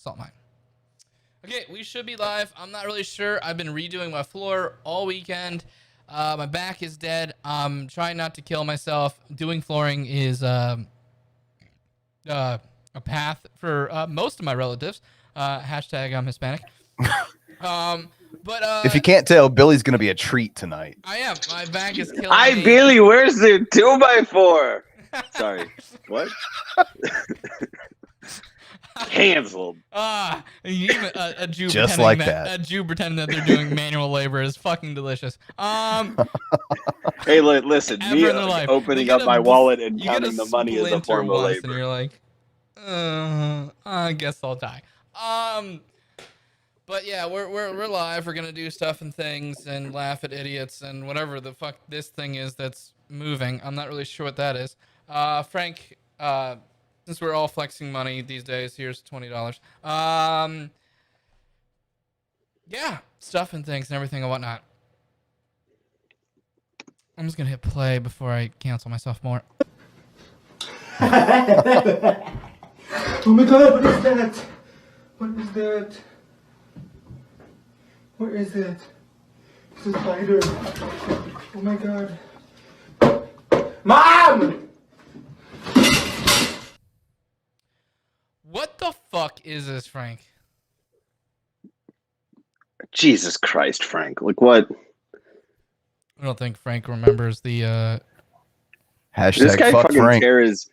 Salt mine. Okay, we should be live. I'm not really sure. I've been redoing my floor all weekend. My back is dead. I'm trying not to kill myself. Doing flooring is a path for most of my relatives. Hashtag I'm Hispanic. But if you can't tell, Billy's gonna be a treat tonight. I am. My back is killing me. Billy, where's the 2x4? Sorry, what? Canceled. Even a Jew just pretending like that. A Jew pretending that they're doing manual labor is fucking delicious. Hey, listen, me opening up my wallet and counting the money is a form of labor. And you're like, I guess I'll die. But yeah, we're live. We're gonna do stuff and things and laugh at idiots and whatever the fuck this thing is that's moving. I'm not really sure what that is. Frank, since we're all flexing money these days, here's $20. Yeah, stuff and things and everything and whatnot. I'm just gonna hit play before I cancel myself more. Oh my god, what is that? What is that? What is it? It's a spider. Oh my god. Mom! What the fuck is this, Frank? Jesus Christ, Frank. Like what? I don't think Frank remembers the Hashtag this guy fuck fucking Frank. tear his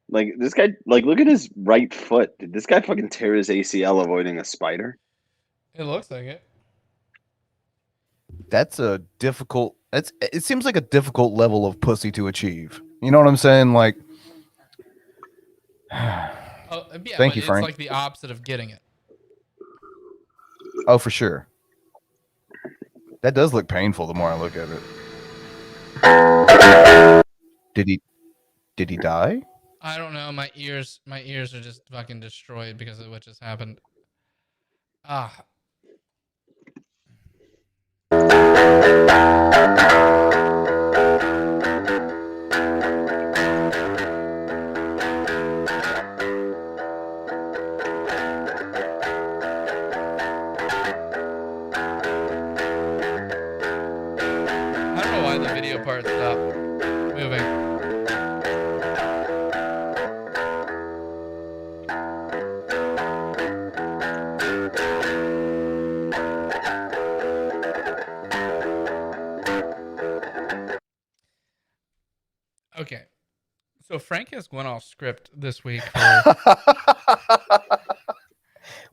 this guy look at his right foot. Did this guy fucking tear his ACL avoiding a spider? It looks like it. That's a difficult. It seems like a difficult level of pussy to achieve. You know what I'm saying? Like, Yeah, thank you, Frank. It's like the opposite of getting it. Oh, for sure. That does look painful. The more I look at it. Did he die? I don't know. My ears are just fucking destroyed because of what just happened. I don't know why the video part stopped moving. Okay, so Frank has went off script this week.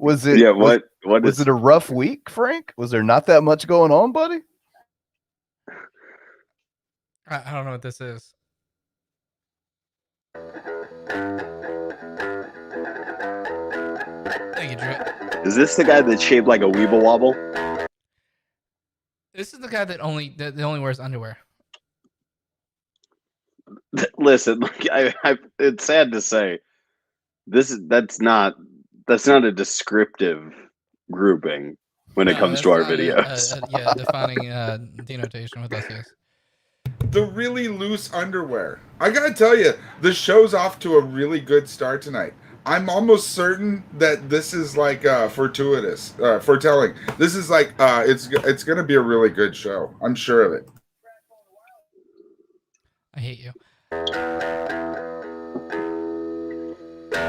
Was it? Yeah. Was it a rough week, Frank? Was there not that much going on, buddy? I don't know what this is. Thank you, Drew. Is this the guy that's shaped like a weeble wobble? This is the guy that only wears underwear. Listen, it's sad to say, that's not a descriptive grouping when it comes to our videos. Yeah, defining denotation with us, yes. The really loose underwear. I gotta tell you, the show's off to a really good start tonight. I'm almost certain that this is like fortuitous, foretelling. This is like it's gonna be a really good show. I'm sure of it. I hate you.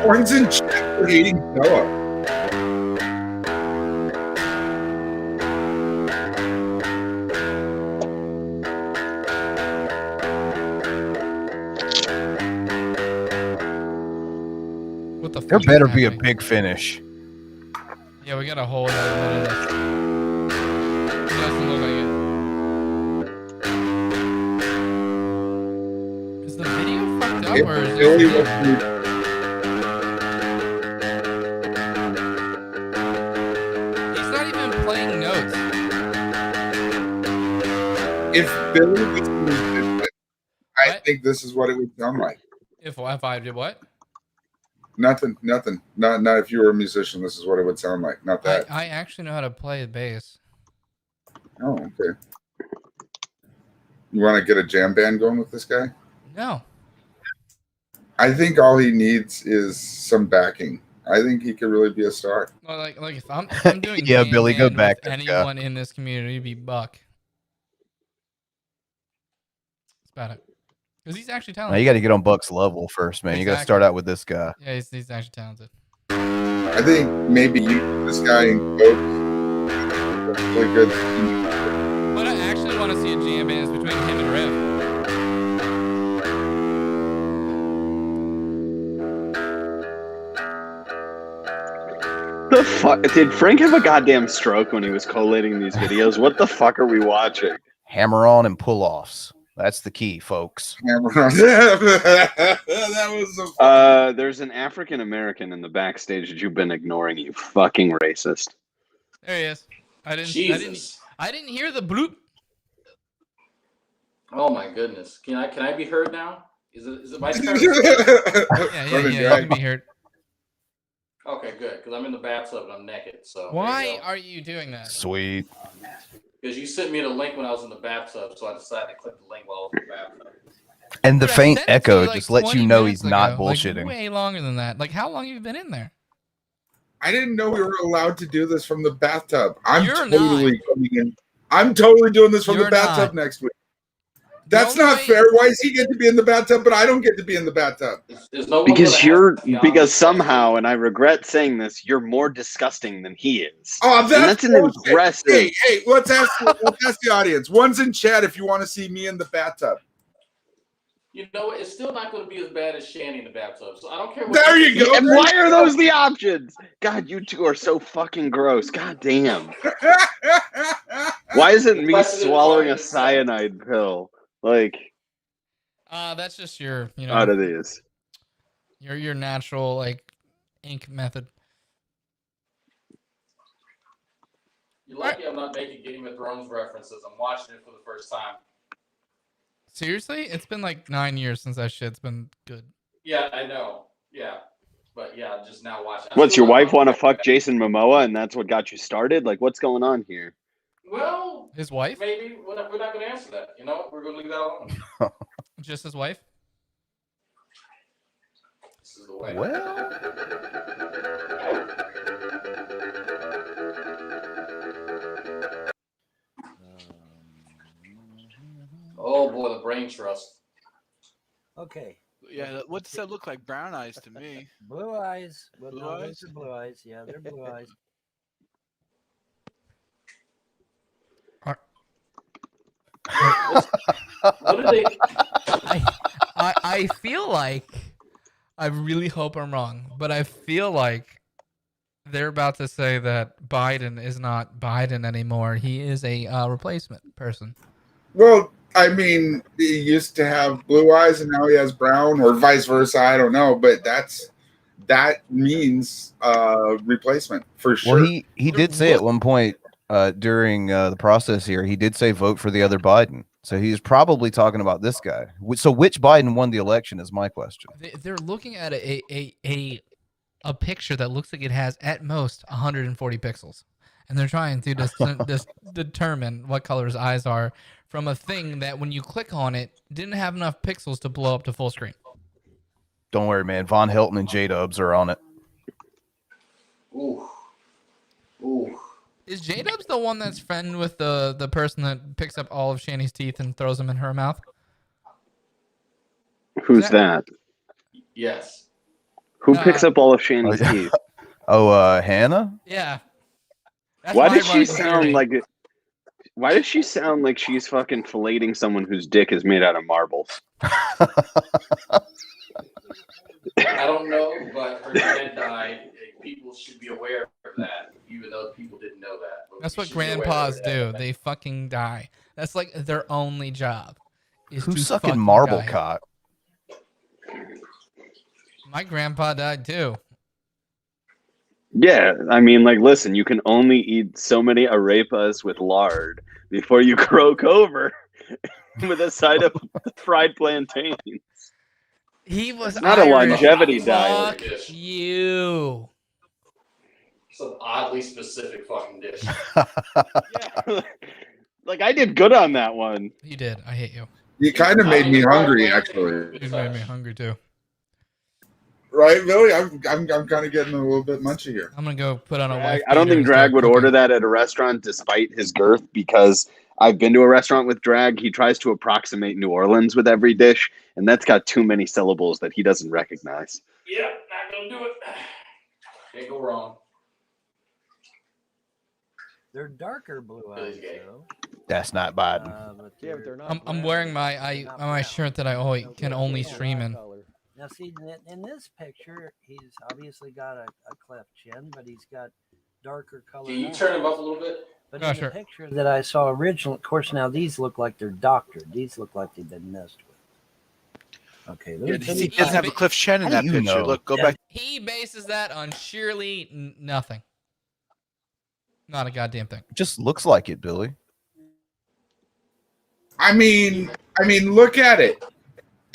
Points in chat for hating Noah. What the fuck? There better be a big finish. Yeah, we got a whole other minute of this. It doesn't look like it. Is the video fucked up or is it? He's not even playing notes. If Billy was musician, I think this is what it would sound like. If I did what? Nothing. Not if you were a musician, this is what it would sound like. Not that. I actually know how to play the bass. Oh, okay. You want to get a jam band going with this guy? No. I think all he needs is some backing. I think he could really be a star. Well, like if I'm doing Yeah, Game Billy, go Man back. with anyone in this community, it'd be Buck. That's about it. Because he's actually Now talented. you got to get on Buck's level first, man. You got to start out with this guy. Yeah, he's actually talented. I think maybe this guy in Cobes is really good. What I actually want to see a jam is between him and Riff. The fuck? Did Frank have a goddamn stroke when he was collating these videos? What the fuck are we watching? Hammer on and pull offs. That's the key, folks. That was a There's an African American in the backstage that you've been ignoring, you fucking racist. There he is. I didn't hear the bloop. Oh my goodness. Can I be heard now? Is it my turn? Yeah, you can be heard. Okay, good. Because I'm in the bathtub and I'm naked. So why are you doing that? Sweet. Because you sent me the link when I was in the bathtub, so I decided to click the link while I was in the bathtub. And the Dude, I faint sent it to echo you, like, just lets 20 you know minutes he's not ago. bullshitting. Like, way longer than that. Like, how long have you been in there? I didn't know we were allowed to do this from the bathtub. I'm You're totally coming in. I'm totally doing this from You're the bathtub not. next week. That's No not way. fair. Why does he get to be in the bathtub, but I don't get to be in the bathtub? Is no one Because gonna ask me because honest somehow, and I regret saying this, you're more disgusting than he is. Oh, And that's an bullshit. impressive. Hey, let's ask the audience. One's in chat if you want to see me in the bathtub. You know what? It's still not going to be as bad as Shanny in the bathtub. So I don't care what. There you go. And why are those the options? God, you two are so fucking gross. God damn. Why isn't me swallowing a cyanide pill? Like, That's just your, out of these. your natural, like, ink method. You're lucky I'm not making Game of Thrones references. I'm watching it for the first time. Seriously? It's been like 9 years since that shit's been good. Yeah, I know. Yeah. But yeah, just now watching. What's your wife want to fuck Jason Momoa and that's what got you started? Like, what's going on here? Well, His wife? maybe we're not going to answer that. You know, we're going to leave that alone. Just his wife? This is the way. Well, Oh boy, the brain trust. Okay. Yeah, what does that look like? Brown eyes to me. Blue eyes. Well, Blue no, eyes? those are blue eyes. Yeah, they're blue eyes. What are they? I feel like, I really hope I'm wrong, but I feel like they're about to say that Biden is not Biden anymore. He is a replacement person. Well, I mean, he used to have blue eyes and now he has brown, or vice versa. I don't know, but that means replacement for sure. well, he did say at one point during the process here, he did say vote for the other Biden. So he's probably talking about this guy. So which Biden won the election is my question. They're looking at a picture that looks like it has at most 140 pixels, and they're trying to determine what color his eyes are from a thing that when you click on it didn't have enough pixels to blow up to full screen. Don't worry, man. Von Helton and J-Dubs are on it. Ooh. Ooh. Is J-Dubs the one that's friend with the person that picks up all of Shanny's teeth and throws them in her mouth? Who's that? Yes. Who picks up all of Shanny's teeth? Oh, Hannah? Yeah. That's Why my does she running sound theory. like it? Why does she sound like she's fucking filleting someone whose dick is made out of marbles? I don't know, but her dad died. People should be aware of that, even though people didn't know that. But That's we what should be aware of grandpas that. do. They fucking die. That's like their only job. Is Who's to sucking fucking marble die. cock? My grandpa died too. Yeah, I mean, like, listen, you can only eat so many arepas with lard before you croak over with a side of fried plantains. He was It's not a Irish. longevity diet. Fuck you. Some oddly specific fucking dish. Like, I did good on that one. You did. I hate you. You kind of made me hungry, actually. You made me hungry too. Right, Billy? I'm kind of getting a little bit munchy here. I'm gonna go put on a wife. I don't beater think and Drag start would cooking. order that at a restaurant despite his girth, because I've been to a restaurant with Drag. He tries to approximate New Orleans with every dish, and that's got too many syllables that he doesn't recognize. Yeah, not gonna do it. Can't go wrong. They're darker blue eyes, Billy's gay. though. That's not Biden. But Yeah, but they're not I'm wearing my my shirt that I can only brown stream in. color. Now, see, in this picture, he's obviously got a cleft chin, but he's got darker color. Can you eyes. turn him up a little bit? But Oh, in sure. the picture that I saw originally, of course, now these look like they're doctored. These look like they've been messed with. Okay, Yeah, let me he doesn't have a cliff chin in How that do you picture. know? Look, go Yeah. back. He bases that on sheerly nothing. Not a goddamn thing. Just looks like it, Billy. I mean, look at it.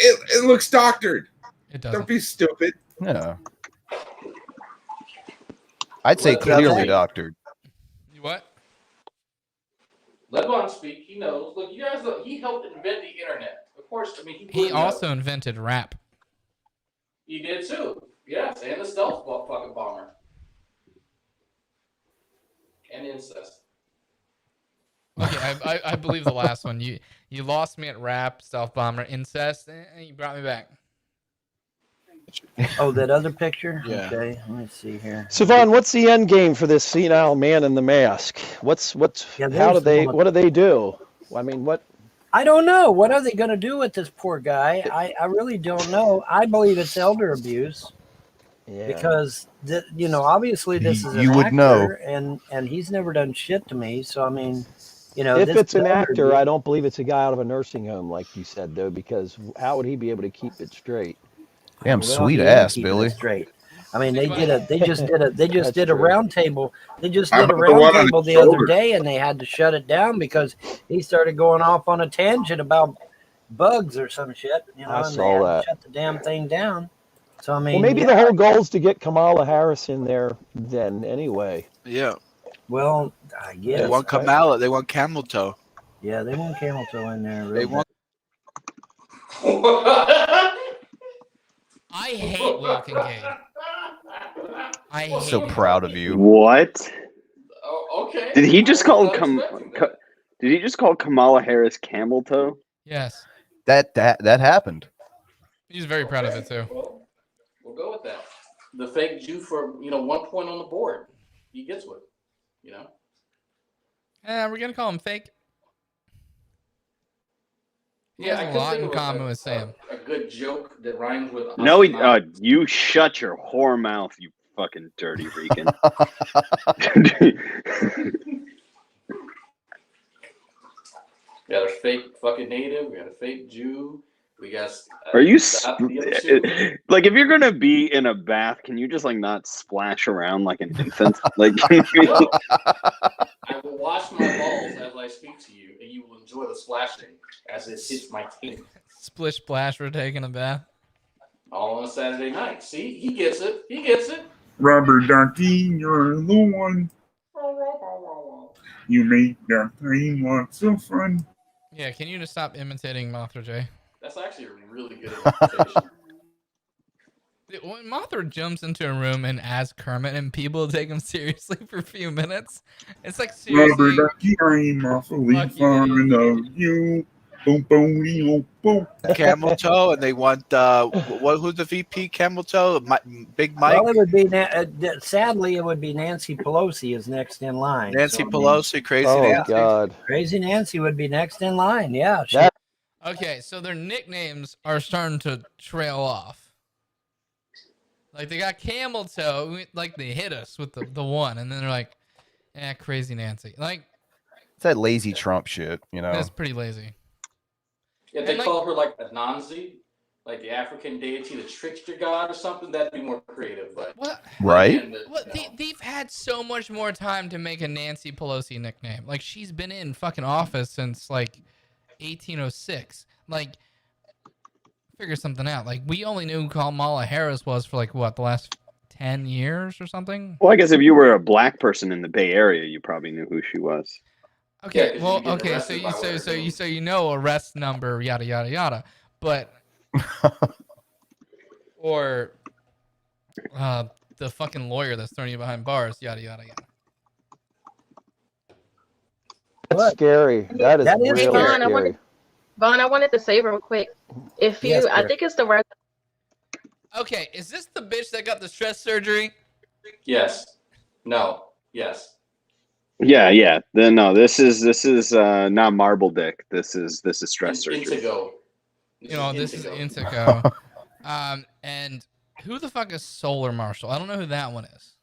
It looks doctored. It Don't doesn't. be stupid. Yeah. I'd say What? clearly doctored. What? Let Bond speak. He knows. Look, you guys. Look, he helped invent the internet. Of course. I mean, He would also know. invented rap. He did too. Yes, and the stealth fucking bomber. And incest. Okay, I believe the last one. You lost me at rap, stealth bomber, incest, and you brought me back. Oh, that other picture? Yeah. Okay, let me see here. So Vaughn, what's the end game for this senile man in the mask? Yeah, how do there's they one. what do they do? I mean, what I don't know. What are they going to do with this poor guy? I really don't know. I believe it's elder abuse yeah. because, obviously this is an You would actor, know. and he's never done shit to me. So, I mean, if this it's is an elder actor, abuse. I don't believe it's a guy out of a nursing home, like you said, though, because how would he be able to keep it straight? Damn Well, sweet he ass, keeping it Billy. Straight. I mean, they That's just did a true. round table. They just How did a about the one round on table his the other shoulder? day, and they had to shut it down because he started going off on a tangent about bugs or some shit. I And they saw had to that. shut the damn thing down. So I mean, Well, maybe yeah, the whole goal is to get Kamala Harris in there then anyway. Yeah. well, I guess. They want Kamala. They want Camel Toe. Yeah, they want camel toe in there. They want. I hate Will Kincaid. I hate So him. proud of you. What? Oh, okay. Did he just I call was not expecting that. Did he just call Kamala Harris camel toe? Yes, That happened. he's very proud of it too. Well, we'll go with that. The fake Jew for 1 point on the board. He gets one. We're gonna call him fake. He Yeah, I has a could lot think in of common with Sam. a good joke that rhymes with. No, Osmotic. you shut your whore mouth, you fucking dirty Rican. We got a fake fucking native. We got a fake Jew. We got. Are you the other two. like, if you're gonna be in a bath, can you just like not splash around like an infant? Like, Well, I will wash my balls as I speak to you, and you will enjoy the splashing as it hits my teeth. Splish splash, we're taking a bath. All on a Saturday night. See, he gets it. He gets it. Robert Donkey, you're the one. You make that thing lots of fun. Yeah, can you just stop imitating Mothra J? That's actually a really good imitation. When Mothra jumps into a room and as Kermit and people take him seriously for a few minutes, it's like seriously. Robert Donkey, I'm awfully Fuck you, fond idiot. of you. Boom, boom, boom, boom. Camel Toe, and they want who's the VP? Camel Toe, Big Mike, Well, it would be sadly it would be Nancy Pelosi is next in line. Nancy So, I mean, Pelosi, Crazy Oh Nancy. God. Crazy Nancy would be next in line. Yeah, she, That- Okay, so their nicknames are starting to trail off. Like they got Camel Toe, like they hit us with the one, and then they're like, Crazy Nancy. Like It's that lazy Trump shit, that's pretty lazy. If they And, like- call her like Anansi, like the African deity, the trickster god or something, that'd be more creative. But What? Right? again, What? They've had so much more time to make a Nancy Pelosi nickname. Like she's been in fucking office since like 1806. Like, figure something out. Like we only knew who Kamala Harris was for like what, the last 10 years or something. well, I guess if you were a black person in the Bay Area, you probably knew who she was. Okay, Yeah, 'cause well, you get okay, so arrested you by so wearing so you those. so you know arrest number, yada yada yada, but or The fucking lawyer that's throwing you behind bars, yada yada yada. That's scary. That is That is really Hey, Vaughn, scary. I wanted to say real quick. If you, Yes, I sir. think it's the right. Okay, is this the bitch that got the stress surgery? Yes. No. Yes. Yeah. Then no, this is not marble dick. This is stress surgery. Intego. This is Intego. And who the fuck is Solar Marshall? I don't know who that one is.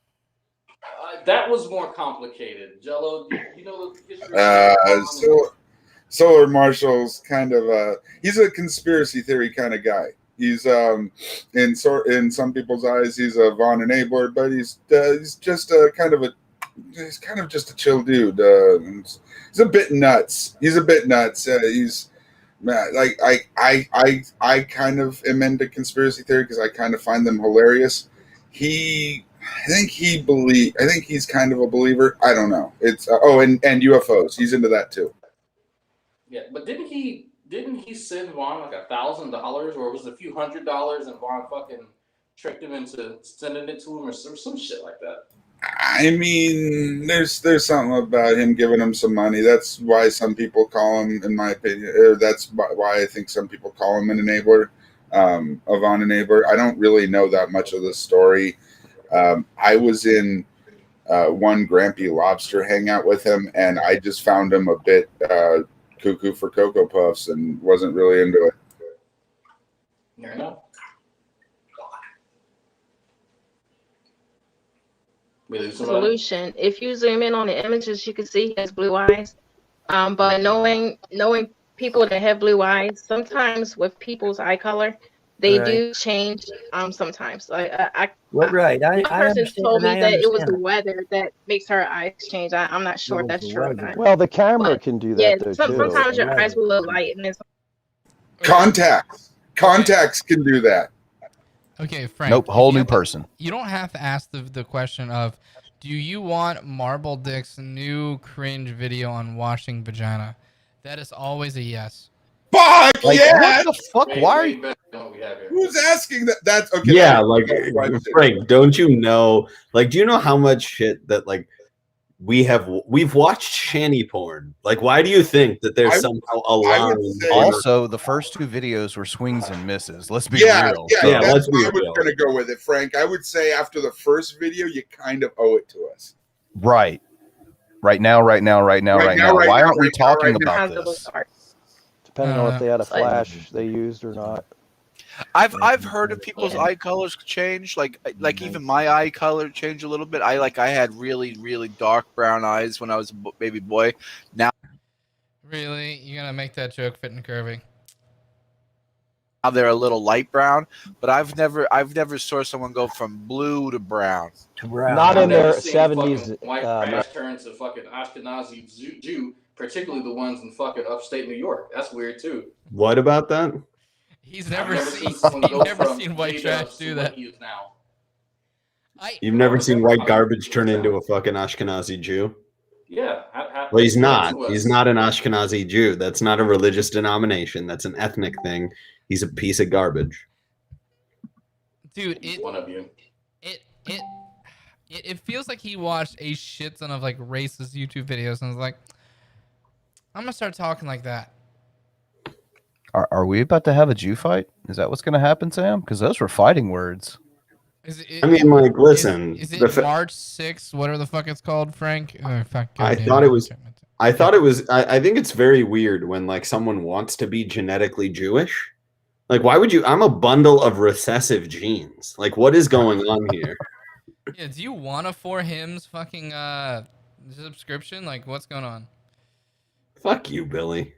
That was more complicated. Jello, you know the Solar Marshall's kind of he's a conspiracy theory kind of guy. He's in some people's eyes he's a Von enabler, but he's just he's kind of just a chill dude. He's a bit nuts. He's like I kind of am into conspiracy theory because I kind of find them hilarious. I think he's kind of a believer. I don't know. It's and UFOs. He's into that too. Yeah, but didn't he send Vaughn like $1,000 or was it a few $100 and Vaughn fucking tricked him into sending it to him or some shit like that? I mean, there's something about him giving him some money. That's why some people call him, in my opinion, that's why I think some people call him an enabler, a Von enabler. I don't really know that much of the story. I was in one Grampy Lobster hangout with him, and I just found him a bit cuckoo for Cocoa Puffs and wasn't really into it. Fair enough. Solution. If you zoom in on the images, you can see he has blue eyes. But knowing people that have blue eyes, sometimes with people's eye color, they do change. Sometimes, I Well, right. one I person understand. told me I that it was understand the weather that makes her eyes change. I'm not sure if that's true or not. Well, the camera But, can do yeah, that though sometimes too. your eyes will look light, and it's Contacts can do that. Okay, Frank. Nope, whole new person. You don't have to ask the question of, do you want Marble Dick's new cringe video on washing vagina? That is always a yes. Fuck What the fuck? Why are you? Who's asking that? That's okay. Yeah, Frank, don't you know? Like, do you know how much shit that we've watched shanty porn? Like, why do you think that there's somehow a line? Also, the first two videos were swings and misses. Let's be real. Yeah, let's be real. I was gonna go with it, Frank. I would say after the first video, you kind of owe it to us. Right now. Why aren't we talking about this? Depending on if they had a flash they used or not. I've heard of people's eye colors change. Like even my eye color changed a little bit. I had really, really dark brown eyes when I was a baby boy. Now Really? You're gonna make that joke fit and curvy? they're a little light brown, but I've never saw someone go from blue to brown. Not in their 70s. White trash turn to fucking Ashkenazi Jew, particularly the ones in fucking upstate New York. That's weird too. What about that? He's never seen white trash do that. You've never seen white garbage turn into a fucking Ashkenazi Jew? Yeah. Well, he's not. He's not an Ashkenazi Jew. That's not a religious denomination. That's an ethnic thing. He's a piece of garbage. Dude, one of you. It feels like he watched a shit ton of like racist YouTube videos and was like, I'm gonna start talking like that. Are we about to have a Jew fight? Is that what's going to happen, Sam? Because those were fighting words. I mean, like, listen. Is it March 6th, whatever the fuck it's called, Frank? Oh, fuck, I thought it was. I think it's very weird when like someone wants to be genetically Jewish. Like, why would you? I'm a bundle of recessive genes. Like, what is going on here? Yeah, do you want a 4 hymns fucking subscription? Like, what's going on? Fuck you, Billy.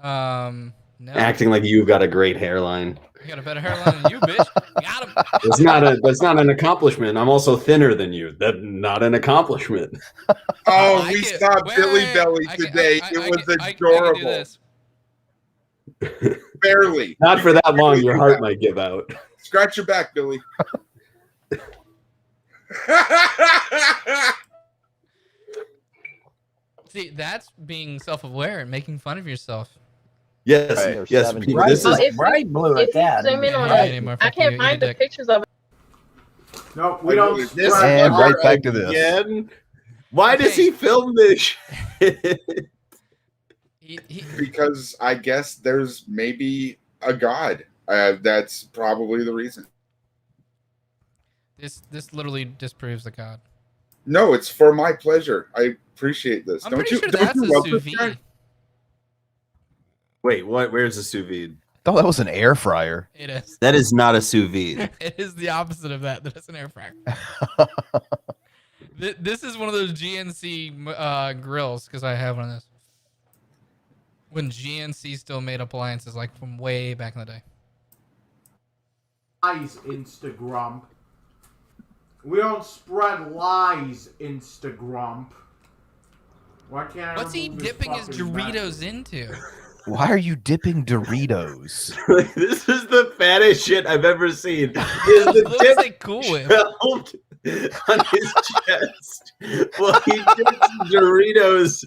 No. Acting like you've got a great hairline. I got a better hairline than you, bitch. Got him. That's not an accomplishment. I'm also thinner than you. That's not an accomplishment. Oh, we saw Billy Belly today. It was adorable. Barely. Not for that long. Your heart might give out. Scratch your back, Billy. See, that's being self-aware and making fun of yourself. Yes, Right. yes. 17. This is bright blue at If you that. zoom in on Yeah, it, anymore. I Fuck you, can't eat find a the dick. pictures of it. No, we don't. this spread And part right back to this. again. Why does Okay. he film this shit? Because I guess there's maybe a god. That's probably the reason. This literally disproves the god. No, it's for my pleasure. I appreciate this. I'm Don't pretty you? sure Don't that's you a love sous this guy? vide. Wait, what? Where's the sous vide? Oh, that was an air fryer. It is. That is not a sous vide. It is the opposite of that. That is an air fryer. This is one of those GNC grills because I have one of those. When GNC still made appliances, like from way back in the day. Lies, Instagram. We don't spread lies, Instagram. Why can't I What's he remove this dipping his fucking Doritos message? into? Why are you dipping Doritos? This is the fattest shit I've ever seen. Is the Looks dip like Cool Whip. held on his chest while he dips Doritos.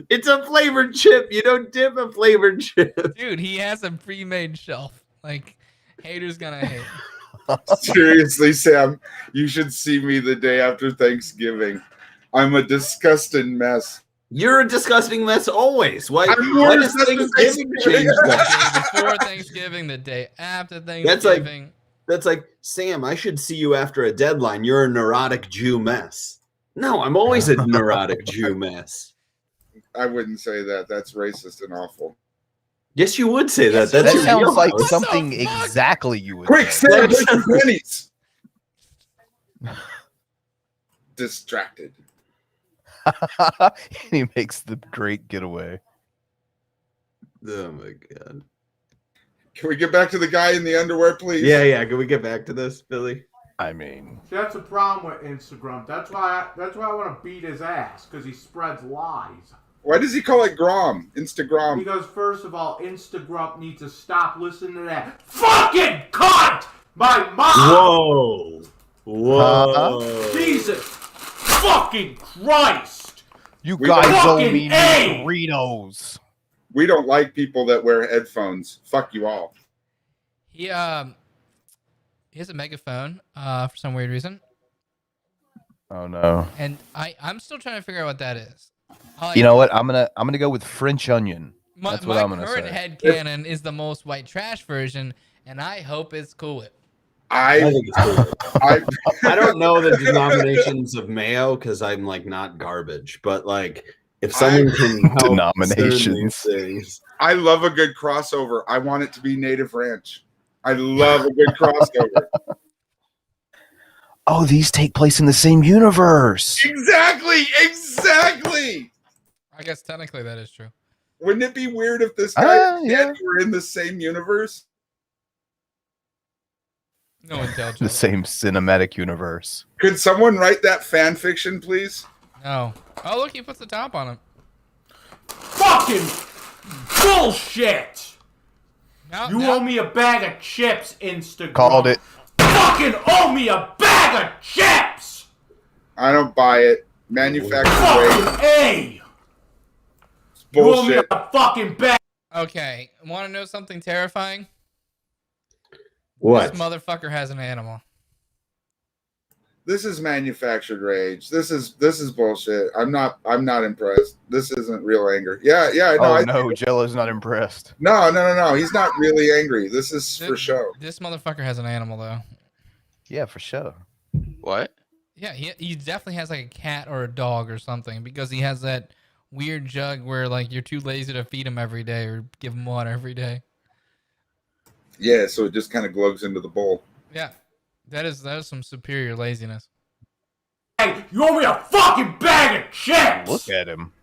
It's a flavored chip. You don't dip a flavored chip. Dude, he has a pre-made shelf. Like, haters gonna hate. Seriously, Sam, you should see me the day after Thanksgiving. I'm a disgusting mess. You're a disgusting mess always. Why I'm more does disgusting Thanksgiving than change The that? day before Thanksgiving, the day after That's Thanksgiving. That's like, Sam, I should see you after a deadline. You're a neurotic Jew mess. No, I'm always a neurotic Jew mess. I wouldn't say that. That's racist and awful. Yes, you would say that. Yes, That's That your sounds like wheelhouse. something the fuck? exactly you would Quick, say. Sam, where's your pennies? Distracted. He makes the great getaway. Oh my god. Can we get back to the guy in the underwear, please? Yeah. Can we get back to this, Billy? I mean, See, that's the problem with Instagram. That's why I want to beat his ass, because he spreads lies. Why does he call it Grom? Instagram. Because first of all, Instagram needs to stop listening to that fucking cunt! My mom! Whoa. Jesus fucking Christ! you We guys owe fucking me A! Doritos. We don't like people that wear headphones. Fuck you all. He has a megaphone for some weird reason, Oh no. and I'm still trying to figure out what that is. You know what? I'm gonna go with French onion. My That's what I'm gonna current say. headcanon is the most white trash version, and I hope it's Cool Whip. I I think it's cool. I don't know the denominations of mayo because I'm like not garbage, but like if someone can help Denominations. certain things. I love a good crossover. I want it to be Native Ranch. I love a good crossover. Oh, these take place in the same universe. Exactly. I guess technically that is true. Wouldn't it be weird if this guy and Yeah. Ted were in the same universe? No one tells The same cinematic universe. Could someone write that fan fiction, please? No. Oh, look, he puts the top on him. Fucking bullshit! Now, You now- owe me a bag of chips, Instagram. Called it. Fucking owe me a bag of chips! I don't buy it. Manufactured waste. Fucking A! You owe me Bullshit. a fucking bag. Okay, want to know something terrifying? What? This motherfucker has an animal. This is manufactured rage. This is bullshit. I'm not impressed. This isn't real anger. Yeah. No, Oh no, Jello's not impressed. No. He's not really angry. This is for show. This motherfucker has an animal, though. Yeah, for sure. What? Yeah, he definitely has like a cat or a dog or something because he has that weird jug where like you're too lazy to feed him every day or give him water every day. Yeah, so it just kind of glows into the bowl. Yeah, that is some superior laziness. Hey, you owe me a fucking bag of chips! Look at him.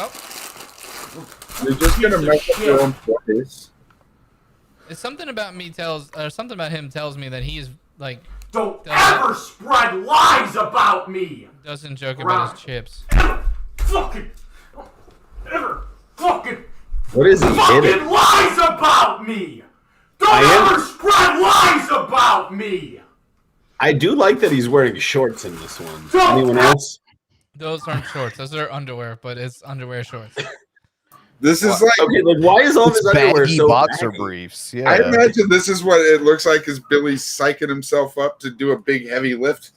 Oh, You're just gonna mess up your own place. it's something about him tells me that he's like Don't ever spread lies about me! doesn't joke about his chips. Fucking What is he fucking hitting? lies about me! Don't ever spread lies about me! I do like that he's wearing shorts in this one. Don't- Anyone else? Those aren't shorts. Those are underwear, but it's underwear shorts. This is like okay. Like, why is all It's his underwear baggy so boxer baggy? briefs. I Yeah. imagine this is what it looks like as Billy's psyching himself up to do a big heavy lift.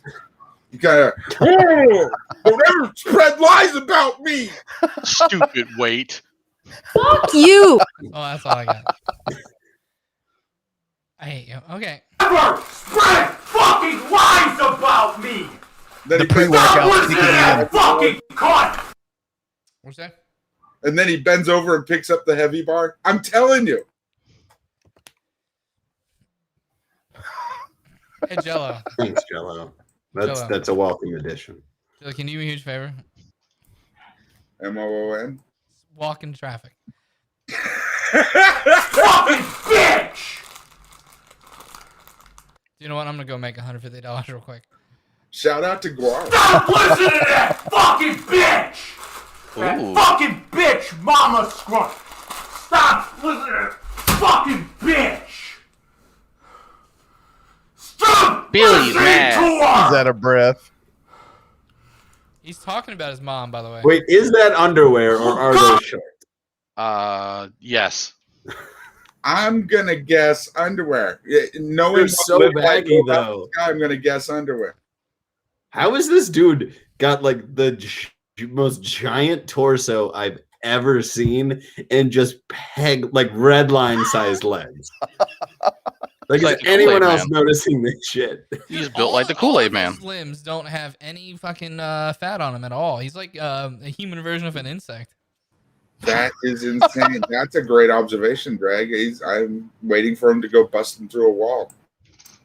You gotta don't ever spread lies about me. Stupid weight. Fuck you. Oh, that's all I got. I hate you. Okay. Never spread fucking lies about me. Then The he bends pre-workout Stop listening kicking to that in. fucking cunt. What's that? And then he bends over and picks up the heavy bar. I'm telling you. Hey, Jello. Thanks, Jello. Jello. That's a welcome addition. Jello, can you do me a huge favor? MOON. Walk in traffic. Fucking bitch. You know what? I'm gonna go make $150 real quick. Shout out to Guar. Stop listening to that fucking bitch. That Ooh. fucking bitch, Mama Scrunch. Stop listening to that fucking bitch. Stop Billy's listening mad. to her. He's out of breath. He's talking about his mom, by the way. Wait, is that underwear or are those shorts? Yes. I'm gonna guess underwear. Knowing They're what so Liv might baggy, know about though. this guy, I'm gonna guess underwear. How is this dude got like the most giant torso I've ever seen and just like red line sized legs? Like, Like is the anyone Kool-Aid else Man. noticing this shit? He's built like the Kool-Aid Man. His limbs don't have any fucking fat on him at all. He's like a human version of an insect. That is insane. That's a great observation, Drag. I'm waiting for him to go busting through a wall.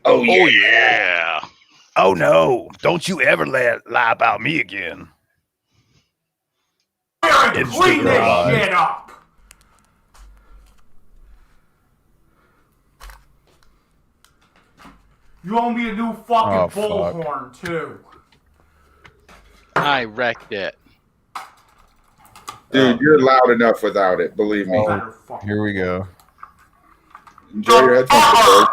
Oh yeah. Oh no! Don't you ever lie about me again. Clean this shit up. You owe me a new fucking bullhorn too. I wrecked it. Dude, you're loud enough without it. Believe me. Here we go. Enjoy your headphones.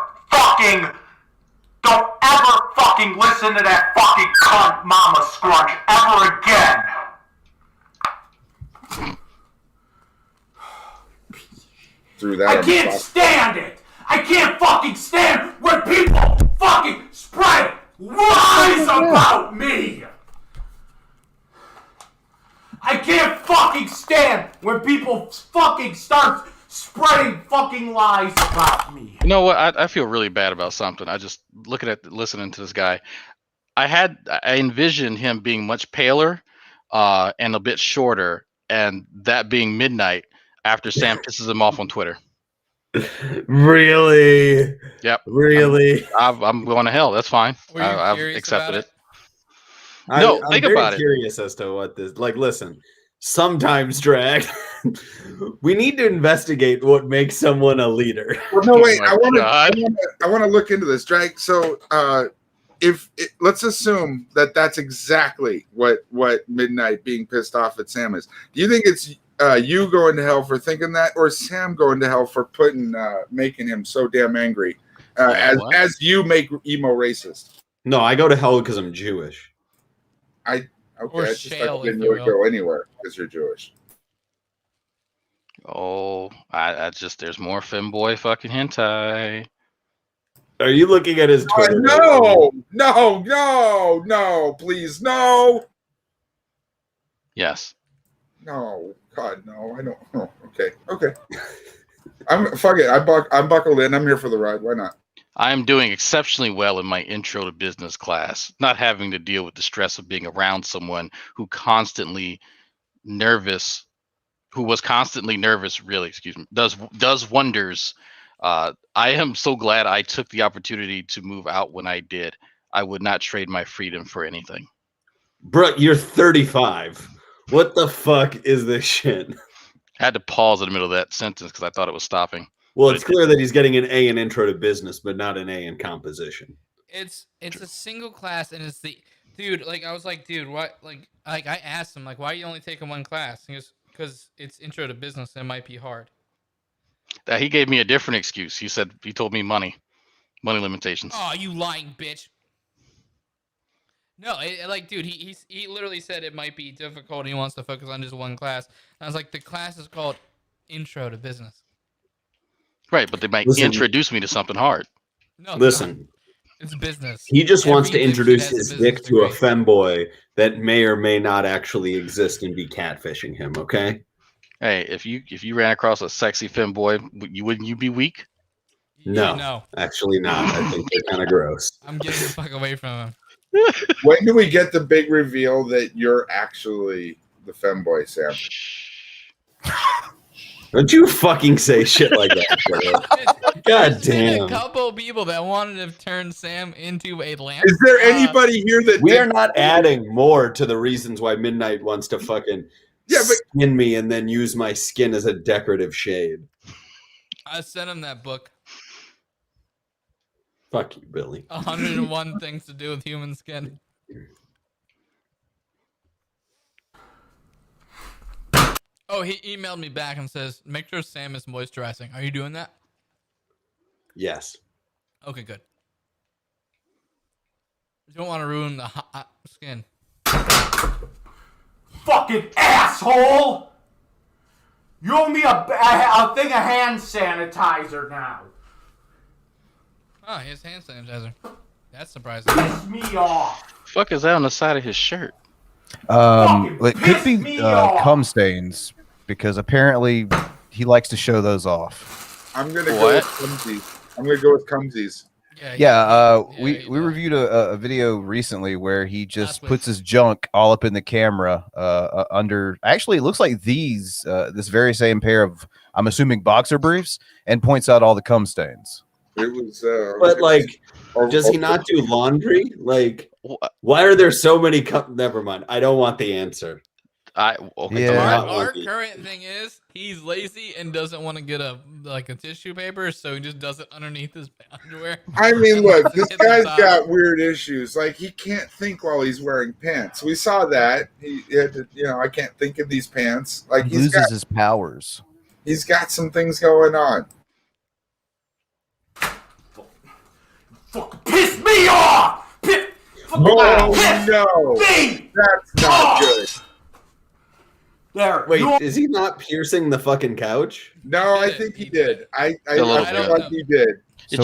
Don't ever fucking listen to that fucking cunt Mama Scrunch ever again. Through that. I can't stand it. I can't fucking stand when people fucking spread lies about me. I can't fucking stand when people fucking start spreading fucking lies about me. You know what? I feel really bad about something. I just listening to this guy. I envisioned him being much paler, and a bit shorter, and that being midnight after Sam pisses him off on Twitter. Really? Yep. Really? I'm going to hell. That's fine. I've accepted it. No, I'm think very about it. curious as to what this like. Listen, sometimes Drag, we need to investigate what makes someone a leader. Well, no, wait. Oh I want to look into this, Drag. So, let's assume that that's exactly what Midnight being pissed off at Sam is. Do you think it's you going to hell for thinking that, or Sam going to hell for making him so damn angry, as you make emo racist? No, I go to hell because I'm Jewish. I just shale, thought you if didn't you really will. go anywhere because you're Jewish. Oh, I just there's more femboy fucking hentai. Are you looking at his Twitter? No, please, no. Yes. No, God, no, I don't. Oh, okay. Fuck it. I'm buckled in. I'm here for the ride. Why not? I am doing exceptionally well in my intro to business class, not having to deal with the stress of being around someone who was constantly nervous, really, excuse me, does wonders. I am so glad I took the opportunity to move out when I did. I would not trade my freedom for anything. Bro, you're 35. What the fuck is this shit? I had to pause in the middle of that sentence because I thought it was stopping. Well, it's clear that he's getting an A in intro to business, but not an A in composition. It's a single class, and it's the dude. Like I was like, dude, what? Like I asked him, like, why are you only taking one class? He goes, because it's intro to business, and it might be hard. He gave me a different excuse. He told me money limitations. Oh, you lying bitch! No, like, dude, he literally said it might be difficult. He wants to focus on just one class. And I was like, the class is called Intro to Business. Right, but they might introduce me to something hard. No, Listen, it's business. he just wants to Every introduce dude has his a business dick to a degree. femboy that may or may not actually exist and be catfishing him. Okay. Hey, if you ran across a sexy femboy, wouldn't you be weak? No, No. actually not. I think they're kind of gross. I'm getting the fuck away from him. When do we get the big reveal that you're actually the femboy, Sam? Don't you fucking say shit like that. God There's been damn. a couple people that wanted to turn Sam into a lamp. Is there anybody here that We are not adding more to the reasons why Midnight wants to fucking skin me and then use my skin as a decorative shade. I sent him that book. Fuck you, Billy. 101 Things to Do with Human Skin. Oh, he emailed me back and says, make sure Sam is moisturizing. Are you doing that? Yes. Okay, good. You don't want to ruin the hot skin. Fucking asshole! You owe me a thing of hand sanitizer now. Oh, he has hand sanitizer. That's surprising. Piss me off. Fuck is that on the side of his shirt? It could piss be me off. cum stains because apparently he likes to show those off. I'm gonna go with Cumsies. I'm gonna go with Cumsies. We reviewed a video recently where he just puts his junk all up in the camera under. Actually, it looks like this very same pair of, I'm assuming, boxer briefs, and points out all the cum stains. It was. But like, does he not do laundry? Like, why are there so many Never mind. I don't want the answer. Our current thing is he's lazy and doesn't want to get a tissue paper, so he just does it underneath his underwear. I mean, look, this Hit the guy's top. got weird issues. Like, he can't think while he's wearing pants. We saw that. He had to, I can't think in these pants. Like, He loses his powers. He's got some things going on. Piss me off! Oh no, that's not good. There. Wait, is he not piercing the fucking couch? No, I think he did. I feel like he did. So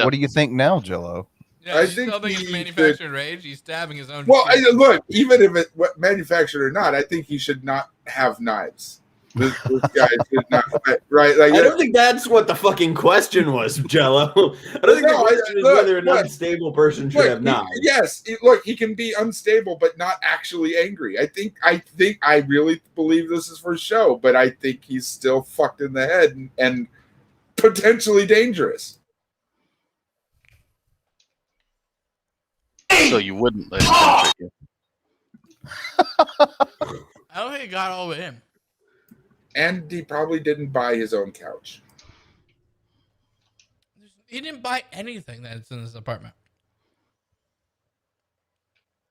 what do you think now, Jello? Yeah, I I think think he's he manufactured rage. He's stabbing his own. Well, shit. look, even if it manufactured or not, I think he should not have knives. This guy should not, right? Like, I don't think that's what the fucking question was, Jello. I don't think the question is whether an unstable person should have knives. Yes, he can be unstable, but not actually angry. I really believe this is for show, but I think he's still fucked in the head and potentially dangerous. So you wouldn't let him trick you. I don't think he got all of him. And he probably didn't buy his own couch. He didn't buy anything that's in this apartment.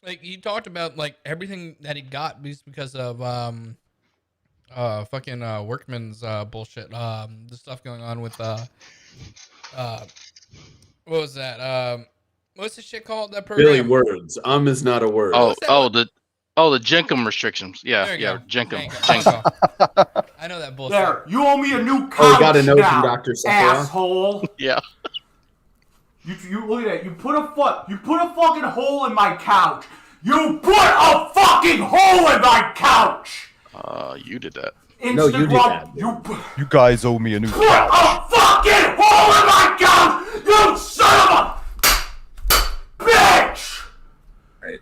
Like, he talked about everything that he got because of fucking Workman's bullshit. The stuff going on with what was that? What's the shit called? That program? Billy, words. Is not a word. The Jenkum restrictions. Yeah, Jenkum. I know that bullshit. There, you owe me a new couch. Oh, got a note now, from Dr. Sephiroth? asshole. Yeah. You look at that. You put a fucking hole in my couch. You put a fucking hole in my couch. You did that. No, you did that. You guys owe me a new Put couch. a fucking hole in my couch. You son of a bitch. Right.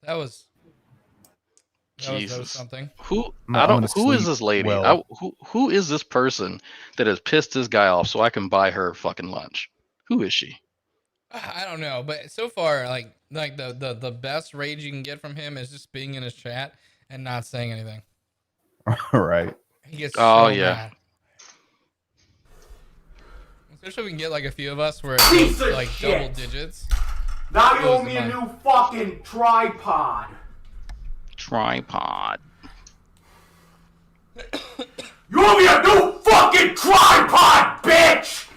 That was Jesus. something. Who I'm who is this lady? well. Who is this person that has pissed this guy off so I can buy her fucking lunch? Who is she? I don't know, but so far, the best rage you can get from him is just being in his chat and not saying anything. Right. He gets yeah. mad. Especially if we can get a few of us where it's double digits. Now you owe me a new fucking tripod. Tripod. You owe me a new fucking tripod, bitch!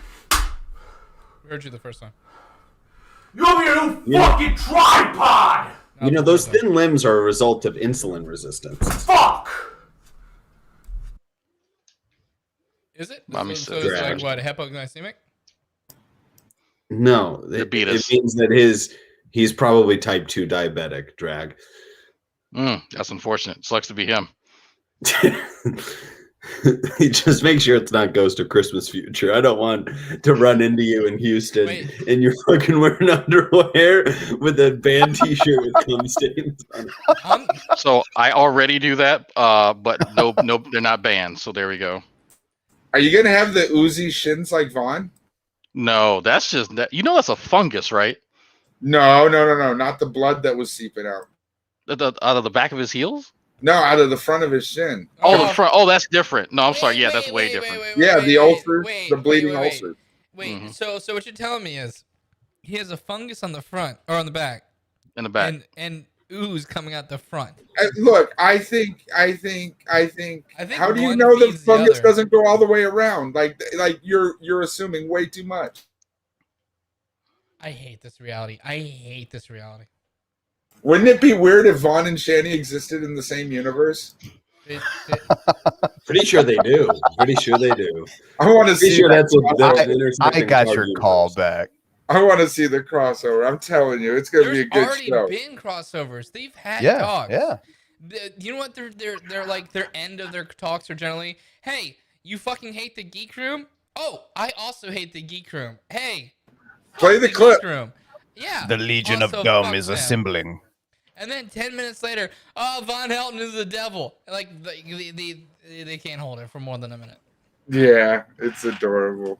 We heard you the first time. You'll be a new fucking tripod! You know, those thin limbs are a result of insulin resistance. Fuck! Is it? Mommy So said it's like drag. what, hypoglycemic? No, it means that he's probably type 2 diabetic, Drag. That's unfortunate. Sucks to be him. Just make sure it's not Ghost of Christmas Future. I don't want to run into you in Houston and you're fucking wearing underwear with a band t-shirt with cum stains on it. So I already do that, but no, they're not banned. So there we go. Are you gonna have the oozy shins like Vaughn? No, that's just that. You know, that's a fungus, right? No, not the blood that was seeping out. Out of the back of his heels? No, out of the front of his shin. Oh, the front. Oh, that's different. No, I'm sorry. Yeah, that's way different. The ulcers, the bleeding ulcers. Wait, so what you're telling me is he has a fungus on the front or on the back? In the back. And ooze coming out the front. Look, I think. How do you one know the feeds the fungus other. doesn't go all the way around? Like you're assuming way too much. I hate this reality. Wouldn't it be weird if Vaughn and Shani existed in the same universe? Pretty sure they do. I want to see. Sure that's I got your call back. I want to see the crossover. I'm telling you, it's going to be a good show. There's already been crossovers. They've had talks. Yeah. You know what? They're like their end of their talks are generally, hey, you fucking hate the Geek Room? Oh, I also hate the Geek Room. Hey, play the clip. Geek Room. Yeah. The Legion also of Gum fuck is them. assembling. And then 10 minutes later, oh, Von Helton is the devil. Like they can't hold it for more than a minute. Yeah, it's adorable.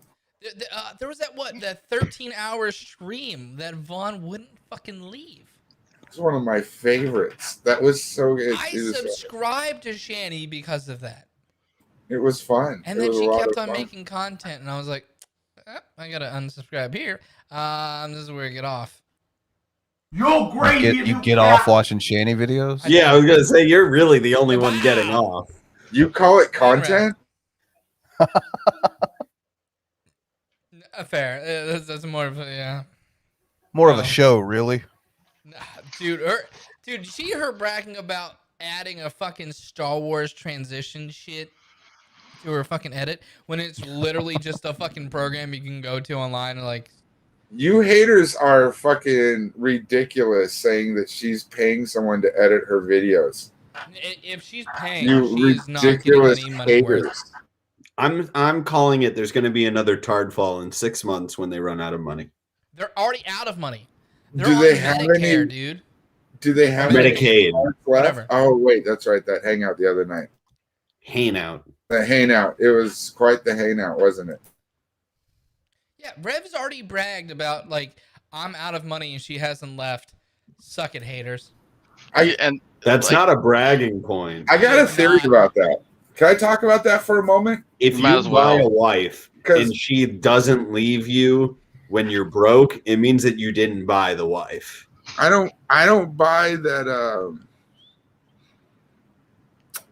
There was that 13-hour stream that Vaughn wouldn't fucking leave. It's one of my favorites. That was so good. I subscribed to Shani because of that. It was fun. And then she kept on making content, and I was like, I gotta unsubscribe here. This is where I get off. You're great. You get off watching Shani videos? Yeah, I was gonna say you're really the only one getting off. You call it content? Fair. That's more of a More of a show, really. Dude, did you see her bragging about adding a fucking Star Wars transition shit to her fucking edit when it's literally just a fucking program you can go to online and like. You haters are fucking ridiculous saying that she's paying someone to edit her videos. If she's paying, you she's not ridiculous getting any money worth. haters. I'm calling it. There's going to be another Tardfall in 6 months when they run out of money. They're already out of money. They're Do on they have Medicare, any? dude. Do they have Medicaid? Whatever. Oh wait, that's right. That hangout the other night. Hangout. The hangout. It was quite the hangout, wasn't it? Yeah, Rev's already bragged about like I'm out of money and she hasn't left. Suck it, haters. That's not a bragging point. I got a theory about that. Can I talk about that for a moment? If you buy a wife and she doesn't leave you when you're broke, it means that you didn't buy the wife. I don't buy that.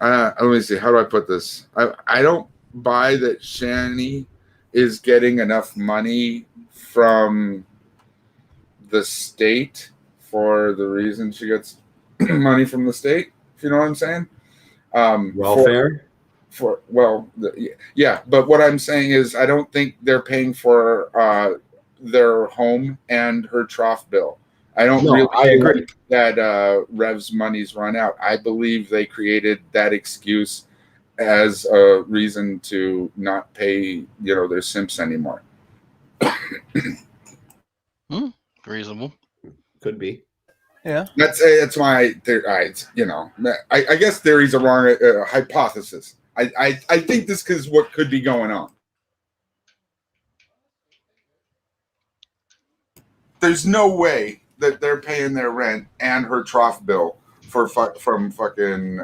Let me see. How do I put this? I don't buy that Shani is getting enough money from the state for the reason she gets money from the state. If you know what I'm saying? Welfare. Yeah. But what I'm saying is, I don't think they're paying for their home and her trough bill. I agree that Rev's money's run out. I believe they created that excuse as a reason to not pay, their simps anymore. Reasonable. Could be. Yeah. That's my theory. I guess theory's a wrong hypothesis. I think this is what could be going on. There's no way that they're paying their rent and her trough bill from fucking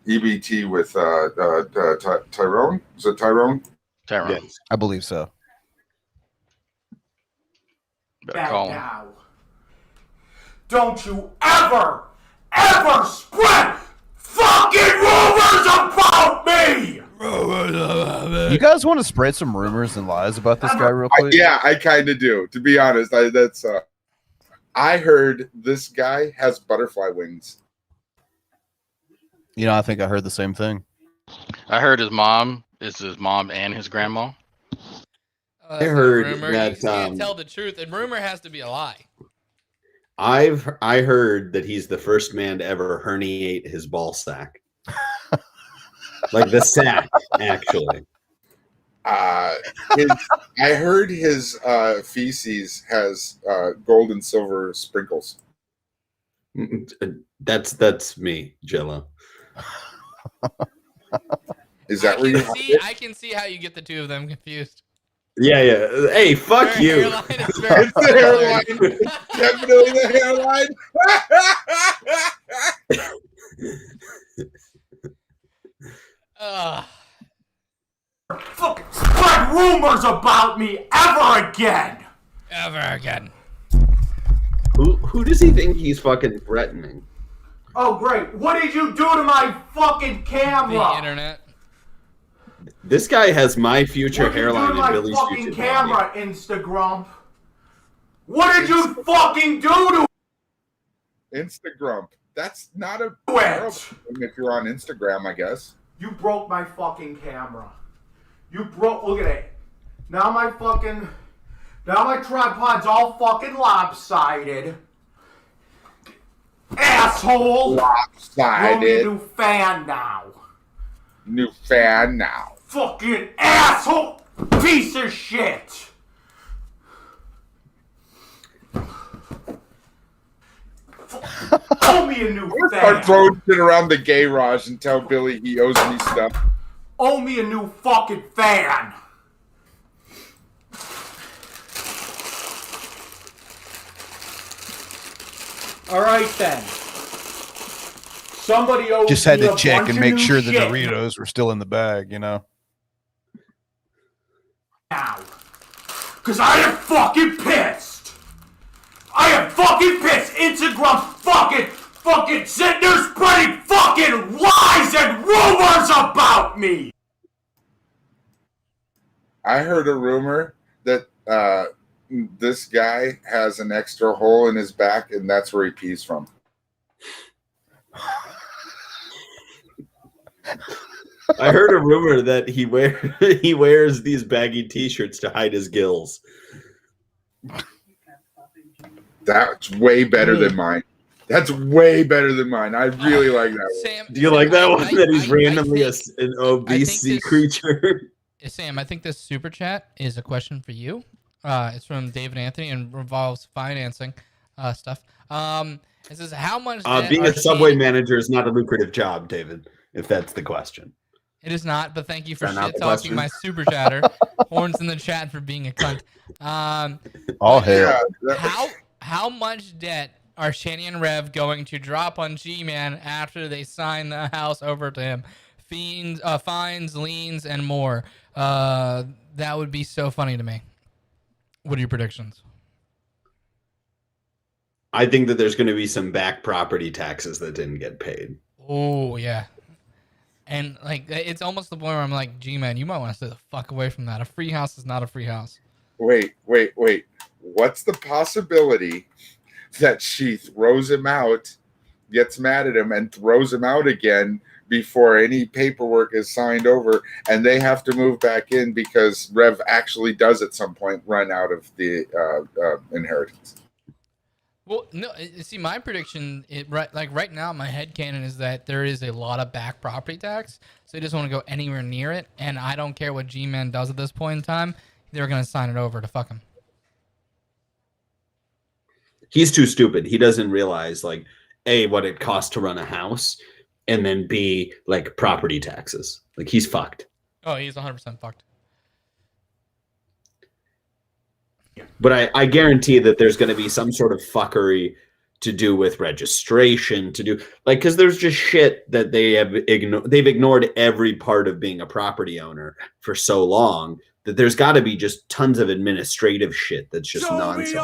EBT with Tyrone. Is it Tyrone? Tyrone. Yes. I believe so. Better call him. Now. Don't you ever spread fucking rumors about me! You guys want to spread some rumors and lies about this guy real quick? Yeah, I kind of do. To be honest, I heard this guy has butterfly wings. You know, I think I heard the same thing. I heard his mom is his mom and his grandma. I heard rumor. that You can't tell the truth, and rumor has to be a lie. I heard that he's the first man to ever herniate his ball sack. Like the sack, actually. I heard his feces has gold and silver sprinkles. That's me, Jello. Is that where you see? I can see how you get the two of them confused. Yeah. Hey, fuck Their you. hairline is very It's the hairline. Definitely the hairline. Fucking spread rumors about me ever again. Ever again. Who does he think he's fucking threatening? Oh, great. What did you do to my fucking camera? The internet. This guy has my future What did you do hairline to and my Billy's fucking future camera, Instagram? What did you fucking do to Instagram. That's not a terrible thing if you're on Instagram, I guess. You broke my fucking camera. You broke. Look at it. Now my tripod's all fucking lopsided. Asshole. Lopsided. Roll me new fan now. New fan now. Fucking asshole. Piece of shit. Owe me a new fan. Start throwing shit around the garage and tell Billy he owes me stuff. Owe me a new fucking fan. All right then. Somebody owes Just had me to a check bunch and of make new sure the shit Doritos were still in the bag, you know. now. Cause I am fucking pissed. I am fucking pissed. Instagram's fucking sitting there spreading fucking lies and rumors about me. I heard a rumor that this guy has an extra hole in his back, and that's where he pees from. I heard a rumor that he wears these baggy T-shirts to hide his gills. That's way better than mine. That's way better than mine. I really like that one. Sam, Do you like that one? That he's randomly an obese sea creature. Sam, I think this super chat is a question for you. It's from David Anthony and revolves financing stuff. It says, how much Being a subway manager is not a lucrative job, David, if that's the question. It is not, but thank you for Is that not shit the talking question? my super chatter. Horns in the chat for being a cunt. All hail. How much debt are Shanny and Rev going to drop on G-Man after they sign the house over to him? Fines, liens, and more. That would be so funny to me. What are your predictions? I think that there's going to be some back property taxes that didn't get paid. Oh, yeah. And, like, it's almost the point where I'm like, G-Man, you might want to stay the fuck away from that. A free house is not a free house. Wait. What's the possibility that she throws him out, gets mad at him, and throws him out again before any paperwork is signed over, and they have to move back in because Rev actually does at some point run out of the inheritance? Well, no, see, my prediction, right now, my headcanon is that there is a lot of back property tax, so they just want to go anywhere near it, and I don't care what G-Man does at this point in time. They're going to sign it over to fuck him. He's too stupid. He doesn't realize, like, A, what it costs to run a house, and then B, like, property taxes. Like, he's fucked. Oh, he's 100% fucked. But I guarantee that there's going to be some sort of fuckery to do with registration, to do like, because there's just shit that they've ignored every part of being a property owner for so long that there's got to be just tons of administrative shit that's just nonsense.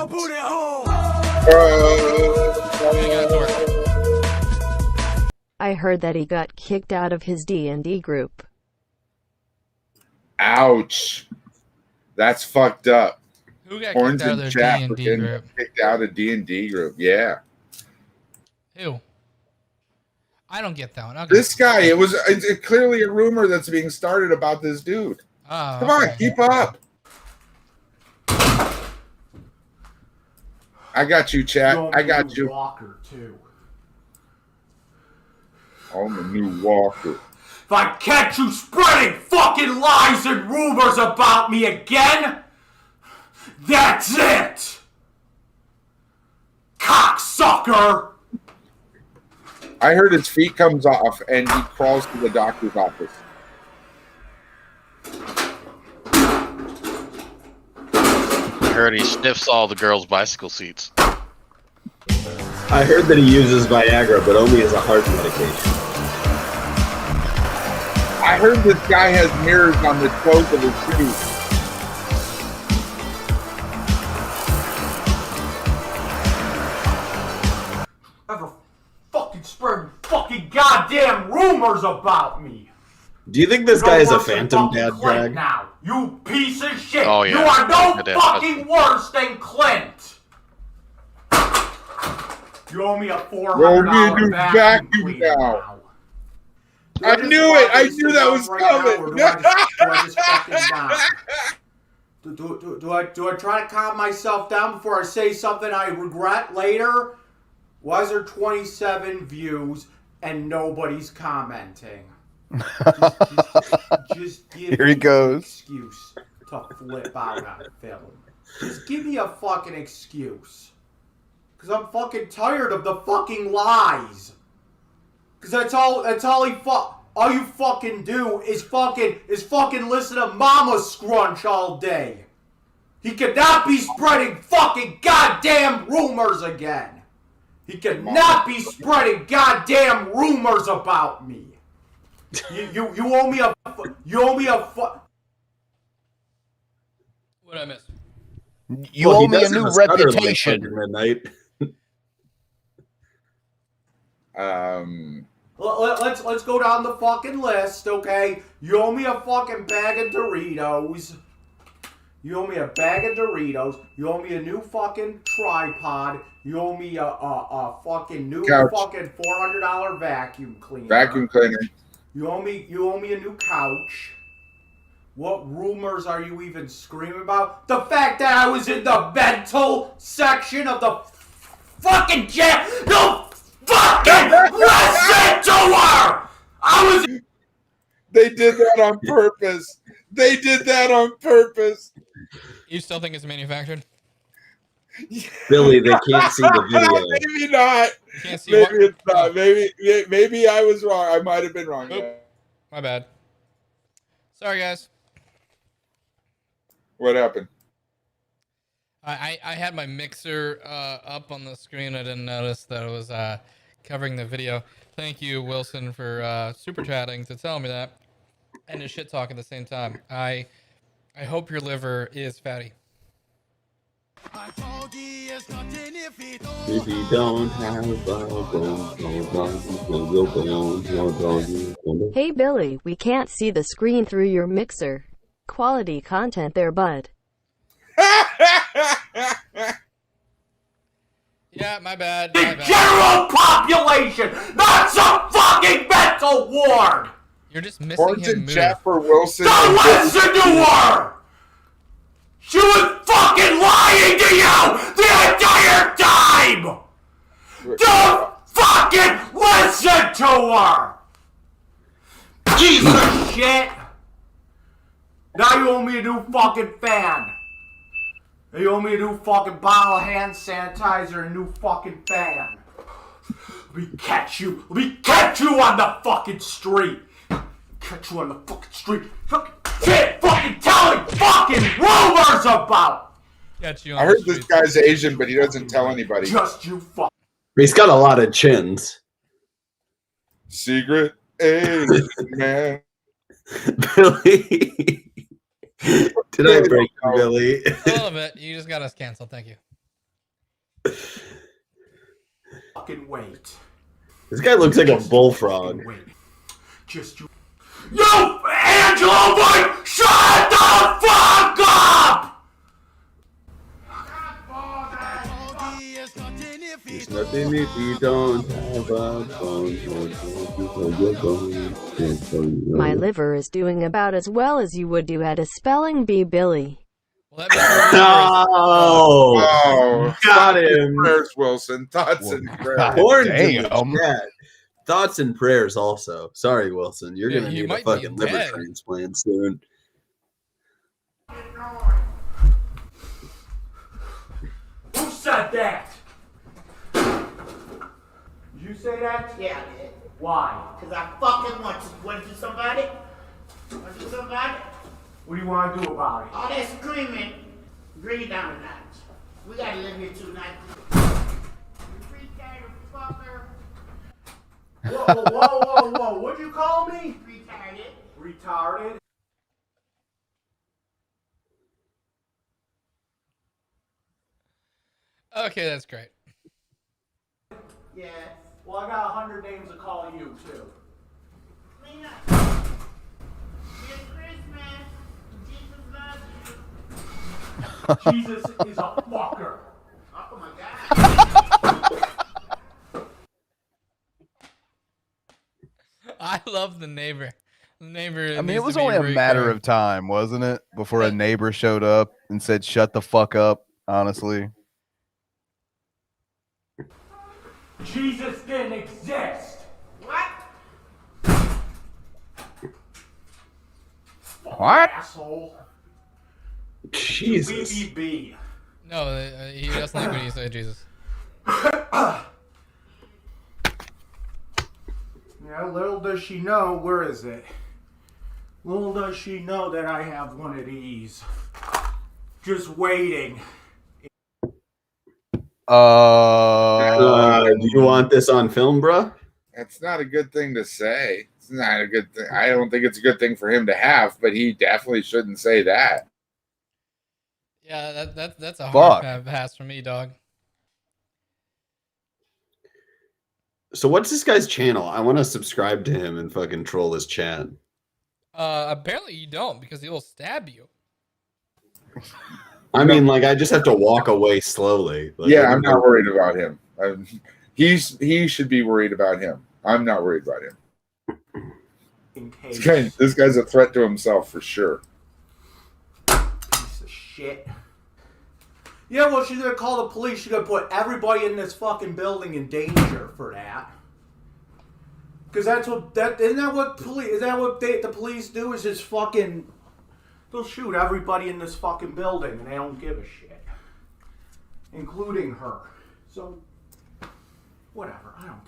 I heard that he got kicked out of his D&D group. Ouch. That's fucked up. Who got Horns kicked out of and their Chat D&D were getting group? kicked out of D&D group. Yeah. Who? I don't get that one. Okay. This guy, it's clearly a rumor that's being started about this dude. Oh, Come on, keep up. I got you, chat. I got you. Walker too. I'm a new Walker. If I catch you spreading fucking lies and rumors about me again, that's it! Cocksucker! I heard his feet comes off and he crawls to the doctor's office. I heard he sniffs all the girls' bicycle seats. I heard that he uses Viagra, but only as a heart medication. I heard this guy has mirrors on the toes of his shoes. Ever fucking spread fucking goddamn rumors about me? Do you think this guy is a worse than phantom fucking dad Clint drag? now, you piece of shit! Oh, yeah. You are no Good dad, fucking worse than Clint! You owe me a Roll me a new $400 vacuum vacuum cleaner now. Do I just knew it. I fucking knew sit that down was right now, coming. or do I just fucking die? Do I try to calm myself down before I say something I regret later? Why is there 27 views and nobody's commenting? Just give Here he me goes. an excuse to flip out on film. Just give me a fucking excuse. Cause I'm fucking tired of the fucking lies. Cause that's all you fucking do is fucking listen to Mama Scrunch all day. He cannot be spreading fucking goddamn rumors again. He cannot be spreading goddamn rumors about me. You owe me a What I miss? You owe me a new reputation. Midnight. Let's go down the fucking list, okay? You owe me a fucking bag of Doritos. You owe me a bag of Doritos. You owe me a new fucking tripod. You owe me a fucking new Couch. fucking $400 vacuum cleaner. Vacuum cleaner. You owe me a new couch. What rumors are you even screaming about? The fact that I was in the mental section of the fucking jail. No fucking listen to her! They did that on purpose. They did that on purpose. You still think it's manufactured? Billy, they can't see the video. Maybe not. You can't see Maybe what? it's not. Maybe I was wrong. I might have been wrong. Oop. Yeah. My bad. Sorry, guys. What happened? I had my mixer up on the screen. I didn't notice that it was covering the video. Thank you, Wilson, for super chatting to tell me that, and to shit talk at the same time. I hope your liver is fatty. If you don't have a bone, Hey Billy, we can't see the screen through your mixer. Quality content there, bud. Yeah, my bad. The general population, not some fucking mental ward. You're just missing Horns him and move. chat for Wilson. Don't listen to her. She was fucking lying to you the entire time. Don't fucking listen to her. Piece of shit. Now you owe me a new fucking fan. You owe me a new fucking bottle of hand sanitizer and a new fucking fan. Let me catch you on the fucking street. Catch you on the fucking street. Fucking shit, fucking telling fucking rumors about. Got you on I the heard this streets. guy's Asian, but he doesn't tell anybody. Just you fuck. he's got a lot of chins. Secret Asian man. Billy. Did I break you, Billy? All of it. You just got us canceled. Thank you. Fucking wait. This guy looks like a bullfrog. Wait. Just you. You, Angelo boy, shut the fuck up! There's nothing if you don't have a phone. My liver is doing about as well as you would do at a spelling bee, Billy. Oh, got thoughts and him. Prayers, Wilson. Thoughts and prayers. Horns in the chat. Thoughts and prayers also. Sorry, Wilson. You're going to need a fucking liver transplant soon. Who said that? Did you say that? Yeah, I did. Why? Because I fucking want to do somebody. Want to do somebody? What do you want to do about it? All that screaming, bring it down a notch. We gotta live here tonight. You retarded fucker. Whoa. What'd you call me? Retarded. Okay, that's great. Yes. Well, I got 100 names to call you, too. Clean up. Merry Christmas. Jesus loves you. Jesus is a fucker. Oh my God. I love the neighbor. The neighbor. I mean, it was only a matter of time, wasn't it, before a neighbor showed up and said, "Shut the fuck up." Honestly. Jesus didn't exist. What? What? Asshole. Jesus. BBB. No, he doesn't like when you say Jesus. Yeah, little does she know, where is it? Little does she know that I have one of these. Just waiting. Do you want this on film, bruh? That's not a good thing to say. It's not a good thing. I don't think it's a good thing for him to have, but he definitely shouldn't say that. Yeah, that's a hard pass for me, dog. So what's this guy's channel? I want to subscribe to him and fucking troll his chat. Apparently you don't, because he will stab you. I mean, like, I just have to walk away slowly. Like, Yeah, I'm not worried about him. He should be worried about him. I'm not worried about him. In case. This guy's a threat to himself for sure. Piece of shit. Yeah, well, she's gonna call the police. She's gonna put everybody in this fucking building in danger for that. Because isn't that what the police do? Is just fucking, they'll shoot everybody in this fucking building and they don't give a shit, including her. So, whatever. I don't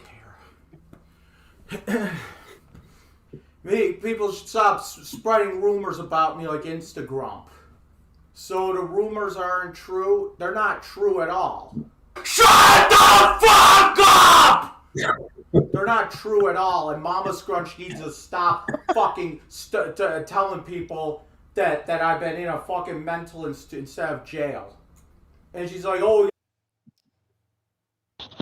care. People should stop spreading rumors about me like Instagram. So the rumors aren't true. They're not true at all. Shut the fuck up! They're not true at all, and Mama Scrunch needs to stop fucking telling people that I've been in a fucking mental instead of jail. And she's like, oh.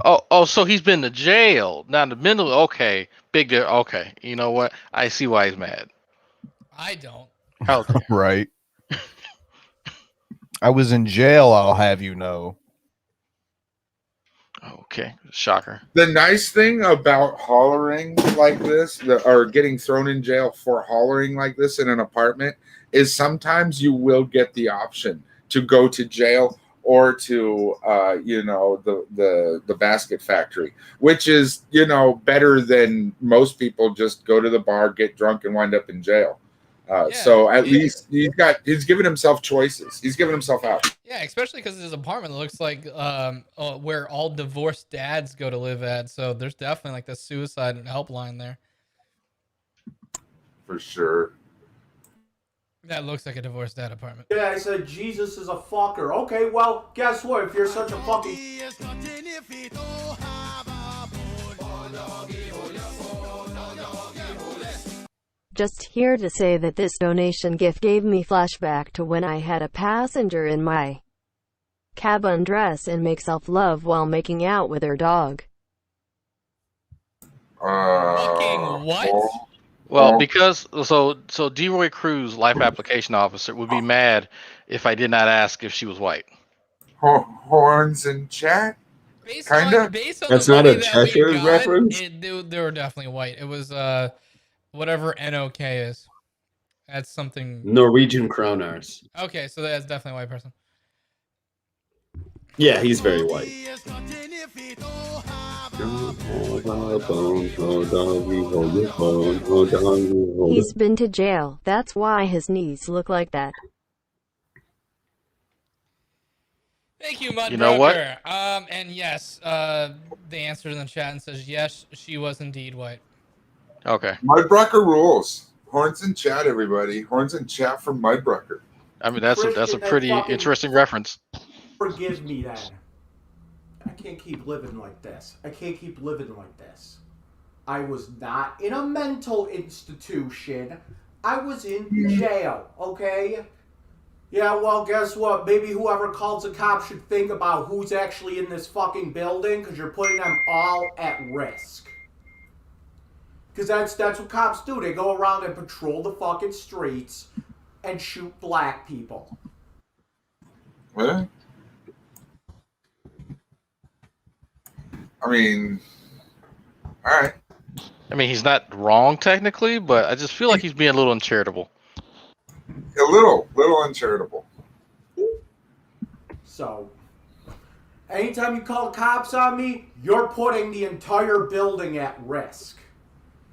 Oh, so he's been to jail. Now the mental, okay, big deal. Okay, you know what? I see why he's mad. I don't. How Right. I was in jail, I'll have you know. Okay, shocker. The nice thing about hollering like this, or getting thrown in jail for hollering like this in an apartment, is sometimes you will get the option to go to jail or to, the basket factory, which is, better than most people just go to the bar, get drunk, and wind up in jail. So at least he's given himself choices. He's given himself out. Yeah, especially because his apartment looks like where all divorced dads go to live at. So there's definitely like the suicide helpline there. For sure. That looks like a divorced dad apartment. Yeah, I said Jesus is a fucker. Okay, well, guess what? If you're such a fucking... Just here to say that this donation gift gave me flashback to when I had a passenger in my cab undress and make self-love while making out with her dog. Fucking what? Well, because so DeRoy Cruz, life application officer, would be mad if I did not ask if she was white. Horns in chat. Based Kinda. on That's the not money a that we Cheshire got, reference? they were definitely white. It was whatever NOK is. That's something. Norwegian kroners. Okay, so that's definitely a white person. Yeah, he's very white. He's been to jail. That's why his knees look like that. Thank you, MudBroker. You know what? And yes, the answer in the chat and says yes, she was indeed white. Okay. MudBroker rules. Horns in chat, everybody. Horns in chat from MudBroker. I mean, that's a pretty interesting reference. Forgive me then. I can't keep living like this. I was not in a mental institution. I was in jail, okay? Yeah, well, guess what? Maybe whoever calls the cops should think about who's actually in this fucking building, because you're putting them all at risk. Because that's what cops do. They go around and patrol the fucking streets and shoot black people. What? I mean, all right. I mean, he's not wrong technically, but I just feel like he's being a little uncharitable. A little uncharitable. So, anytime you call cops on me, you're putting the entire building at risk.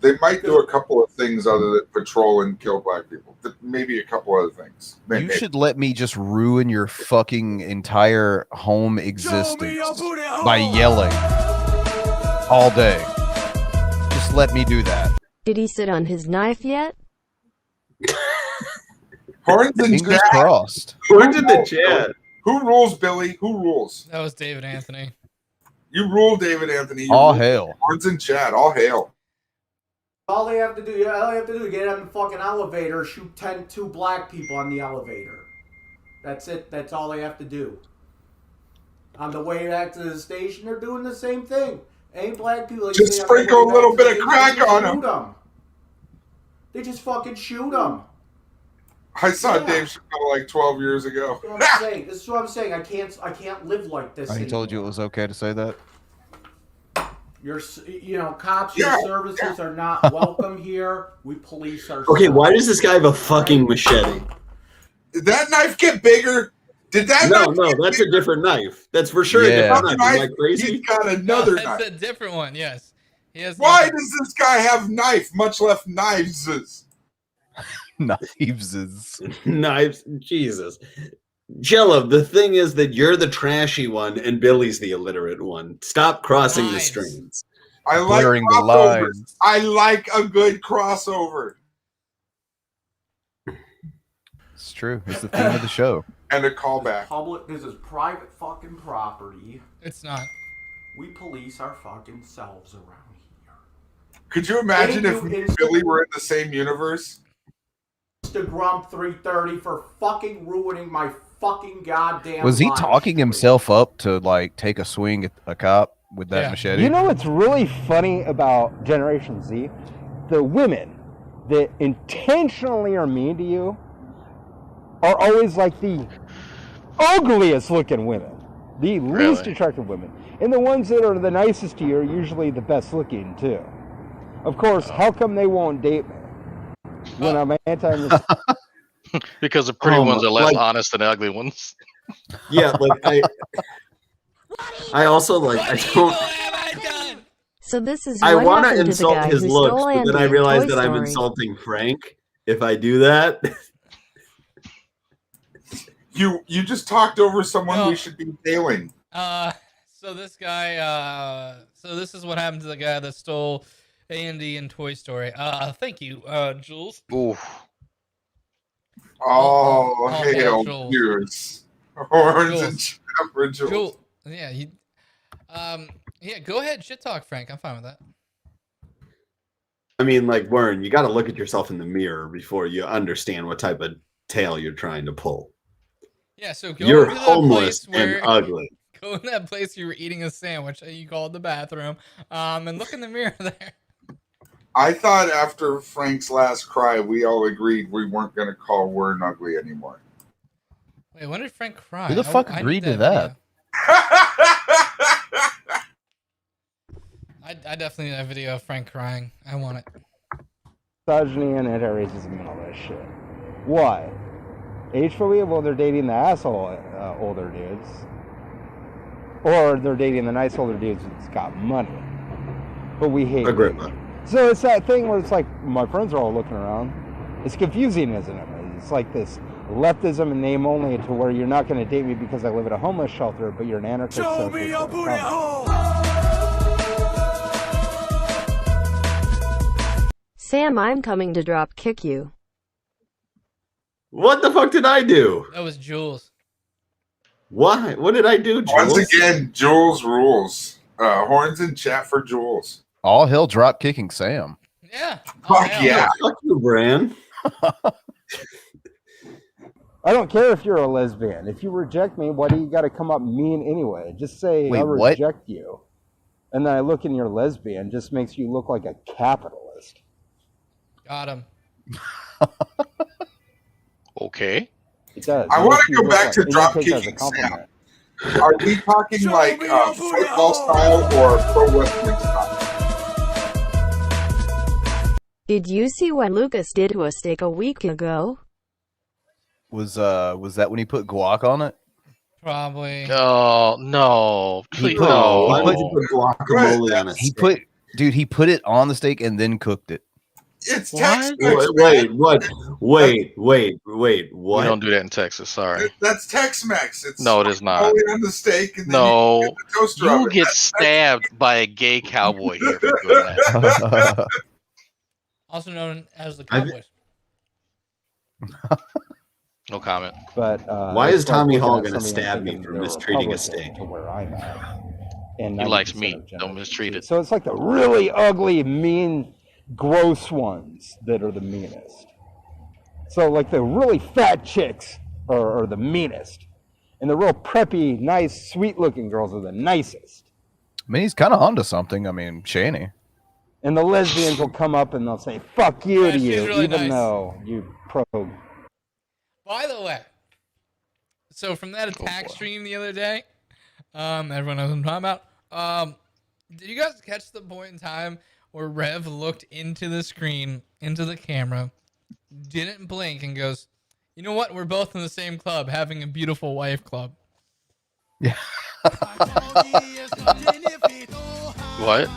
They might do a couple of things other than patrol and kill black people. Maybe a couple other things. You should let me just ruin your fucking entire home existence by yelling all day. Just let me do that. Did he sit on his knife yet? Horns in Fingers chat. crossed. Horns in the chat. Who rules, Billy? Who rules? That was David Anthony. You rule, David Anthony. You All rule. hail. Horns in chat. All hail. All they have to do is get on the fucking elevator, shoot 2 black people on the elevator. That's it. That's all they have to do. On the way back to the station, they're doing the same thing. Ain't black people. Just sprinkle a little bit of crack on them. They just fucking shoot them. I saw Dave Chappelle like 12 years ago. This is what I'm saying. I can't live like this. He told you it was okay to say that? Cops, your services are not welcome here. We police ourselves. Okay, why does this guy have a fucking machete? Did that knife get bigger? Did that No, that's a different knife. That's for sure a different knife. Am I crazy? He's got another That's knife. a different one, yes. He has Why does this guy have knife, much less knives? Knives. Jesus. Jello, the thing is that you're the trashy one and Billy's the illiterate one. Stop crossing the streams. I like Blurring the crossovers. lines. I like a good crossover. It's true. It's the theme of the show. And a callback. This is private fucking property. It's not. We police our fucking selves around here. Could you imagine if me and Billy were in the same universe? Mr. Grump 330 for fucking ruining my fucking goddamn Was he life. talking himself up to like take a swing at a cop with that machete? You know what's really funny about Generation Z? The women that intentionally are mean to you are always like the ugliest looking women, the least attractive women. And the ones that are the nicest to you are usually the best looking too. Of course, how come they won't date me when I'm anti? Because the pretty ones are less honest than the ugly ones. Yeah, I also I don't. So this is I what want to happened to the insult guy his who looks, stole but Andy then I in realize Toy that I'm Story. insulting Frank if I do that. You just talked over someone we should be tailing. So this guy, so this is what happened to the guy that stole Andy in Toy Story. Thank you, Jules. Ooh. Oh, hail, hail, Jules. Jules. Horns and chat for Jules. Jules. Yeah, yeah, go ahead, shit talk, Frank. I'm fine with that. I mean, Warren, you got to look at yourself in the mirror before you understand what type of tail you're trying to pull. Yeah, so go You're to that homeless place where, and ugly. Go in that place you were eating a sandwich that you called the bathroom, and look in the mirror there. I thought after Frank's last cry, we all agreed we weren't going to call Wern ugly anymore. Wait, when did Frank cry? Who the fuck agreed to that? I definitely need that video of Frank crying. I want it. Misogyny and anti-racism and all that shit. Why? Age phobia? Well, they're dating the asshole older dudes. Or they're dating the nice older dudes that's got money. But we hate it. So it's that thing where it's like, my friends are all looking around. It's confusing, isn't it? It's like this leftism in name only to where you're not going to date me because I live at a homeless shelter, but you're an anarchist. Show me your Bootyhole! Sam, I'm coming to drop kick you. What the fuck did I do? That was Jules. Why? What did I do, Jules? Once again, Jules rules. Horns in chat for Jules. All hell drop kicking Sam. Yeah. Fuck yeah. Fuck you, Bran. I don't care if you're a lesbian. If you reject me, why do you got to come up mean anyway? Just say, Wait, I what? reject you. And then I look in your lesbian, just makes you look like a capitalist. Got him. Okay. It does. I It want makes to you go look back like- to and you drop take that as a kicking compliment. Sam. Are we talking like football style or pro wrestling style? Did you see what Lucas did to a steak a week ago? Was that when he put guac on it? Probably. Oh no! Please put- no. Why would you put guacamole on a He steak? he put it on the steak and then cooked it. It's What? Tex-Mex. Wait, what? Wait, what? We don't do that in Texas. Sorry. That's Tex-Mex. It's No, it is not. only on the steak and then No, you get the toaster you oven. get stabbed by a gay cowboy here for doing that. Also known as the Cowboys. No comment. But Why is it's like Tommy looking Hall at going to somebody and stab me thinking for they're mistreating a Republican steak? To where I'm at. And He likes 90% meat. of Don't mistreat it. So it's like the really ugly, mean, gross ones that are the meanest. So like the really fat chicks are the meanest. And the real preppy, nice, sweet-looking girls are the nicest. I mean, he's kind of onto something. I mean, Shaney. And the lesbians will come up and they'll say, fuck you Yeah, to she's you, really even nice. though you probe. By the way, so from that attack stream the other day, everyone knows what I'm talking about. Did you guys catch the point in time where Rev looked into the screen, into the camera, didn't blink, and goes, "You know what? We're both in the same club, having a beautiful wife club." Yeah. What?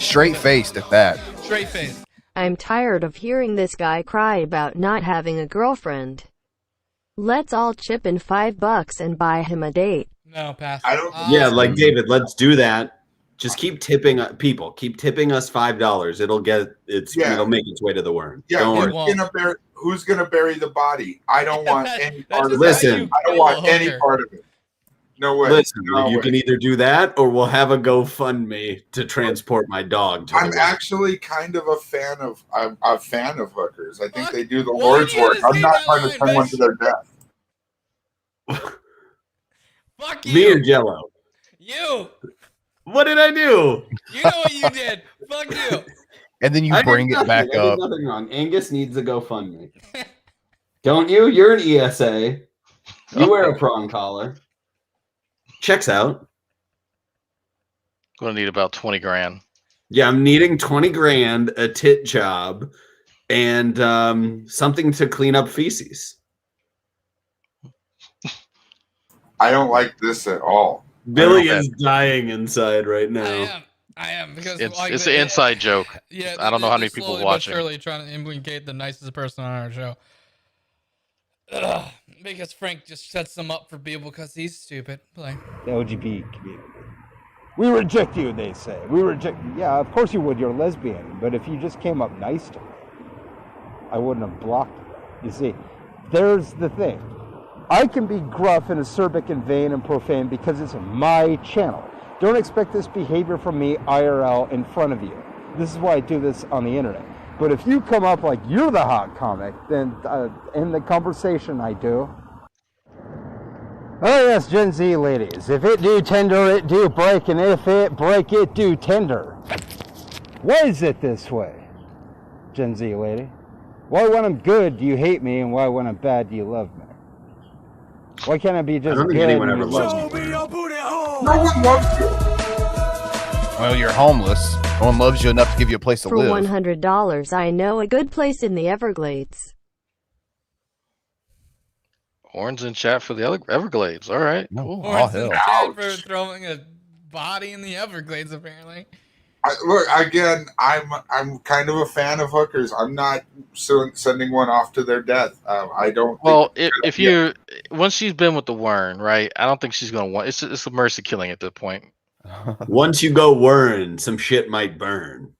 Straight faced at that. Straight face. I'm tired of hearing this guy cry about not having a girlfriend. Let's all chip in $5 and buy him a date. No, pass. I don't. Yeah, like David, let's do that. Just keep tipping people. Keep tipping us $5. It'll make its way to the worm. Yeah, Don't worry. who's gonna bury the body? I don't want any part of it. Listen, I don't want any part of it. No way. Listen, No you way. can either do that or we'll have a GoFundMe to transport my dog to I'm the actually kind of a fan of hookers. I think they do the Lord's work. I'm not trying to turn one to their death. Fuck Me or Jello? You. What did I do? You know what you did. Fuck you. And then you I did bring it nothing. back I up. did nothing wrong. Angus needs a GoFundMe. Don't you? You're an ESA. You wear a prong collar. Checks out. Gonna need about 20 grand. Yeah, I'm needing 20 grand, a tit job, and something to clean up feces. I don't like this at all. Billy is dying inside right now. I am because It's an inside joke. Yeah, I don't know how many they're people slowly but watching. surely trying to implicate the nicest person on our show. Ugh, because Frank just sets them up for people because he's stupid. Play. The LGBT community. We reject you, they say. We reject you. Yeah, of course you would. You're a lesbian. But if you just came up nice to me, I wouldn't have blocked you. You see, there's the thing. I can be gruff and acerbic and vain and profane because it's my channel. Don't expect this behavior from me IRL in front of you. This is why I do this on the internet. But if you come up like you're the hot comic, then in the conversation I do. Oh yes, Gen Z ladies. If it do tender, it do break, and if it break, it do tender. Why is it this way, Gen Z lady? Why when I'm good do you hate me, and why when I'm bad do you love me? Why can't I be just don't think good anyone and ever you love loved me? No one loves you. Well, you're homeless. No one loves you enough to give you a place to For live. $100, I know a good place in the Everglades. Horns in chat for the Everglades. All right, cool. Horns in chat for throwing a body in the Everglades, apparently. Look, again, I'm kind of a fan of hookers. I'm not sending one off to their death. I don't. Well, if you once she's been with the Wern, right? I don't think she's gonna want. It's a mercy killing at this point. Once you go Wern, some shit might burn.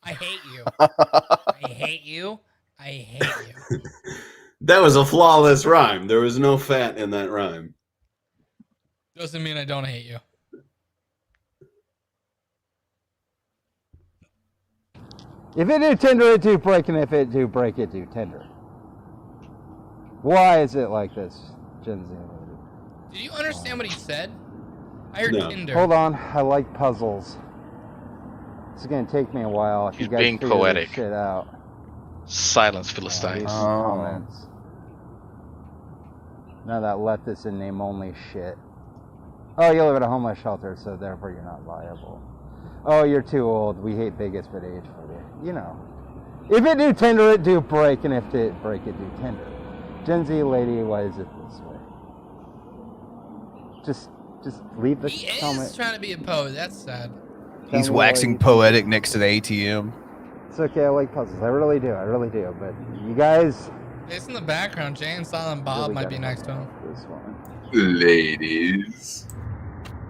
I hate you. I hate you. I hate you. That was a flawless rhyme. There was no fat in that rhyme. Doesn't mean I don't hate you. If it do tender, it do break, and if it do break, it do tender. Why is it like this, Gen Z? Did you understand what he said? I heard No. Tinder. Hold on, I like puzzles. It's gonna take me a while. If He's you guys being figure poetic. this shit out. Silence, Philistines. Comments. None of that leftist and name only shit. Oh, you live at a homeless shelter, so therefore you're not viable. Oh, you're too old. We hate bigots, but age for you. You know. If it do tender, it do break, and if it break, it do tender. Gen Z lady, why is it this way? Just leave the comment. He's trying to be a poet. That's sad. He's waxing poetic next to the ATM. It's okay, I like puzzles. I really do. But you guys... It's in the background. Jay and Silent Bob Really might be gotta next to him. This one. Ladies.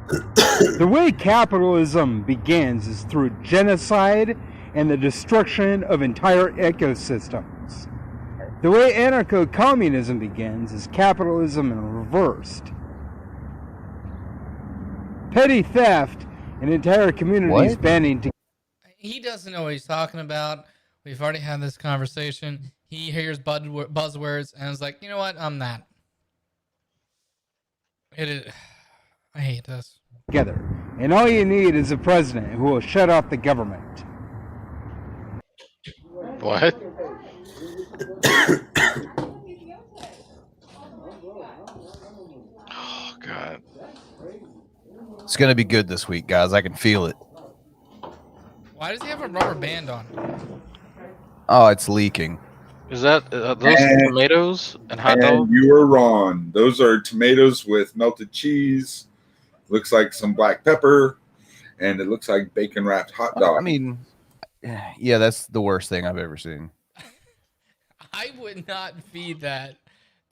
The way capitalism begins is through genocide and the destruction of entire ecosystems. The way anarcho-communism begins is capitalism in reversed. Petty theft and entire communities banding together. He doesn't know what he's talking about. We've already had this conversation. He hears buzzwords and is like, you know what? I'm that. I hate this. Together. And all you need is a president who will shut off the government. What? Oh God. It's gonna be good this week, guys. I can feel it. Why does he have a rubber band on? Oh, it's leaking. Is that those tomatoes and hot dogs? You were wrong. Those are tomatoes with melted cheese. Looks like some black pepper, and it looks like bacon wrapped hot dog. I mean, yeah, that's the worst thing I've ever seen. I would not feed that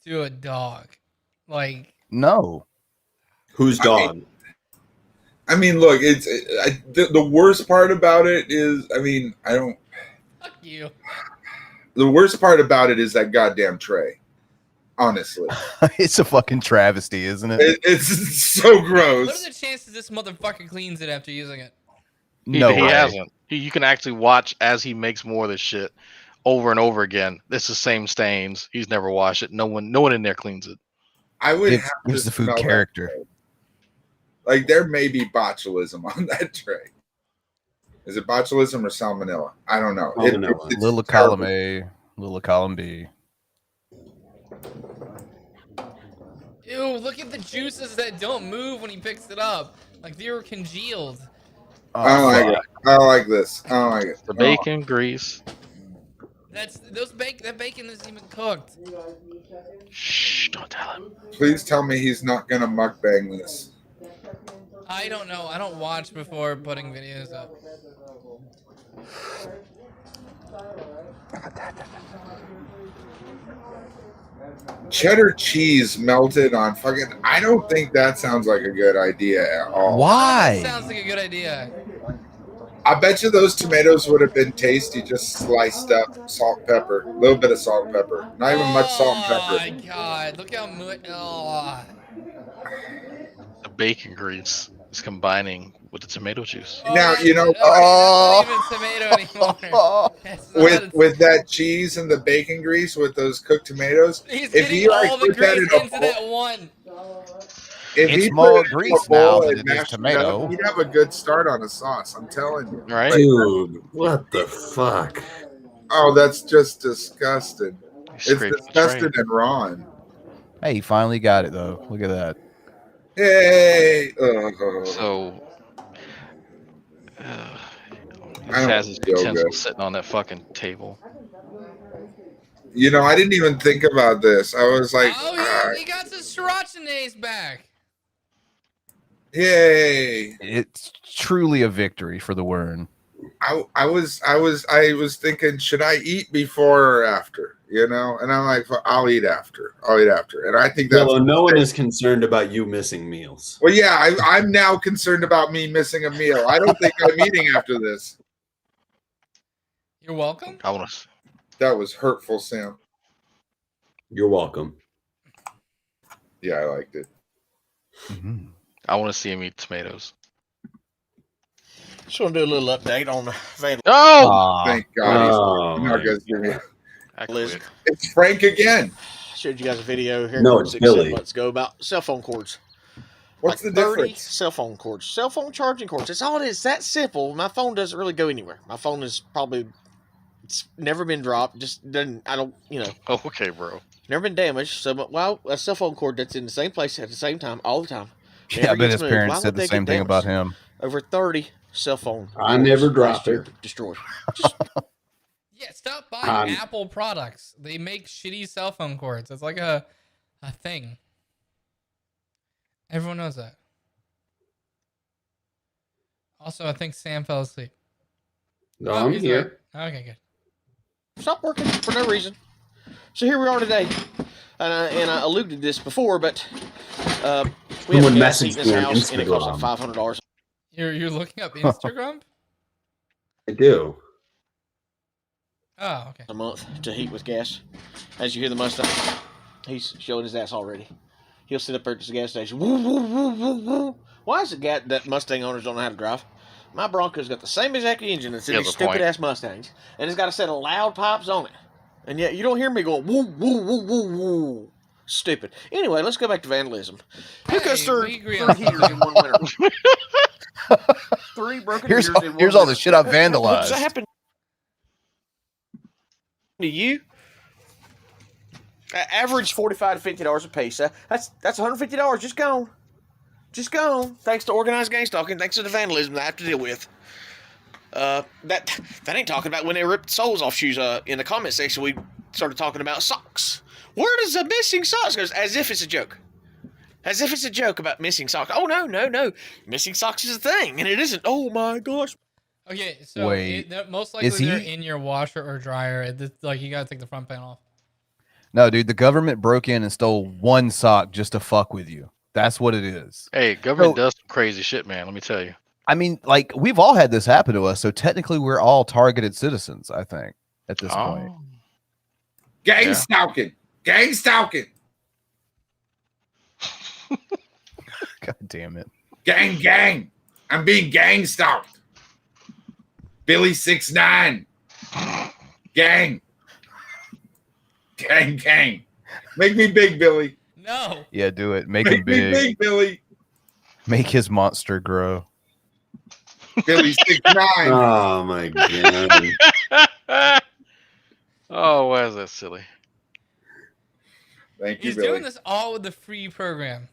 to a dog. Like, no. Whose dog? I mean, look, it's the worst part about it is, I mean, I don't. Fuck you. The worst part about it is that goddamn tray. Honestly, It's a fucking travesty, isn't it? It's so gross. What are the chances this motherfucker cleans it after using it? No he way. hasn't. You can actually watch as he makes more of this shit over and over again. It's the same stains. He's never washed it. No one in there cleans it. I would It's- have to it's the food smell that character. tray. Like, there may be botulism on that tray. Is it botulism or salmonella? I don't know. It's Little terrible. column A, little column B. Ew, look at the juices that don't move when he picks it up. Like they were congealed. I don't like it. I don't like this. I don't like it. The bacon grease. That bacon isn't even cooked. Shh, don't tell him. Please tell me he's not gonna mukbang this. I don't know. I don't watch before putting videos up. Cheddar cheese melted on fucking. I don't think that sounds like a good idea at all. Why? Sounds like a good idea. I bet you those tomatoes would have been tasty, just sliced up, salt, pepper, a little bit of salt and pepper, not even much salt and Oh pepper. my god! Look how much. Oh. The bacon grease is combining with the tomato juice. Now you know. Not even tomato anymore. That's not With that cheese and the bacon grease with those cooked tomatoes, He's if getting you like all the put that grease in a into bowl, that one. It's more grease now than it is tomato. He'd have a good start on a sauce. I'm telling you. Right, dude? What the fuck? Oh, that's just disgusting. It's scraped the disgusting tray. and raw. Hey, he finally got it though. Look at that. Hey. So he I don't has his feel utensils good. sitting on that fucking table. You know, I didn't even think about this. I was like, Oh, he got his sriracha back. yay. It's truly a victory for the Wern. I was thinking, should I eat before or after? You know, and I'm like, well, I'll eat after. And I think that's no one is concerned about you missing meals. well, yeah. I'm now concerned about me missing a meal. I don't think I'm eating after this. You're welcome. I want to. That was hurtful, Sam. You're welcome. Yeah, I liked it. I want to see him eat tomatoes. Just want to do a little update on the vandalism. Oh, thank God. Oh, He's not gonna quit. It's Frank again. Showed you guys a video here No, it's 6-7 Billy. months ago about cell phone cords. What's Like the 30 difference? cell phone cords, cell phone charging cords. That's all it is. That simple. My phone doesn't really go anywhere. My phone is probably it's never been dropped. Just doesn't. I don't. You know. Oh, okay, bro. Never been damaged. So, well, a cell phone cord that's in the same place at the same time all the time. Yeah, Never I bet gets his moved. parents Why said would the they same get thing about damaged? him. Over 30 cell phone. I cords never last dropped year it. destroyed. Yeah, stop buying Apple products. They make shitty cell phone cords. It's like a thing. Everyone knows that. Also, I think Sam fell asleep. No, I'm he's here. awake. Okay, good. Stop working for no reason. So here we are today, and I alluded to this before, but we have a gas heat in this house, and it costs like $500. You're looking up Instagram? I do. Oh, okay. A month to heat with gas. As you hear the Mustang, he's showing his ass already. He'll sit up there at the gas station. Woo, woo, woo, woo, woo. Why is it that Mustang owners don't know how to drive? My Bronco's got the same exact engine that's in these stupid ass Mustangs, and it's got a set of loud pipes on it. And yet you don't hear me going woo, woo, woo, woo, woo. Stupid. Anyway, let's go back to vandalism. Who goes through 3 heaters in one winter? 3 broken heaters in one winter. Here's all the shit I've Does vandalized. that happen to you? Average $45 to $50 a piece. That's $150 just gone. Just gone. Thanks to organized gang stalking. Thanks to the vandalism that I have to deal with. That ain't talking about when they ripped soles off shoes. In the comment section, we started talking about socks. Where does the missing socks go? As if it's a joke. As if it's a joke about missing socks. Oh, no. Missing socks is a thing, and it isn't. Oh, my gosh. Okay, so Wait, most likely is they're he- in your washer or dryer. Like, you gotta take the front panel off. No, dude, the government broke in and stole one sock just to fuck with you. That's what it is. Hey, government does some crazy shit, man. Let me tell you. I mean, like, we've all had this happen to us, so technically we're all targeted citizens, I think, at this point. Gang stalking. Gang stalking. God damn it. Gang. I'm being gang stalked. Billy 6'9". Gang. Make me big, Billy. No. Yeah, do it. Make Make him me big. big, Billy. Make his monster grow. Billy 6'9". Oh my god. Oh, why is that silly? Thank you, He's Billy. doing this all with the free program.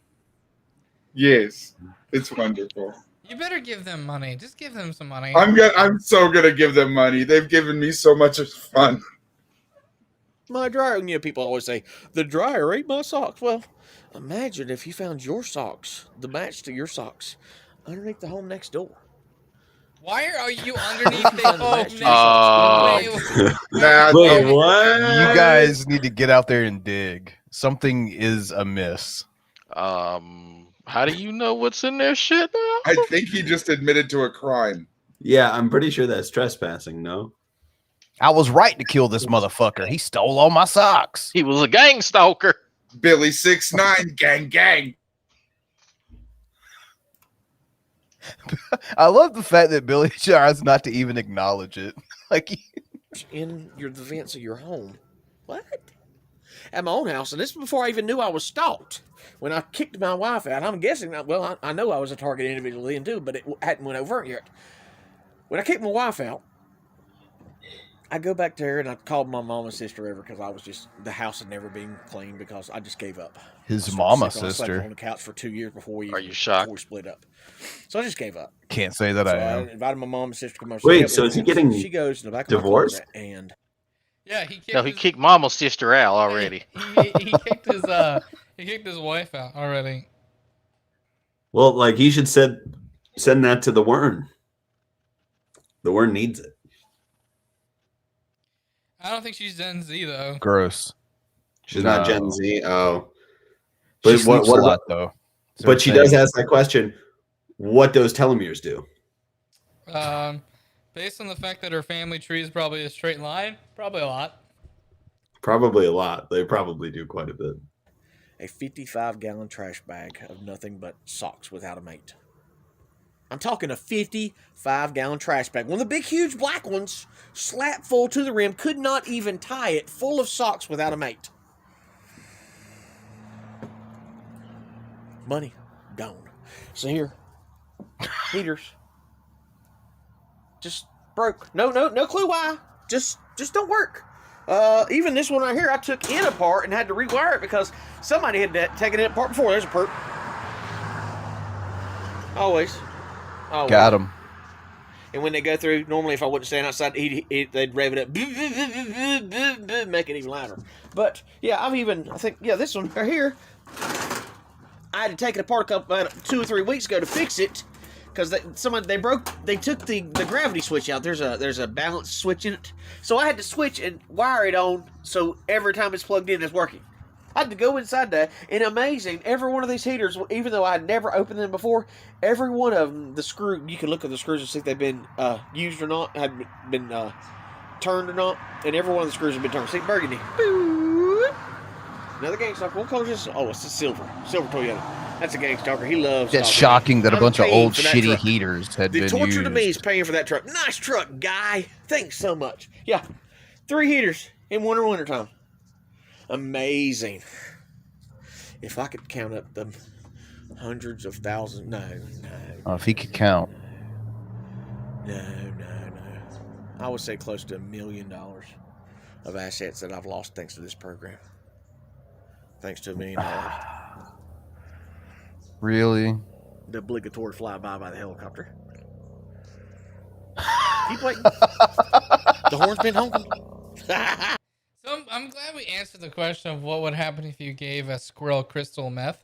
Yes, it's wonderful. You better give them money. Just give them some money. I'm so gonna give them money. They've given me so much fun. My dryer. You know, people always say, the dryer ate my socks. Well, imagine if you found your socks, the match to your socks, underneath the home next door. Why are you underneath the Wait, what? You guys need to get out there and dig. Something is amiss. How do you know what's in there shit now? I think he just admitted to a crime. Yeah, I'm pretty sure that's trespassing, no? I was right to kill this motherfucker. He stole all my socks. He was a gang stalker. Billy 6'9", gang. I love the fact that Billy tries not to even acknowledge it. Like, In the vents of your home. What? at my own house, and this was before I even knew I was stalked. When I kicked my wife out, I'm guessing, well, I know I was a target individual then too, but it hadn't went over yet. When I kicked my wife out, I go back to her and I called my mom and sister over because I was just, the house had never been clean because I just gave up. His mama I slept sister. on the couch for 2 years before we split up. So I just gave up. Can't say that I am. I invited my mom and sister to come over. Wait, so is he getting She goes in the back divorced? of my closet and Yeah, he kicked. No, he kicked Mama's sister out already. He kicked his wife out already. Well, like he should send that to the Wern. The Wern needs it. I don't think she's Gen Z though. Gross. She's not Gen Z. Oh, She but sleeps a lot though. But she does ask that question: what those telomeres do? Based on the fact that her family tree is probably a straight line, probably a lot. Probably a lot. They probably do quite a bit. a 55-gallon trash bag of nothing but socks without a mate. I'm talking a 55-gallon trash bag. One of the big, huge black ones, slap full to the rim, could not even tie it, full of socks without a mate. Money gone. So here, heaters. Just broke. No clue why. Just don't work. Even this one right here, I took it apart and had to rewire it because somebody had taken it apart before. There's a perp. Always. Got him. And when they go through, normally if I wouldn't stand outside, they'd rev it up, make it even louder. But yeah, this one right here, I had to take it apart about 2 or 3 weeks ago to fix it because they took the gravity switch out. There's a balance switch in it, so I had to switch and wire it on so every time it's plugged in, it's working. I had to go inside that, and amazing, every one of these heaters, even though I had never opened them before, every one of them, the screw, you can look at the screws and see if they've been used or not, had been turned or not, and every one of the screws have been turned. See, burgundy. Another gang stalker. What color is this? Oh, it's a silver Toyota. That's a gang stalker. He loves It's stalking. shocking that a I'm bunch of paying old for that shitty truck. heaters had The been torture used. to me is paying for that truck. Nice truck, guy. Thanks so much. Yeah, 3 heaters in winter time. Amazing. If I could count up the hundreds of thousands, no. Oh, if he could count. No. I would say close to $1 million of assets that I've lost thanks to this program. Thanks to $1 million. Really? The obligatory flyby by the helicopter. Keep waiting. The horn's been honking. So I'm glad we answered the question of what would happen if you gave a squirrel crystal meth.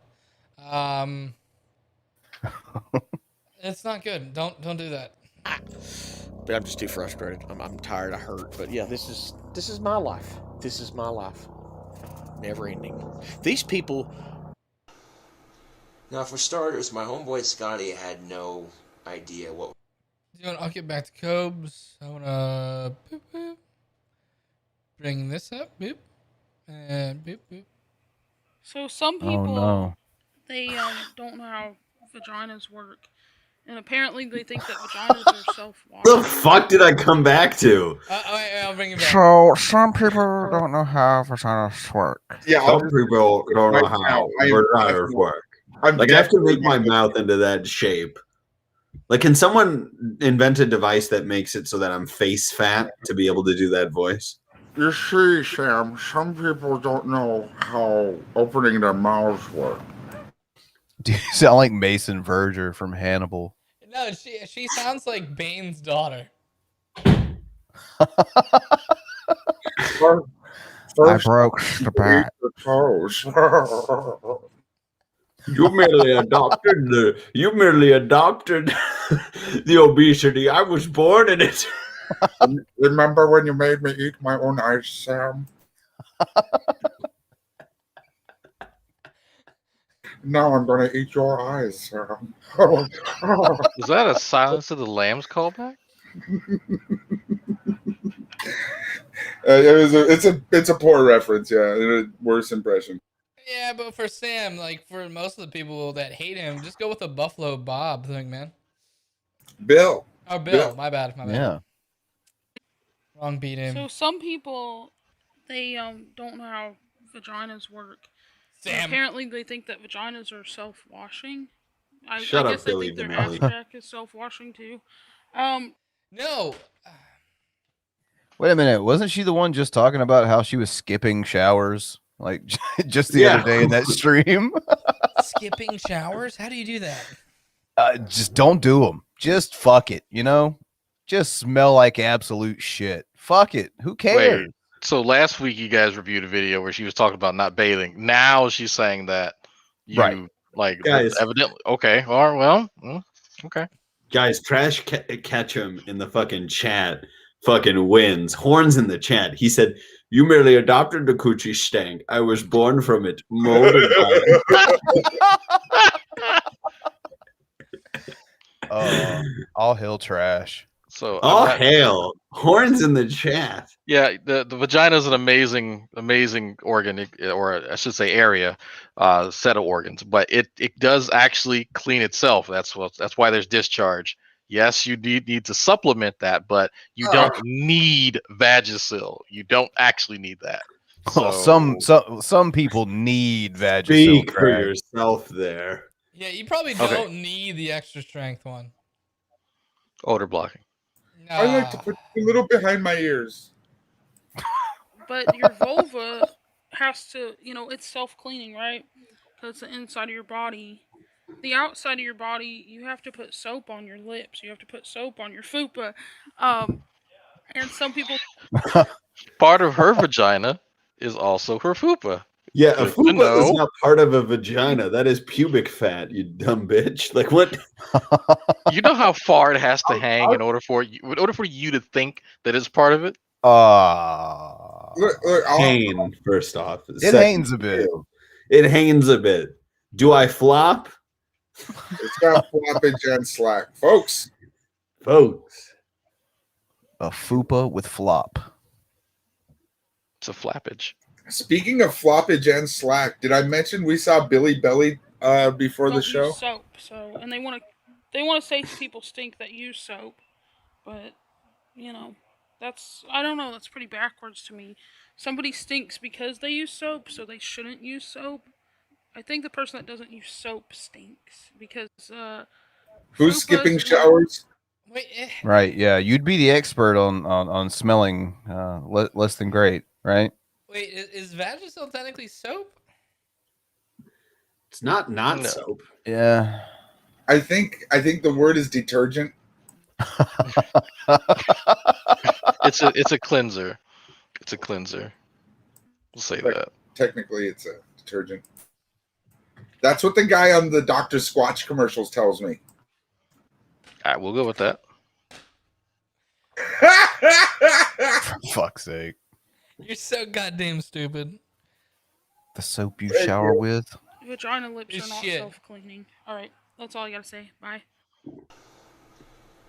It's not good. Don't do that. But I'm just too frustrated. I'm tired. I hurt. But yeah, this is my life. This is my life. Never ending. These people. Now, for starters, my homeboy Scotty had no idea what. I'll get back to Cobes. I wanna bring this up. Boop. And boop boop. So some people, no. they don't know how vaginas work. And apparently they think that vaginas are self-washing. The fuck did I come back to? I'll bring it back. So some people don't know how vaginas work. Yeah, Some people don't know how vaginas work. Like I have to make my mouth into that shape. Like, can someone invent a device that makes it so that I'm face fat to be able to do that voice? You see, Sam, some people don't know how opening their mouths work. Do you sound like Mason Verger from Hannibal? No, she sounds like Bane's daughter. I broke the bat. You merely adopted the obesity. I was born in it. Remember when you made me eat my own ice, Sam? Now I'm going to eat your eyes, Sam. Is that a Silence of the Lambs callback? It's a poor reference, yeah, and a worse impression. Yeah, but for Sam, like for most of the people that hate him, just go with a Buffalo Bob thing, man. Bill. Oh, Bill. My bad. Yeah. Wrong beat him. So some people, they don't know how vaginas work. Sam. Apparently, they think that vaginas are self-washing. I Shut up, guess they Billy think their Vanilli. ass crack is self-washing too. No. Wait a minute. Wasn't she the one just talking about how she was skipping showers? Like just the other day in that stream? Skipping showers? How do you do that? Just don't do them. Just fuck it, you know? Just smell like absolute shit. Fuck it. Who cares? Wait, so last week you guys reviewed a video where she was talking about not bathing. Now she's saying that you Right. like Guys. evidently okay. All right, well, okay. Guys, Trash Ketchum in the fucking chat fucking wins. Horns in the chat. He said, "You merely adopted the coochie stank. I was born from it, molded by it." All hail Trash. So all hail. Horns in the chat. Yeah, the vagina is an amazing organ, or I should say area, set of organs. But it does actually clean itself. That's why there's discharge. Yes, you need to supplement that, but you don't need Vagisil. You don't actually need that. Well, some people need Vagisil. Speak for Craig. yourself there. Yeah, you probably don't need the extra strength one. Odor blocking. I like to put a little behind my ears. But your vulva has to, it's self-cleaning, right? Because it's the inside of your body. The outside of your body, you have to put soap on your lips. You have to put soap on your fupa. And some people... Part of her vagina is also her fupa. Yeah, a Good to fupa is know. not part of a vagina. That is pubic fat, you dumb bitch. Like what? You know how far it has to hang in order for you to think that it's part of it? Hane, first off. It hangs a bit. It hangs a bit. Do I flop? It's got floppage and slack. Folks. A fupa with flop. It's a flappage. Speaking of floppage and slack, did I mention we saw Billy Belly before the show? Use soap, and they want to say people stink that use soap, but I don't know, that's pretty backwards to me. Somebody stinks because they use soap, so they shouldn't use soap. I think the person that doesn't use soap stinks because who's skipping showers? Right, yeah. You'd be the expert on smelling less than great, right? Wait, is Vagisil technically soap? It's not soap. Yeah. I think the word is detergent. It's a cleanser. It's a cleanser. We'll say that. Technically, it's a detergent. That's what the guy on the Dr. Squatch commercials tells me. All right, we'll go with that. For fuck's sake. You're so goddamn stupid. The soap you shower with? Vagina lips It's are not shit. self-cleaning. Alright, that's all I gotta say. Bye.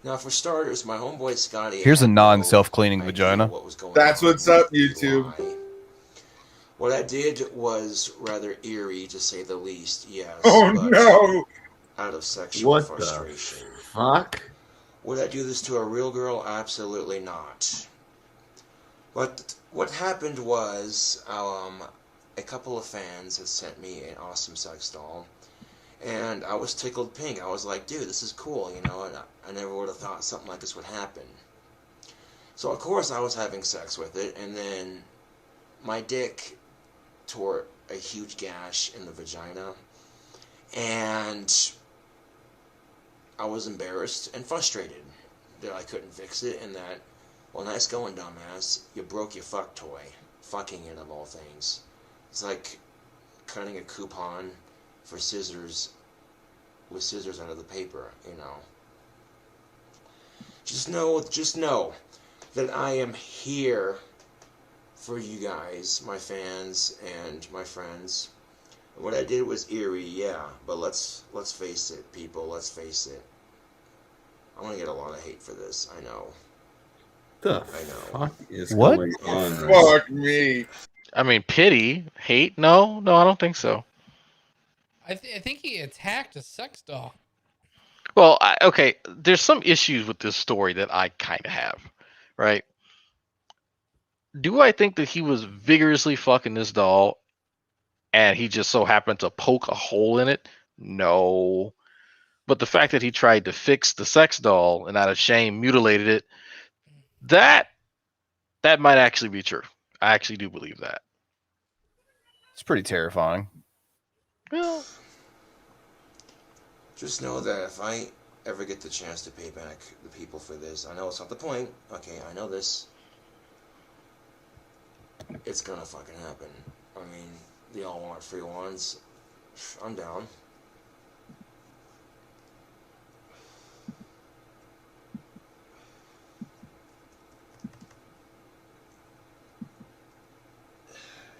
Now, for starters, my homeboy Scotty. Here's a non-self-cleaning vagina. That's what's up, YouTube. What I did was rather eerie, to say the least. Yes. Oh but no! Out of sexual What frustration. the fuck? Would I do this to a real girl? Absolutely not. But what happened was, a couple of fans had sent me an awesome sex doll, and I was tickled pink. I was like, dude, this is cool, and I never would have thought something like this would happen. So of course I was having sex with it, and then my dick tore a huge gash in the vagina, and I was embarrassed and frustrated that I couldn't fix it, and that, well, nice going, dumbass. You broke your fuck toy. Fucking it, of all things. It's like cutting a coupon for scissors with scissors out of the paper, Just know that I am here for you guys, my fans and my friends. What I did was eerie, yeah, but let's face it, people. Let's face it. I'm gonna get a lot of hate for this. I know. The fuck is What? going on? Fuck me. I mean, pity, hate? No, I don't think so. I think he attacked a sex doll. Well, okay, there's some issues with this story that I kind of have, right? Do I think that he was vigorously fucking this doll and he just so happened to poke a hole in it. No. But the fact that he tried to fix the sex doll and out of shame mutilated it, that might actually be true. I actually do believe that. It's pretty terrifying. Well, just know that if I ever get the chance to pay back the people for this, I know it's not the point. Okay, I know this. It's gonna fucking happen. I mean, they all want free ones. I'm down.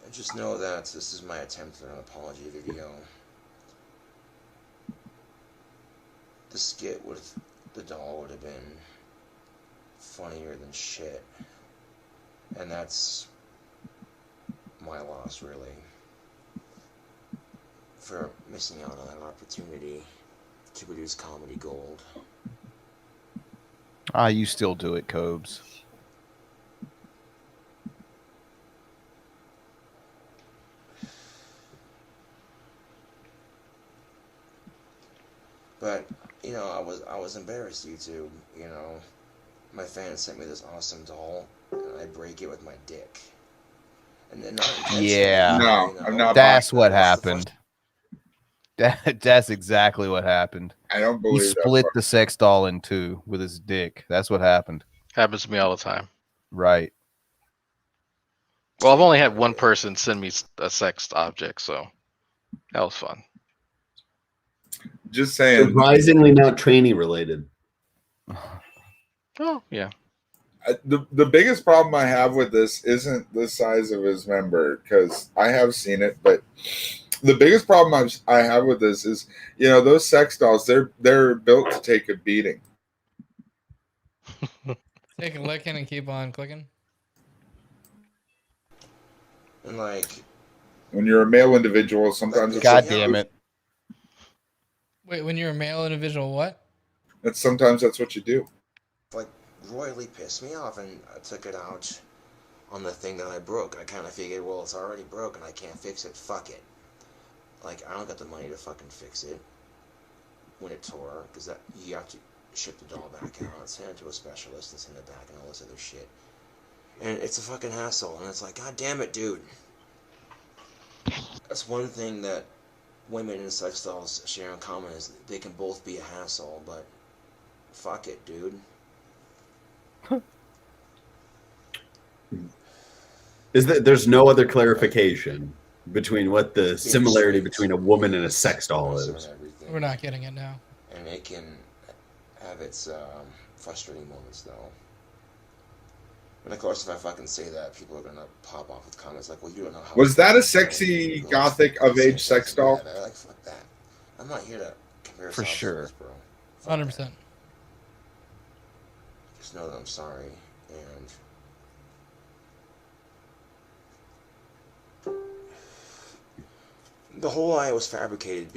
And just know that this is my attempt at an apology video. The skit with the doll would have been funnier than shit. And that's my loss, really, for missing out on that opportunity to produce comedy gold. You still do it, Cobes. But you know, I was embarrassed, YouTube. You know, my fans sent me this awesome doll, and I break it with my dick. And then yeah, no, you know, I'm not. That's what happened. That's exactly what happened. I don't He believe that split part. the sex doll in two with his dick. That's what happened. Happens to me all the time. Right. Well, I've only had one person send me a sex object, so that was fun. Just saying. Surprisingly not tranny related. Oh, yeah. The biggest problem I have with this isn't the size of his member, because I have seen it, but the biggest problem I have with this is, you know, those sex dolls, they're built to take a beating. Take a licking and keep on clicking. And like, when you're a male individual, sometimes it's God damn it. Wait, when you're a male individual, what? Sometimes that's what you do. like royally pissed me off, and I took it out on the thing that I broke. I kind of figured, well, it's already broken, I can't fix it, fuck it. Like, I don't got the money to fucking fix it when it tore, because that you have to ship the doll back out, send it to a specialist, and send it back, and all this other shit. And it's a fucking hassle, and it's like, god damn it, dude. That's one thing that women and sex dolls share in common, is they can both be a hassle, but fuck it, dude. Is that there's no other clarification between what the similarity between a woman and a sex doll is? We're not getting it now. And it can have its frustrating moments, though. And of course, if I fucking say that, people are gonna pop off with comments like, "Well, you don't know how." Was that a sexy gothic of age sex doll? Yeah, like, fuck that. I'm not here to compare. For sure. Bro. 100%. Just know that I'm sorry, and the whole lie was fabricated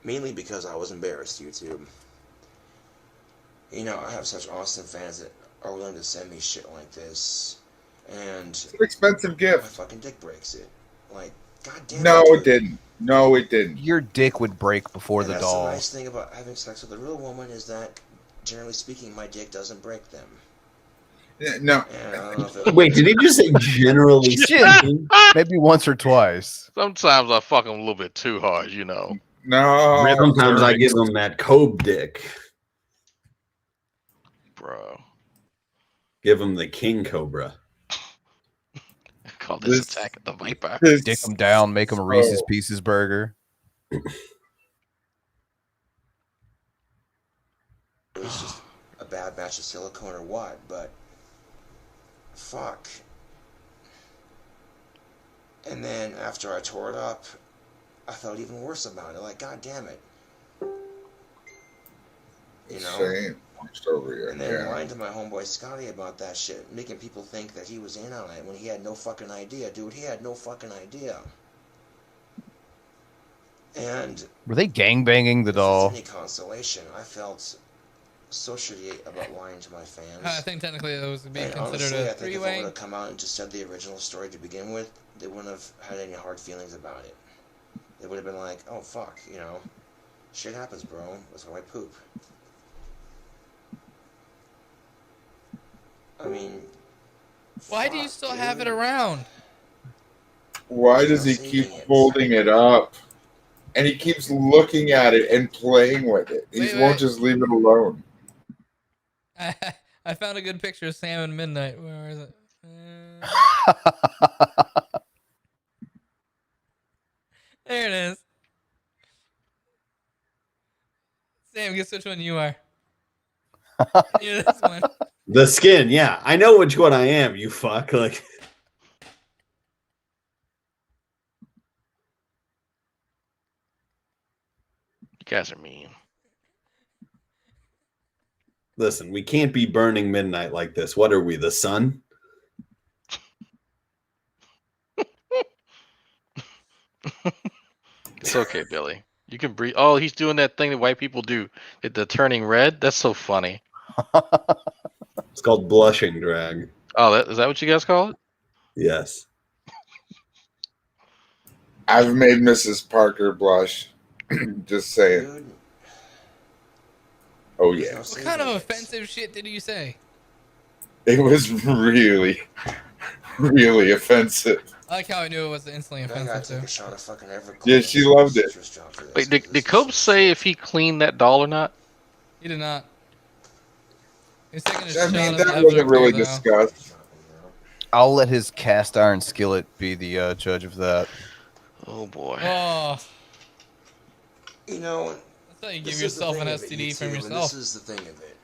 mainly because I was embarrassed, YouTube. You know, I have such awesome fans that are willing to send me shit like this, and it's an expensive gift. My fucking dick breaks it. Like, goddamn. No, it didn't. No, it didn't. Your dick would break before the That's doll. the nice thing about having sex with a real woman, is that, generally speaking, my dick doesn't break them. No. Wait, did he just say generally speaking? Maybe once or twice. Sometimes I fuck them a little bit too hard, you know. No. Sometimes I give him that Cobes dick. Bro. Give him the King Cobra. Call this Attack of the Viper. Dick him down, make him a Reese's Pieces burger. It was just a bad batch of silicone or what, but fuck. And then after I tore it up, I felt even worse about it. Like, god damn it. You know? Same. Over here. And then lying to my homeboy Scotty about that shit, making people think that he was in on it when he had no fucking idea. Dude, he had no fucking idea. And were they gangbanging the doll? any consolation, I felt socially about lying to my fans. I think technically those would be And considered honestly, a I think if I three-way. would have come out and just said the original story to begin with, they wouldn't have had any hard feelings about it. They would have been like, oh fuck, you know, shit happens, bro. That's why I poop. I mean, why do you still have it around? Why does he keep holding it up? And he keeps looking at it and playing with it. He won't just leave it alone. I found a good picture of Sam in Midnight. Where is it? There it is. Sam, guess which one you are. You're this one. The skin, yeah. I know which one I am, you fuck. Like, you guys are mean. listen, we can't be burning midnight like this. What are we, the sun? It's okay, Billy. You can breathe. Oh, he's doing that thing that white people do. The turning red. That's so funny. It's called blushing drag. Oh, is that what you guys call it? Yes. I've made Mrs. Parker blush. Just saying. Oh, yeah. What kind of offensive shit did you say? It was really, really offensive. I like how I knew it was instantly offensive too. Yeah, she loved it. Wait, did Cobes say if he cleaned that doll or not? He did not. He's taking a I shot mean, at that the wasn't really though. discussed. I'll let his cast iron skillet be the judge of that. Oh boy. Oh. You know, that's how you give yourself an STD from yourself. This is the thing of it.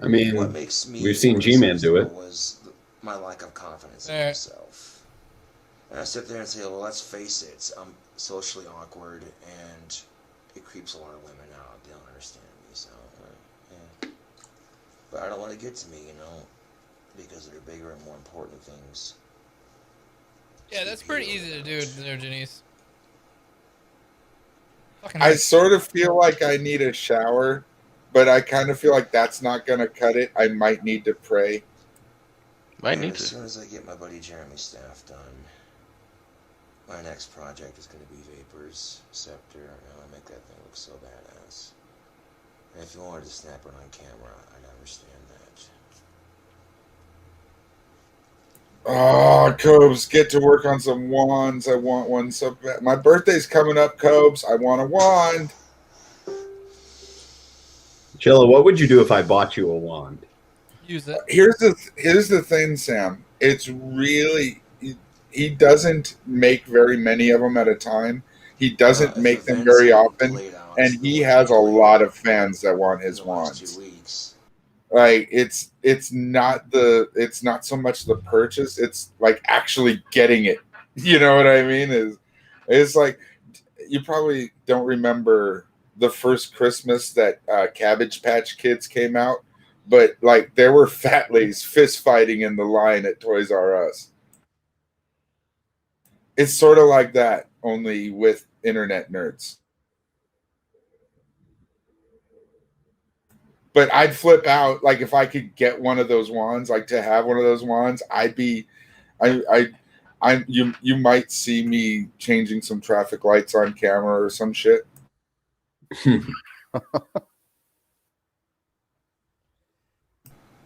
I mean, What makes me we've seen G-Man do it. was my lack of confidence in myself. And I sit there and say, well, let's face it, I'm socially awkward and it creeps a lot of women out. They don't understand me, so, yeah. But I don't let it get to me, you know, because there are bigger and more important things. Yeah, that's pretty easy to do there, Genise. I sort of feel like I need a shower, but I kind of feel like that's not going to cut it. I might need to pray. Might And need as to. soon as I get my buddy Jeremy's staff done, my next project is going to be Vapor's Scepter, and I'll make that thing look so badass. And if you wanted to snap it on camera, I'd understand that. Oh, Cobes, get to work on some wands. I want one so bad. My birthday's coming up, Cobes. I want a wand. Chilla, what would you do if I bought you a wand? Use it. Here's the thing, Sam. It's really he doesn't make very many of them at a time. He doesn't make them very often, and he has a lot of fans that want his wands. Like it's not so much the purchase. It's like actually getting it. You know what I mean? It's like you probably don't remember the first Christmas that Cabbage Patch Kids came out. But like there were fat ladies fist fighting in the line at Toys R Us. It's sort of like that, only with internet nerds. But I'd flip out, like if I could get one of those wands, like to have one of those wands, you might see me changing some traffic lights on camera or some shit.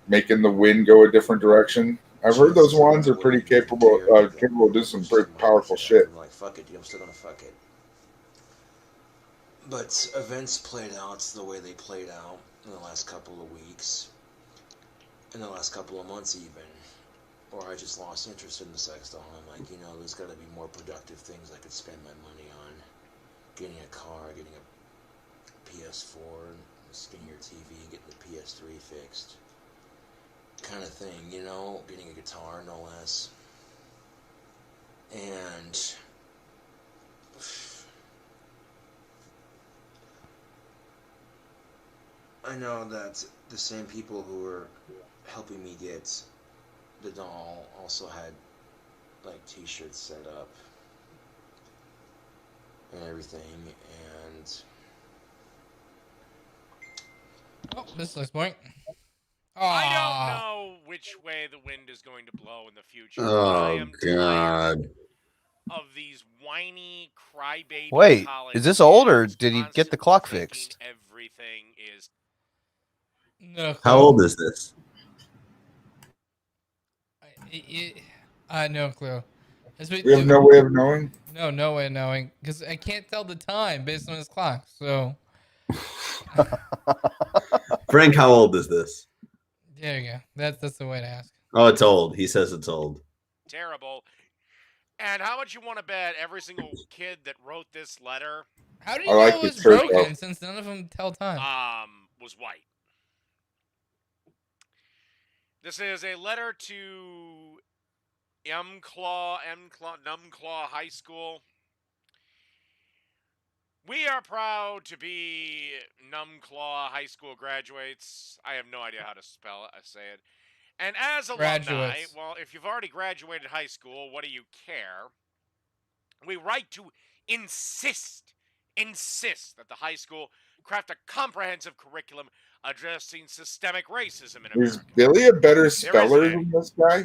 Making the wind go a different direction. I've heard those wands are pretty capable of doing some pretty powerful shit. I'm like, fuck it, dude, I'm still gonna fuck it. But events played out the way they played out in the last couple of weeks, in the last couple of months even, or I just lost interest in the sex doll. I'm like, you know, there's got to be more productive things I could spend my money on. Getting a car, getting a PS4, skinnier TV, getting the PS3 fixed. Kind of thing, you know, getting a guitar, no less. And I know that the same people who were helping me get the doll also had like t-shirts set up and everything, and Oh, this looks boring. I don't know which way the wind is going to blow in the future. But I Oh am God. tired of these whiny crybaby Wait, college is this old or kids did he get the clock fixed? everything is No. How old is this? No clue. We have no way of knowing. No way of knowing because I can't tell the time based on his clock. So, Frank, how old is this? there you go. That's the way to ask. Oh, it's old. He says it's old. terrible. And how much you want to bet every single kid that wrote this letter? How do you know it was broken since none of them tell time? Was white. This is a letter to Numclaw High School. We are proud to be Numclaw High School graduates. I have no idea how to say it. And as alumni, Graduates. well, if you've already graduated high school, what do you care? We write to insist that the high school craft a comprehensive curriculum addressing systemic racism in Is America. Billy a better speller than this guy?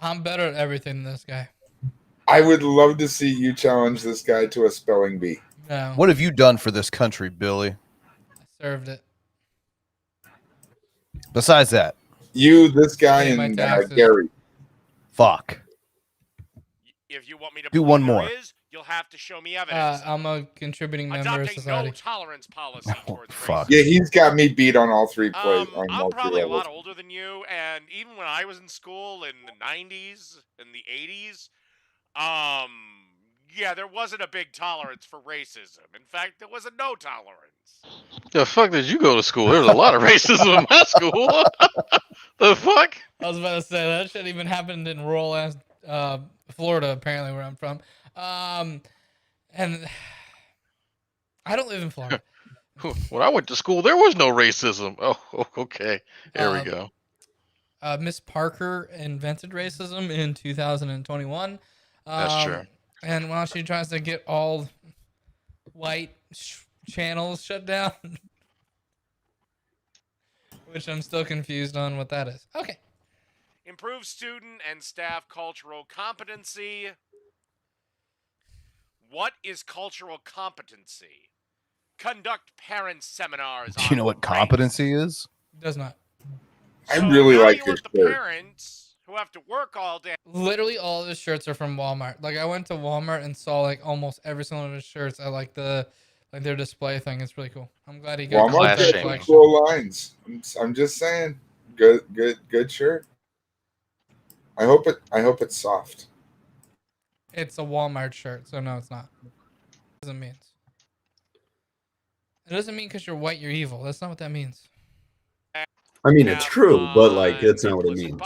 I'm better at everything than this guy. I would love to see you challenge this guy to a spelling bee. No. What have you done for this country, Billy? I served it. Besides that, you, this guy, Pay my and taxes. Gary. Fuck. If you want me to Do prove one there more. is, you'll have to show me evidence. I'm a contributing member of Adopting society. no tolerance policy towards Fuck. Yeah, he's got me beat on all three plays. I'm probably a lot older than you, and even when I was in school in the 90s and the 80s, yeah, there wasn't a big tolerance for racism. In fact, there was a no tolerance. The fuck did you go to school? There was a lot of racism in my school. The fuck? I was about to say that shit even happened in rural ass Florida, apparently where I'm from. And I don't live in Florida. When I went to school, there was no racism. Oh, okay. There we go. Miss Parker invented racism in 2021. That's true. And while she tries to get all white channels shut down, which I'm still confused on what that is. Okay. Improve student and staff cultural competency. What is cultural competency? Conduct parent seminars. Do you know what competency is? Does not. I really like this shirt. Parents who have to work all day. Literally all of his shirts are from Walmart. Like I went to Walmart and saw like almost every single one of his shirts. I like their display thing. It's really cool. I'm glad he got Walmart the got collection. cool lines. I'm just saying, good shirt. I hope it's soft. It's a Walmart shirt, so no, it's not. What does it mean? It doesn't mean because you're white, you're evil. That's not what that means. I mean, it's true, but like, that's not what it means.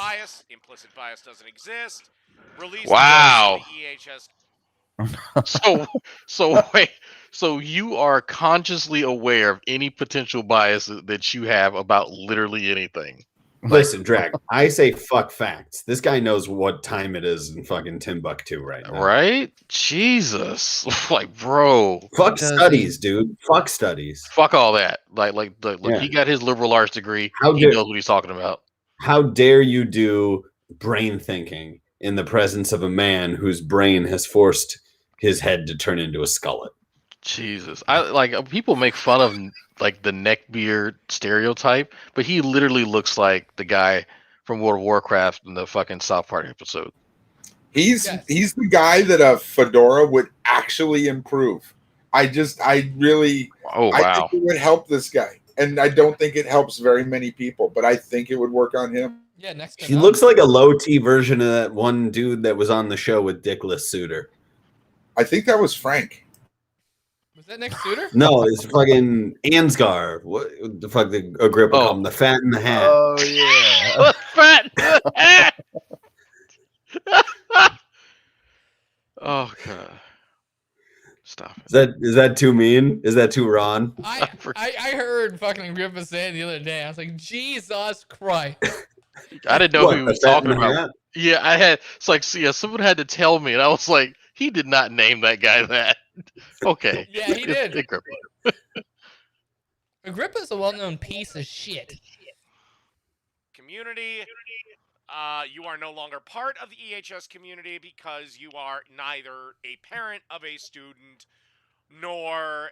Implicit bias doesn't exist. Release Wow. the EHS. So wait. So you are consciously aware of any potential bias that you have about literally anything. Listen, Drag, I say fuck facts. This guy knows what time it is in fucking Timbuktu right now. Right? Jesus. Like, bro. Fuck studies, dude. Fuck studies. Fuck all that. Like Yeah. he got his liberal arts degree. How He dare- knows what he's talking about. How dare you do brain thinking in the presence of a man whose brain has forced his head to turn into a skullet? Jesus. I like people make fun of like the neckbeard stereotype, but he literally looks like the guy from World of Warcraft in the fucking South Park episode. He's the guy that a fedora would actually improve. I really Oh, I wow. think it would help this guy. And I don't think it helps very many people, but I think it would work on him. Yeah, next He looks like a low T version of that one dude that was on the show with Dickless Suitor. I think that was Frank. Was that Nick Suter? No, it's fucking Ansgar. What the fuck did Agrippa call him? The Fat in the Hat. Oh yeah. Fat. Oh god. Stop it. Is that too mean? Is that too Ron? I heard fucking Agrippa say it the other day. I was like, Jesus Christ. I didn't know What, who he the was Fat talking in the about. Hat? Yeah, I had. It's like, someone had to tell me, and I was like, he did not name that guy that. Okay. Yeah, he did. Agrippa's a well-known piece of shit. Community. You are no longer part of the EHS community because you are neither a parent of a student nor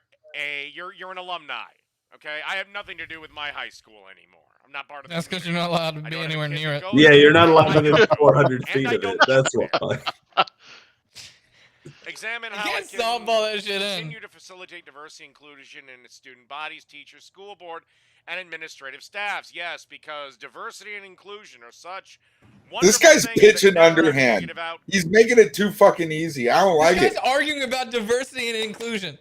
you're an alumni. Okay, I have nothing to do with my high school anymore. I'm not part of. That's because you're not allowed to be anywhere near it. Yeah, you're not allowed within 400 feet of it. That's why. Examine I how can't it can softball that shit in. continue to facilitate diversity and inclusion in its student bodies, teachers, school board, and administrative staffs. Yes, because diversity and inclusion are such This guy's pitching underhand. He's making it too fucking easy. I don't like This it. guy's arguing about diversity and inclusion.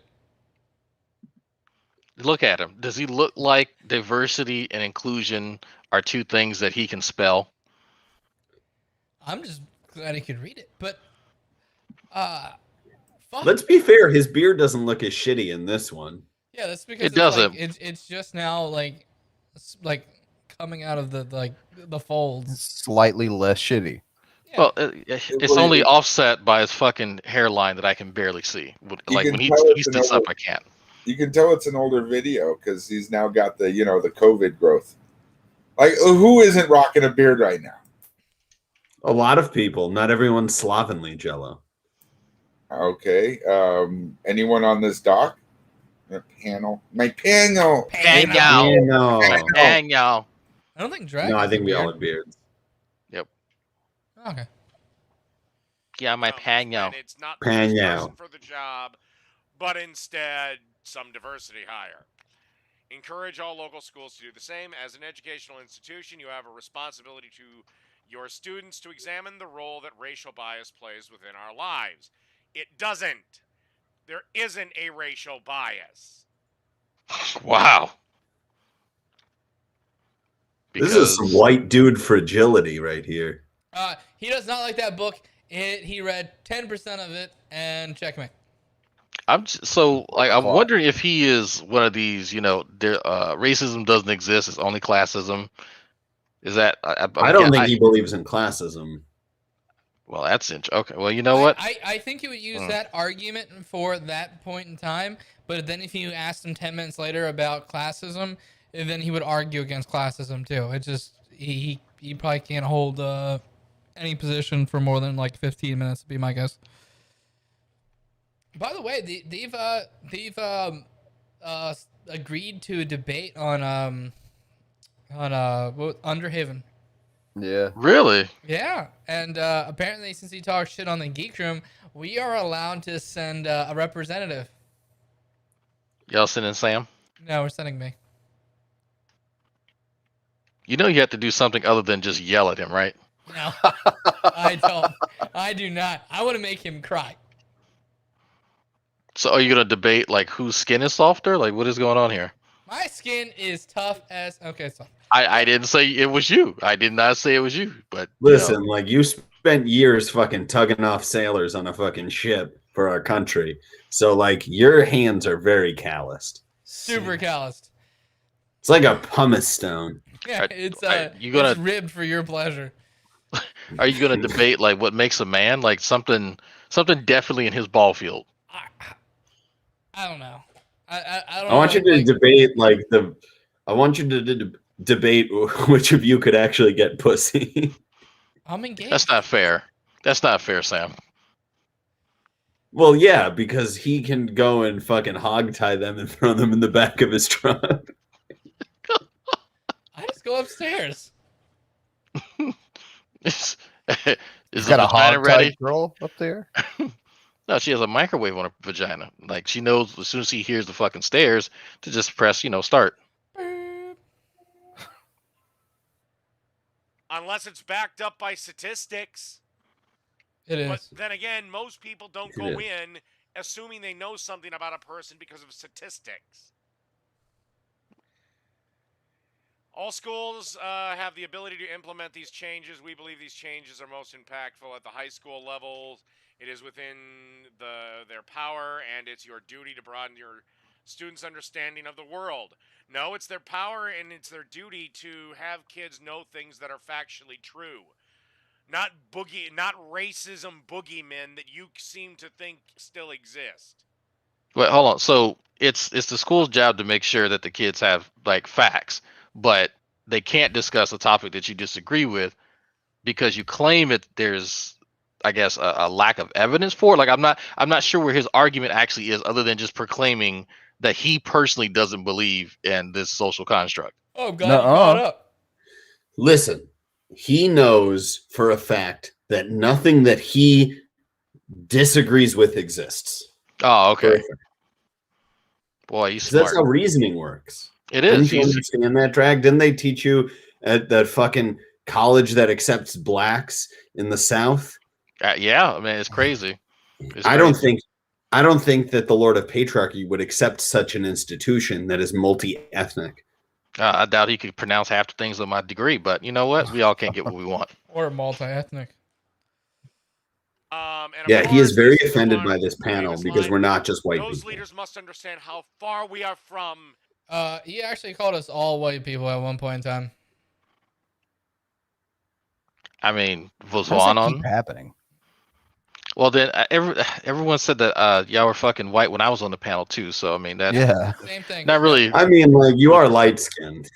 Look at him. Does he look like diversity and inclusion are two things that he can spell? I'm just glad he could read it. But, fuck. Let's be fair. His beard doesn't look as shitty in this one. Yeah, that's because It doesn't. It's just now like coming out of the folds. Slightly less shitty. Well, it's only offset by his fucking hairline that I can barely see. Like can when he tell it's sits an up, I can't. You can tell it's an older video because he's now got the the COVID growth. Like, who isn't rocking a beard right now? A lot of people. Not everyone's slovenly, Jello. Okay. Anyone on this doc? Panel. My panel. Panel. Panel. I don't think Drag. No, I has think a we all beard. have beards. Yep. Okay. Yeah, my panel. It's not the Panel. person for the job, but instead some diversity hire. Encourage all local schools to do the same. As an educational institution, you have a responsibility to your students to examine the role that racial bias plays within our lives. It doesn't. There isn't a racial bias. Wow. This is some white dude fragility right here. He does not like that book. He read 10% of it and checkmate. I'm wondering if he is one of these. Racism doesn't exist. It's only classism. Is that? I don't think he believes in classism. Well, that's interesting. Okay. Well, you know what? I think he would use that argument for that point in time, but then if you asked him 10 minutes later about classism, then he would argue against classism too. It just he probably can't hold any position for more than like 15 minutes, to be my guess. By the way, they've agreed to a debate on Ünterhaven. Yeah. Really? Yeah, and apparently, since he talks shit on the Geek Room, we are allowed to send a representative. Y'all sending Sam? No, we're sending me. You know you have to do something other than just yell at him, right? No, I don't. I do not. I want to make him cry. So are you gonna debate like whose skin is softer? Like what is going on here? My skin is tough as so. I didn't say it was you. I did not say it was you. But Listen, like you spent years fucking tugging off sailors on a fucking ship for our country. So like your hands are very calloused. Super calloused. It's like a pumice stone. Yeah, it's it's ribbed for your pleasure. Are you gonna debate like what makes a man? Like something definitely in his ball field. I don't know. I don't. I want you to debate like I want you to debate which of you could actually get pussy. I'm engaged. That's not fair. That's not fair, Sam. Well, yeah, because he can go and fucking hogtie them and throw them in the back of his truck. I just go upstairs. Is got a hog-tied girl up there? No, she has a microwave on her vagina. Like she knows as soon as she hears the fucking stairs to just press, start. Unless it's backed up by statistics. It is. But then again, most people don't go in assuming they know something about a person because of statistics. All schools have the ability to implement these changes. We believe these changes are most impactful at the high school levels. It is within their power, and it's your duty to broaden your students' understanding of the world. No, it's their power and it's their duty to have kids know things that are factually true. Not racism boogeymen that you seem to think still exist. Wait, hold on. So it's the school's job to make sure that the kids have like facts, but they can't discuss a topic that you disagree with because you claim it. There's, I guess, a lack of evidence for it. Like I'm not sure where his argument actually is, other than just proclaiming that he personally doesn't believe in this social construct. Oh, God, you brought up. Listen, he knows for a fact that nothing that he disagrees with exists. Oh, okay. Boy, he's 'Cause smart. that's how reasoning works. It is. Didn't you understand that, Drag? Didn't they teach you at that fucking college that accepts blacks in the South? Yeah, I mean, it's crazy. I don't think that the Lord of Patriarchy would accept such an institution that is multi-ethnic. I doubt he could pronounce half the things on my degree, but you know what? We all can't get what we want. Or multi-ethnic. Yeah, he is very offended by this panel because we're not just white Those people. leaders must understand how far we are from. He actually called us all white people at one point in time. I mean, was How does Juan that on? keep happening? Well, then everyone said that y'all were fucking white when I was on the panel too. So I mean, that's Same thing. not really. I mean, like, you are light skinned.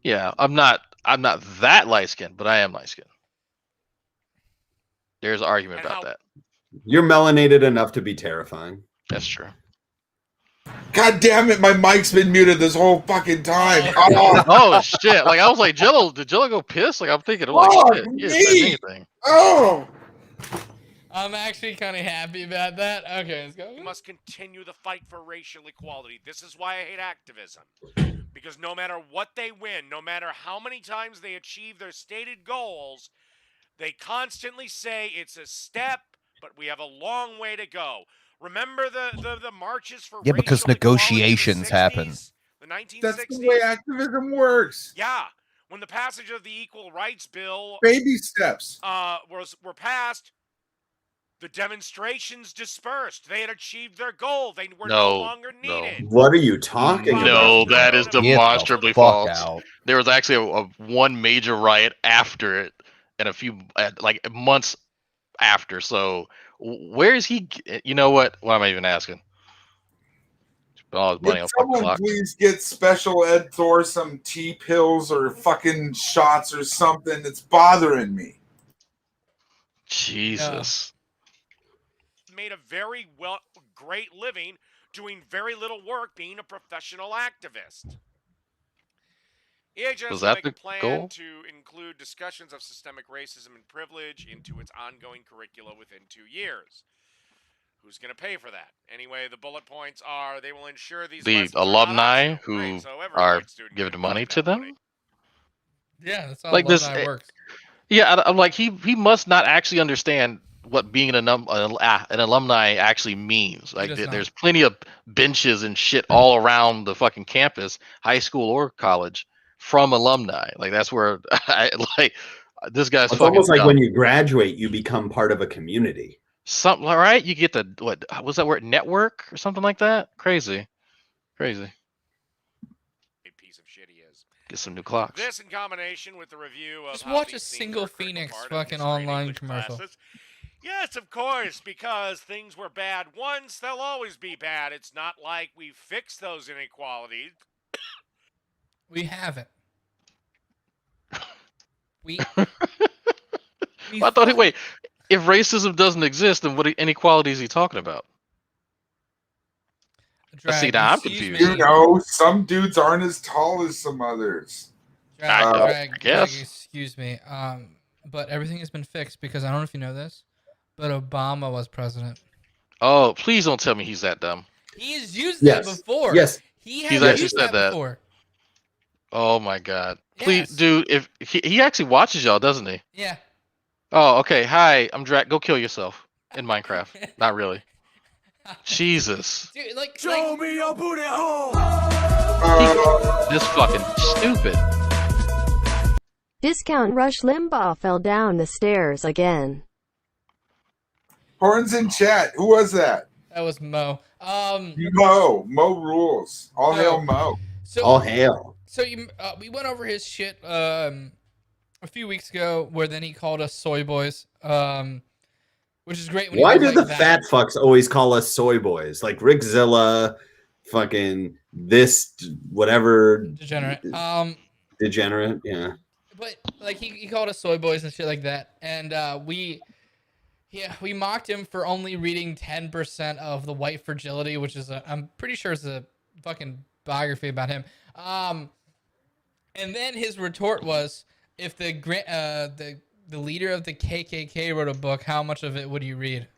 Yeah, I'm not that light skinned, but I am light skinned. There's an argument about that. You're melanated enough to be terrifying. That's true. God damn it, my mic's been muted this whole fucking time. Oh, Oh shit! Like I was like, Jello, did Jello go piss? Like I'm thinking, like, Fuck shit, he me. hasn't said anything. Oh. I'm actually kind of happy about that. Okay, let's go. We must continue the fight for racial equality. This is why I hate activism. Because no matter what they win, no matter how many times they achieve their stated goals, they constantly say it's a step, but we have a long way to go. Remember the marches for Yeah, because racial negotiations happen. the 1960s? That's the way activism works. Yeah. When the passage of the Equal Rights Bill Baby steps. were passed, the demonstrations dispersed. They had achieved their goal. They were no longer needed. What are you talking about? No, that is Get the demonstrably fuck false. out. There was actually a one major riot after it, and a few like months after. So where is he? You know what? Why am I even asking? All his money Can on fucking someone clock. please get Special Ed Thor some tea pills or fucking shots or something? It's bothering me. Jesus. Made a very great living doing very little work being a professional activist. EHS Was will that make a the plan goal? to include discussions of systemic racism and privilege into its ongoing curricula within 2 years. Who's going to pay for that? Anyway, the bullet points are they will ensure these The lessons are not alumni optional. who Great, so every are white student giving money to them. Yeah, that's how Like this, alumni works. yeah. I'm like he must not actually understand what being an alumni actually means. Like does not. there's plenty of benches and shit all around the fucking campus, high school or college, from alumni. Like that's where this guy's It's fucking almost like dumb. when you graduate, you become part of a community. Something, right? You get the what was that word? Network or something like that? Crazy. A piece of shit he is. Get some new clocks. This in combination with the review of Just how watch a these themes single are critical Phoenix part of fucking history and online English commercial. classes. Yes, of course, because things were bad once, they'll always be bad. It's not like we fixed those inequalities. We haven't. We. I thought, wait, if racism doesn't exist, then what inequality is he talking about? See, now I'm confused. You know, some dudes aren't as tall as some others. Drag, guess. excuse me. But everything has been fixed because I don't know if you know this, but Obama was president. Oh, please don't tell me he's that dumb. He's used that before. Yes. He He's has actually used said that. before. Oh my god. Please, Yes. dude, if he actually watches y'all, doesn't he? Yeah. Oh, okay. Hi, I'm Drac. Go kill yourself in Minecraft. Not really. Jesus. Dude, like, Show me your booty hole. This fucking stupid. Discount Rush Limbaugh fell down the stairs again. Horns in chat. Who was that? That was Mo. Mo rules. All hail Mo. So, All hail. So we went over his shit a few weeks ago, where then he called us soy boys, which is great. Why do the fat fucks always call us soy boys? Like Rickzilla, fucking this whatever degenerate. Degenerate, yeah. But like he called us soy boys and shit like that, and we mocked him for only reading 10% of the White Fragility, which is I'm pretty sure it's a fucking biography about him. And then his retort was, if the leader of the KKK wrote a book, how much of it would you read?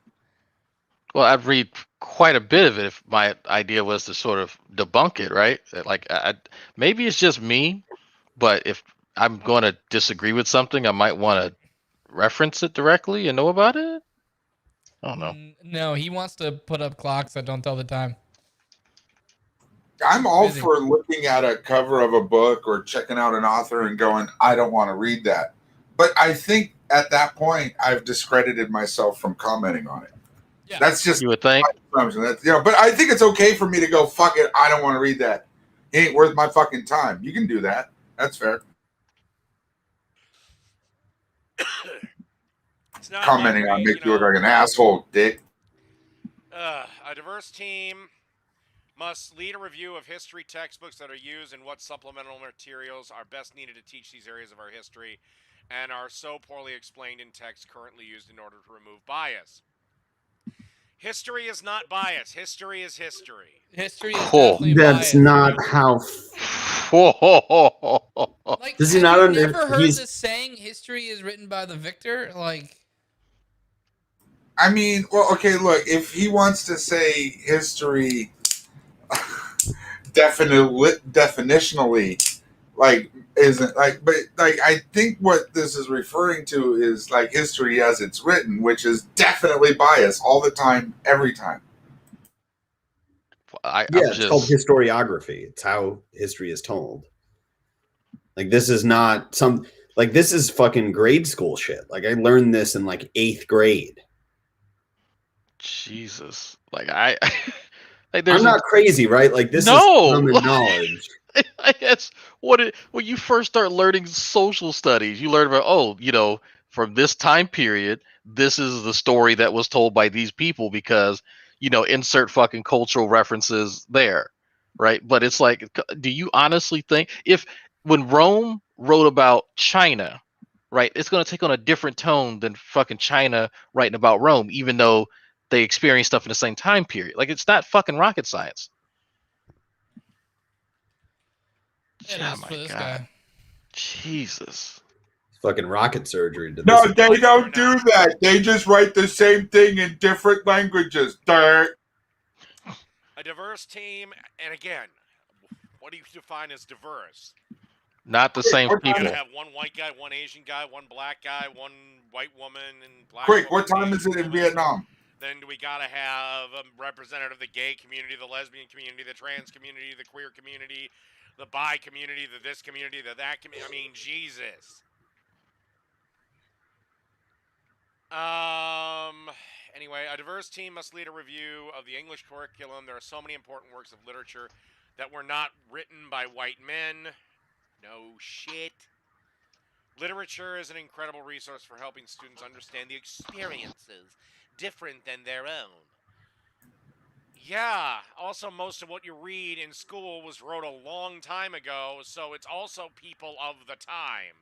Well, I'd read quite a bit of it if my idea was to sort of debunk it, right? Like, maybe it's just me, but if I'm going to disagree with something, I might want to reference it directly and know about it. I don't know. No, he wants to put up clocks that don't tell the time. I'm all for looking at a cover of a book or checking out an author and going, I don't want to read that. But I think at that point, I've discredited myself from commenting on it. Yeah. That's just you would think. That's, but I think it's okay for me to go, fuck it, I don't want to read that. It ain't worth my fucking time. You can do that. That's fair. It's not commenting on make you look like an asshole, dick. A diverse team must lead a review of history textbooks that are used and what supplemental materials are best needed to teach these areas of our history and are so poorly explained in text currently used in order to remove bias. History is not bias. History is history. History is definitely That's bias. not how. Like, Does he have not you under? never heard the saying "history is written by the victor"? like I mean, well, okay, look, if he wants to say history definitionally, like, isn't like, but like, I think what this is referring to is like history as it's written, which is definitely biased all the time, every time. It's called historiography. It's how history is told. Like, this is not this is fucking grade school shit. Like, I learned this in like 8th grade. Jesus, like I'm not crazy, right? Like, this is common knowledge. I guess when you first start learning social studies, you learn about from this time period, this is the story that was told by these people because insert fucking cultural references there, right? But it's like, do you honestly think when Rome wrote about China, right, it's going to take on a different tone than fucking China writing about Rome, even though they experience stuff in the same time period? Like, it's not fucking rocket science. It is for this guy. Jesus. Fucking rocket surgery. No, they don't do that. They just write the same thing in different languages. Dirt. A diverse team, and again, what do you define as diverse? Not the same people. You gotta have one white guy, one Asian guy, one black guy, one white woman, and black. Quick, what time is it in Vietnam? Then we gotta have a representative of the gay community, the lesbian community, the trans community, the queer community, the bi community, the this community, the that community. I mean, Jesus. Anyway, a diverse team must lead a review of the English curriculum. There are so many important works of literature that were not written by white men. No shit. Literature is an incredible resource for helping students understand the experiences different than their own. Yeah, also most of what you read in school was wrote a long time ago, so it's also people of the time.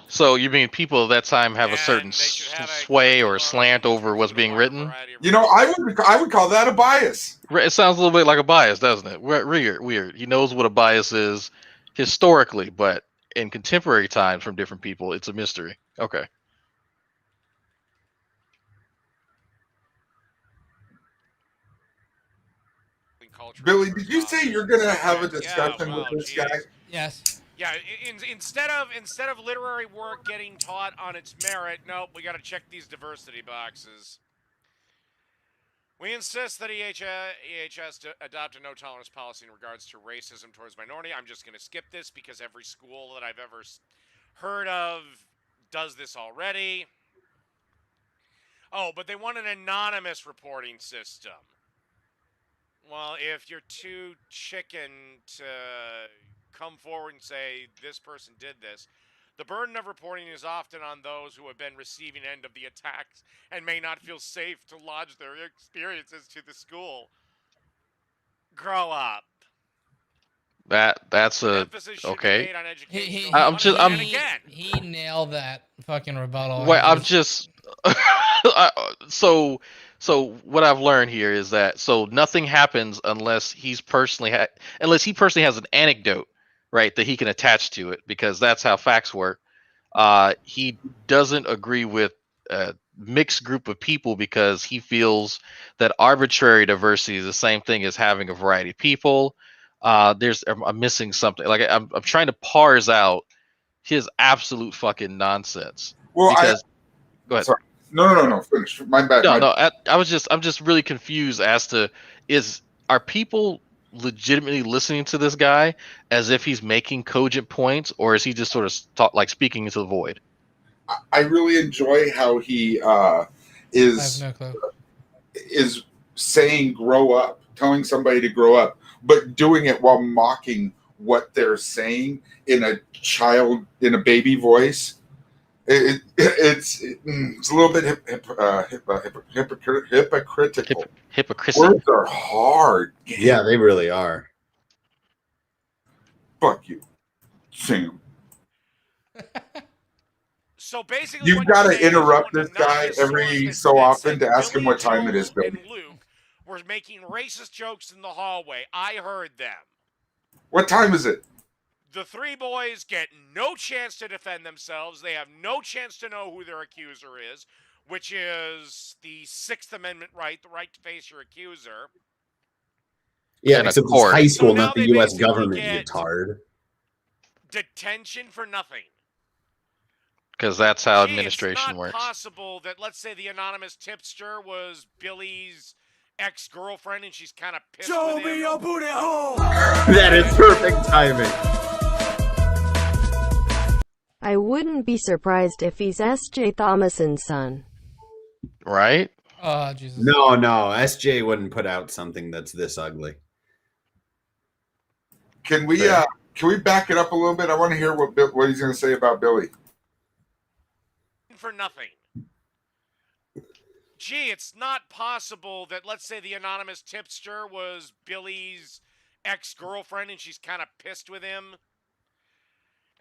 So you mean people of that time have a certain sway or slant over what's being written? I would call that a bias. It sounds a little bit like a bias, doesn't it? Weird. He knows what a bias is historically, but in contemporary times from different people, it's a mystery. Okay. Billy, did you say you're gonna have a discussion with this guy? Yes. Yeah, instead of literary work getting taught on its merit, nope, we got to check these diversity boxes. We insist that EHS adopt a no-tolerance policy in regards to racism towards minority. I'm just going to skip this because every school that I've ever heard of does this already. Oh, but they want an anonymous reporting system. Well, if you're too chicken to come forward and say this person did this, The burden of reporting is often on those who have been receiving end of the attacks and may not feel safe to lodge their experiences to the school. Grow up. That's a Emphasis should be okay. made on education. He nailed that fucking rebuttal. Well, I'm just so what I've learned here is that nothing happens unless he personally has an anecdote, right, that he can attach to it, because that's how facts work. He doesn't agree with a mixed group of people because he feels that arbitrary diversity is the same thing as having a variety of people. I'm missing something. Like I'm trying to parse out his absolute fucking nonsense. Well, because go ahead. Sorry. No. Finish. My bad. I'm just really confused as to are people legitimately listening to this guy as if he's making cogent points, or is he just sort of speaking into the void? I really enjoy how he is saying grow up, telling somebody to grow up, but doing it while mocking what they're saying in a baby voice. It's a little bit hypocritical. Hypocrisy. Words are hard. Yeah, they really are. Fuck you, Sam. So basically, You've got to interrupt this guy every so often to ask him what time it is, Billy. Luke were making racist jokes in the hallway. I heard them. What time is it? The three boys get no chance to defend themselves. They have no chance to know who their accuser is, which is the Sixth Amendment right, the right to face your accuser. Yeah, except it's high school, not the U.S. government, you tard. Detention for nothing. Because that's how administration works. It's not possible that, let's say, the anonymous tipster was Billy's ex-girlfriend and she's kind of pissed Show with me him. your booty hole! That is perfect timing. I wouldn't be surprised if he's S.J. Thomason's son. Right? Oh, Jesus. No, SJ wouldn't put out something that's this ugly. Can we back it up a little bit? I want to hear what he's going to say about Billy. For nothing. Gee, it's not possible that, let's say, the anonymous tipster was Billy's ex-girlfriend and she's kind of pissed with him.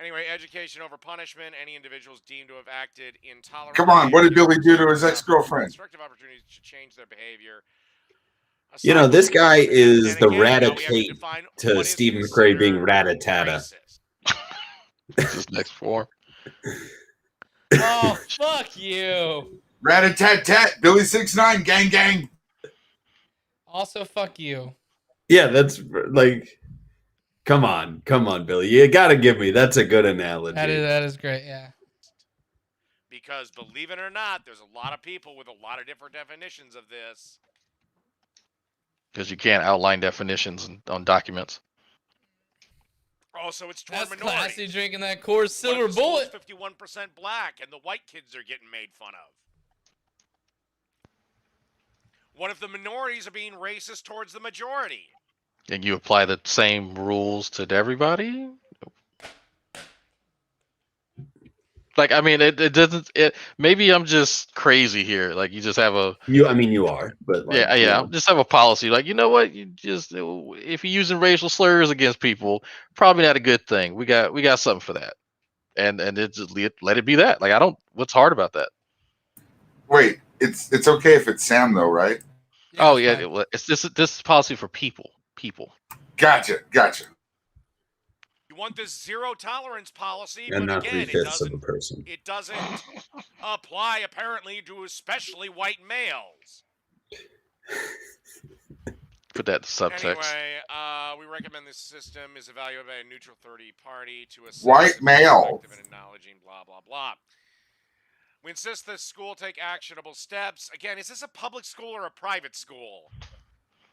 Anyway, education over punishment. Any individuals deemed to have acted intolerantly. Come on, what did Billy do to his ex-girlfriend? Constructive opportunities to change their behavior. You know, this guy is the Rat-a-tate to Steve McRae being Rat-a-tata. This is next form. Oh, fuck you. Rat-a-tat-tat. Billy 6'9", gang, gang. Also, fuck you. Yeah, that's like... Come on, Billy. You gotta give me. That's a good analogy. That is great, yeah. Because, believe it or not, there's a lot of people with a lot of different definitions of this. Because you can't outline definitions on documents. Also, it's toward That's minorities. classy, drinking that Coors Silver What if the school's Bullet. 51% black and the white kids are getting made fun of? What if the minorities are being racist towards the majority? And you apply the same rules to everybody? Like, I mean, it doesn't. Maybe I'm just crazy here. Like, you just have a. You are, but like, yeah. Just have a policy. Like, you know what? You just if you're using racial slurs against people, probably not a good thing. We got something for that, and it just let it be that. Like, what's hard about that? Wait, it's okay if it's Sam though, right? Oh yeah, it's this policy for people. Gotcha. You want this zero tolerance policy, and but not again, 3/5 of a person. It doesn't apply apparently to especially white males. Put that in subtext. Anyway, we recommend this system is evaluated by a neutral third party to assess white male and acknowledging blah blah blah. We insist the school take actionable steps. Again, is this a public school or a private school?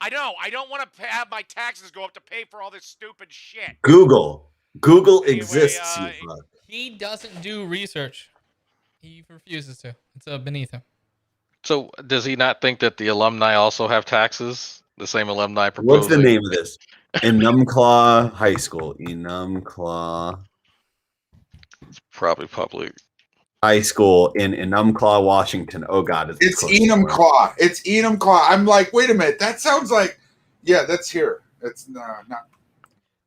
I know. I don't want to have my taxes go up to pay for all this stupid shit. Google exists. He doesn't do research. He refuses to. It's beneath him. So does he not think that the alumni also have taxes? The same alumni proposing? What's the name of this? Enumclaw High School. Enumclaw It's probably public. High school in Enumclaw, Washington. Oh God, it's Enumclaw. It's Enumclaw. I'm like, wait a minute. That sounds like, yeah, that's here. It's not.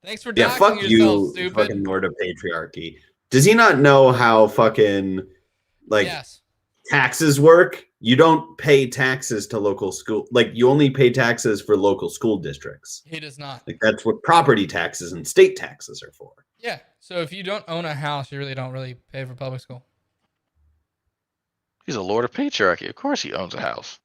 Thanks for yeah. doxing Fuck yourself, you, stupid. fucking Lord of Patriarchy. Does he not know how fucking like taxes work? You don't pay taxes to local school. Like you only pay taxes for local school districts. He does not. Like that's what property taxes and state taxes are for. Yeah. So if you don't own a house, you really don't pay for public school. He's a Lord of Patriarchy. Of course he owns a house.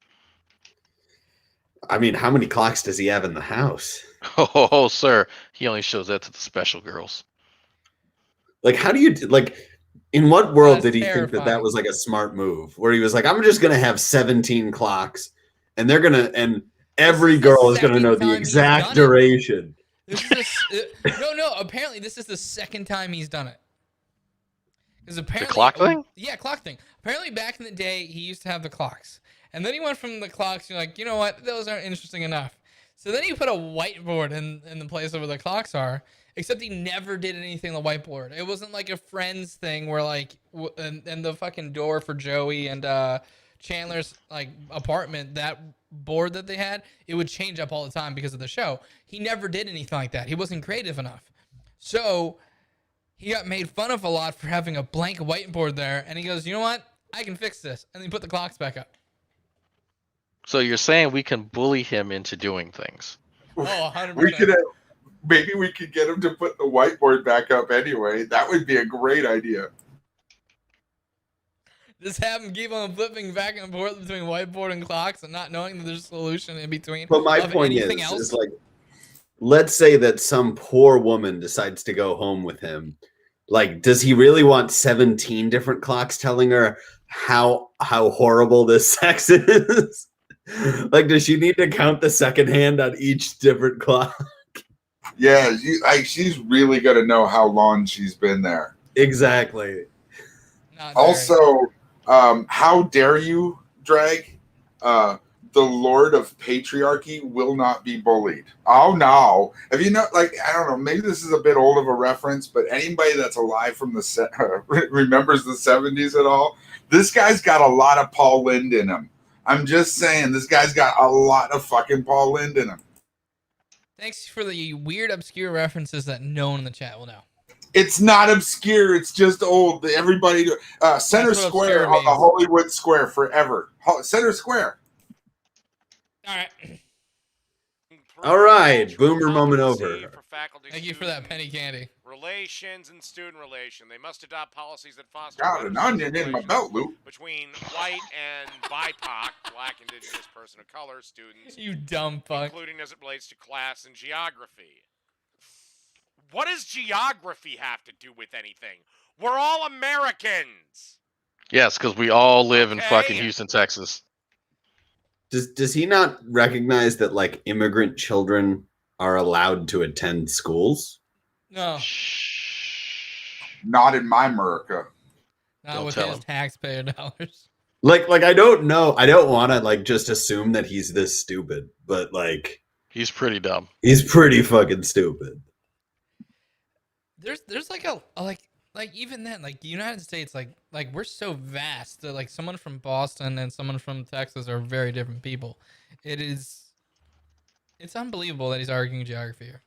I mean, how many clocks does he have in the house? Oh, sir. He only shows that to the special girls. Like, how do you, like, in what world did he think that that was like a smart move? Where he was like, I'm just going to have 17 clocks and they're going to, and every girl is going to know the exact duration. This is no. Apparently, this is the second time he's done it. Because apparently, the clock thing? Yeah, clock thing. Apparently, back in the day, he used to have the clocks, and then he went from the clocks. You're like, you know what? Those aren't interesting enough. So then he put a whiteboard in the place where the clocks are. Except he never did anything on the whiteboard. It wasn't like a Friends thing where like and the fucking door for Joey and Chandler's like apartment, that board that they had, it would change up all the time because of the show. He never did anything like that. He wasn't creative enough. So he got made fun of a lot for having a blank whiteboard there. And he goes, you know what? I can fix this. And then he put the clocks back up. So you're saying we can bully him into doing things? Oh, 100%. We could maybe we could get him to put the whiteboard back up anyway. That would be a great idea. Just have him keep on flipping back and forth between whiteboard and clocks and not knowing that there's a solution in between. But my point is like, let's say that some poor woman decides to go home with him. Like, does he really want 17 different clocks telling her how horrible this sex is? Like, does she need to count the second hand on each different clock? Yeah, she's really gonna know how long she's been there. Exactly. Also, how dare you, Drag? The Lord of Patriarchy will not be bullied. Oh no! Have you not, like, I don't know, maybe this is a bit old of a reference, but anybody that's alive from the remembers the 70s at all? This guy's got a lot of Paul Lynde in him. I'm just saying, this guy's got a lot of fucking Paul Lynde in him. Thanks for the weird, obscure references that no one in the chat will know. It's not obscure. It's just old. Everybody, Center Square on the Hollywood Square forever. Center Square. All right. All right. Boomer moment over. Thank you for that penny candy. Relations and student relation. They must adopt policies that foster Got an onion in my belt loop. between white and BIPOC, Black, Indigenous, Person of Color students. You dumb fuck. Including as it relates to class and geography. What does geography have to do with anything? We're all Americans. Yes, because we all live in fucking Houston, Texas. Does he not recognize that like immigrant children are allowed to attend schools? No. Not in my America. Not with his taxpayer dollars. Like I don't know. I don't want to like just assume that he's this stupid, but like he's pretty dumb. He's pretty fucking stupid. There's like a like even then, like the United States, like we're so vast that like someone from Boston and someone from Texas are very different people. It's unbelievable that he's arguing geography here.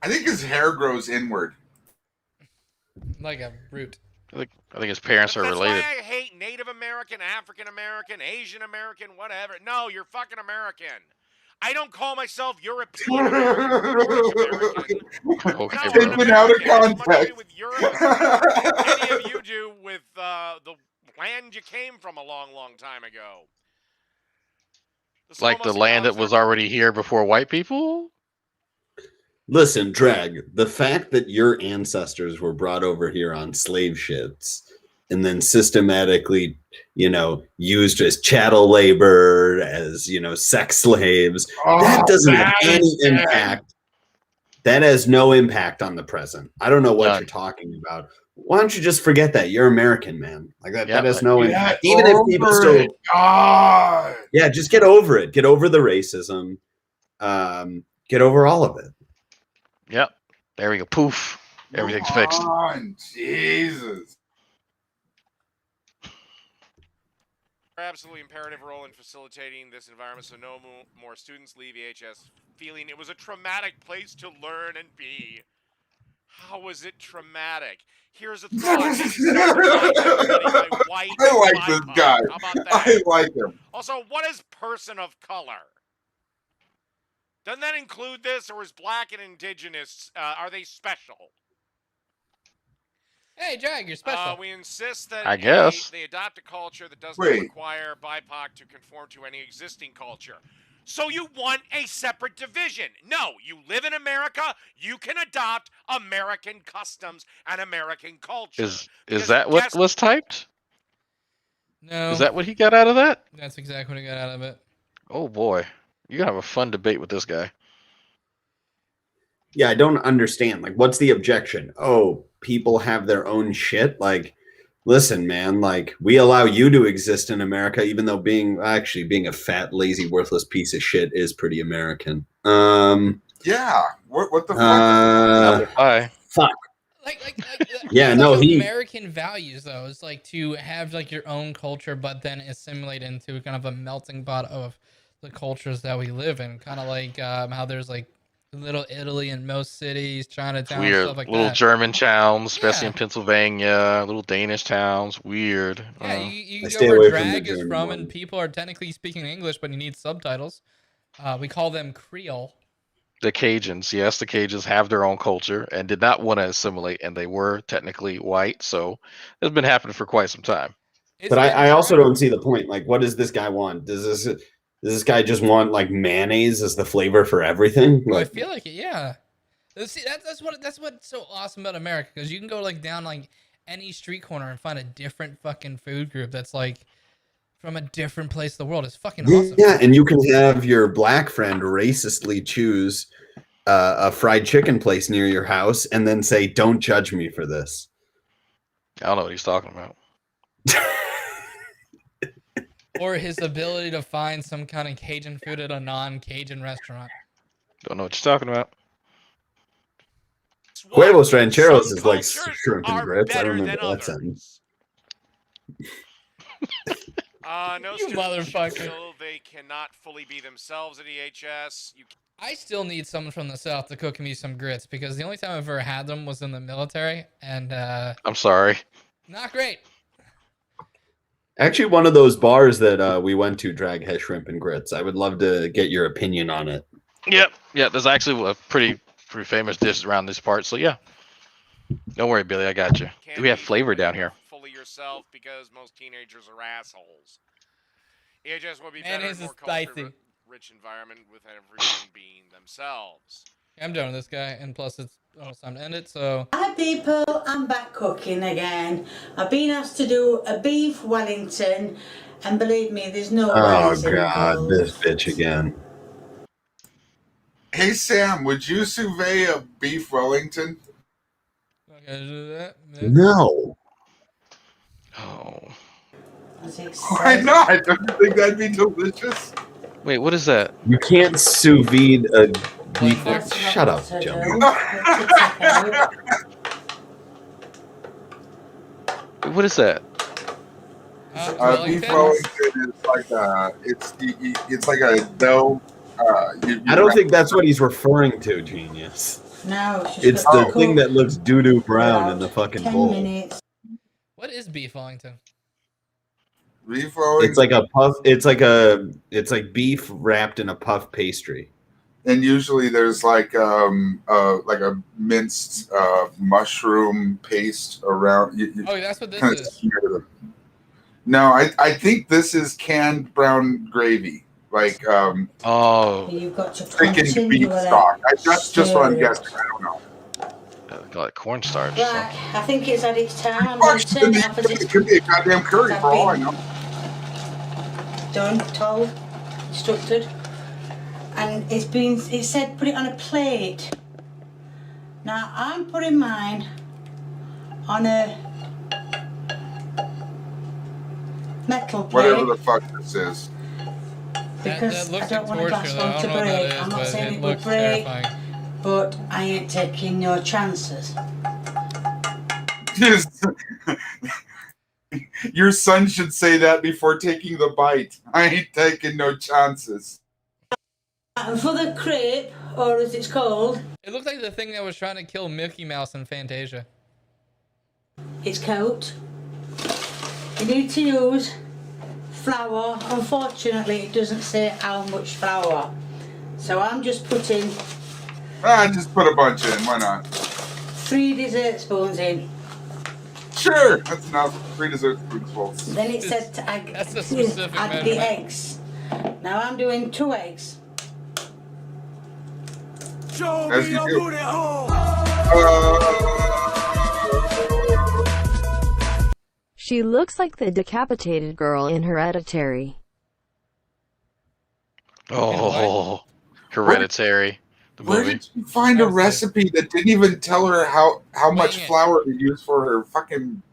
I think his hair grows inward. Like a root. I think his parents are related. That's why I hate Native American, African American, Asian American, whatever. No, you're fucking American. I don't call myself European American. Okay. Taken out of context. With Europe, any of you do with the land you came from a long, long time ago. Like the land that was already here before white people? Listen, Drag, the fact that your ancestors were brought over here on slave ships and then systematically, used as chattel labor, as, sex slaves, that doesn't have any impact. That has no impact on the present. I don't know what you're talking about. Why don't you just forget that? You're American, man. Like that has no impact. Even if people still... God. Yeah, just get over it. Get over the racism. Get over all of it. Yep. There we go. Poof. everything's fixed. Come on, Jesus. Absolutely imperative role in facilitating this environment so no more students leave EHS feeling it was a traumatic place to learn and be. How was it traumatic? Here's a thought. I like this guy. How about that? I like him. Also, what is person of color? Doesn't that include this, or is black and indigenous, are they special? Hey, Jag, you're special. We insist that I guess. they adopt a culture that does not Wait. require BIPOC to conform to any existing culture. So you want a separate division. No, you live in America, you can adopt American customs and American culture. Is that what was typed? No. Is that what he got out of that? That's exactly what he got out of it. Oh boy. You're gonna have a fun debate with this guy. Yeah, I don't understand. Like, what's the objection? Oh, people have their own shit. Like, listen, man. Like, we allow you to exist in America, even though being a fat, lazy, worthless piece of shit is pretty American. Yeah. What the fuck? Hi. Fuck. Yeah, no, American values though is like to have like your own culture, but then assimilate into kind of a melting pot of the cultures that we live in. Kind of like how there's like Little Italy in most cities, Chinatown, Weird. stuff like Little that. German towns, especially in Pennsylvania. Little Danish towns. Weird. Yeah, you I can stay go away where from the drag is German from, ones. and people are technically speaking English, but you need subtitles. We call them Creole. The Cajuns, yes, the Cajuns have their own culture and did not want to assimilate, and they were technically white, so it's been happening for quite some time. But I also don't see the point. Like, what does this guy want? Does this guy just want like mayonnaise as the flavor for everything? Well, I Like, feel like it, yeah. See, that's what's so awesome about America, because you can go like down like any street corner and find a different fucking food group that's like from a different place of the world. It's fucking awesome. yeah, and you can have your black friend racistly choose a fried chicken place near your house and then say, "Don't judge me for this." I don't know what he's talking about. Or his ability to find some kind of Cajun food at a non-Cajun restaurant. Don't know what you're talking about. Huevos rancheros is like shrimp and grits. I remember that sentence. No You motherfucker. feel they cannot fully be themselves at EHS. I still need someone from the South to cook me some grits, because the only time I've ever had them was in the military, and I'm sorry. not great. Actually, one of those bars that we went to, Drag, has shrimp and grits. I would love to get your opinion on it. Yep. Yeah, there's actually a pretty famous dish around this part, so yeah. Don't worry, Billy, I got you. We have flavor down here. Fully yourself, because most teenagers are assholes. EHS will be Man, better this and more is spicy. culture-rich environment with everyone being themselves. I'm done with this guy, and plus it's almost time to end it, so... Hi people, I'm back cooking again. I've been asked to do a beef Wellington, and believe me, there's no Oh rice God, involved. this bitch again. Hey Sam, would you survey a beef Wellington? Okay, do that. No. Oh. Why not? Don't you think that'd be delicious? Wait, what is that? You can't sous vide a beef. Shut up, Joe. What is that? Beef Wellington is like it's like a dough. I don't think that's what he's referring to, genius. No, she's It's got the to thing cook that looks doo-doo brown in the fucking 10 bowl. minutes. What is beef Wellington? Beef Wellington. It's like a puff. It's like beef wrapped in a puff pastry. And usually there's like a minced mushroom paste around. Oh, that's what this kinda is. smear them. No, I think this is canned brown gravy, like You've got to chicken continue beef with stock. That's just what I'm stir it. guessing. I don't know. Like cornstarch. Right, I think it's at its time. I'm going to turn it off as it's It could be a goddamn curry for all I know. done, told, instructed. And it said put it on a plate. Now I'm putting mine on a metal plate. Whatever the fuck this is. Because That looks I don't want a like glass torture, though. one I to don't know what that break. is, I'm not but saying it it will looks break, terrifying. but I ain't taking no chances. Your son should say that before taking the bite. I ain't taking no chances. For the crepe, or as it's called, It looked like the thing that was trying to kill Mickey Mouse in Fantasia. it's coat. You need to use flour. Unfortunately, it doesn't say how much flour. So I'm just putting... just put a bunch in. Why not? 3 dessert spoons in. Sure, that's enough. 3 dessert spoonfuls. Then it said to add, That's a specific add the measurement. eggs. Now I'm doing 2 eggs. Show As me you your do. booty hole. She looks like the decapitated girl in Hereditary. Oh, Hereditary. The Where movie. did you find a recipe that didn't even tell her how much flour to use for her fucking...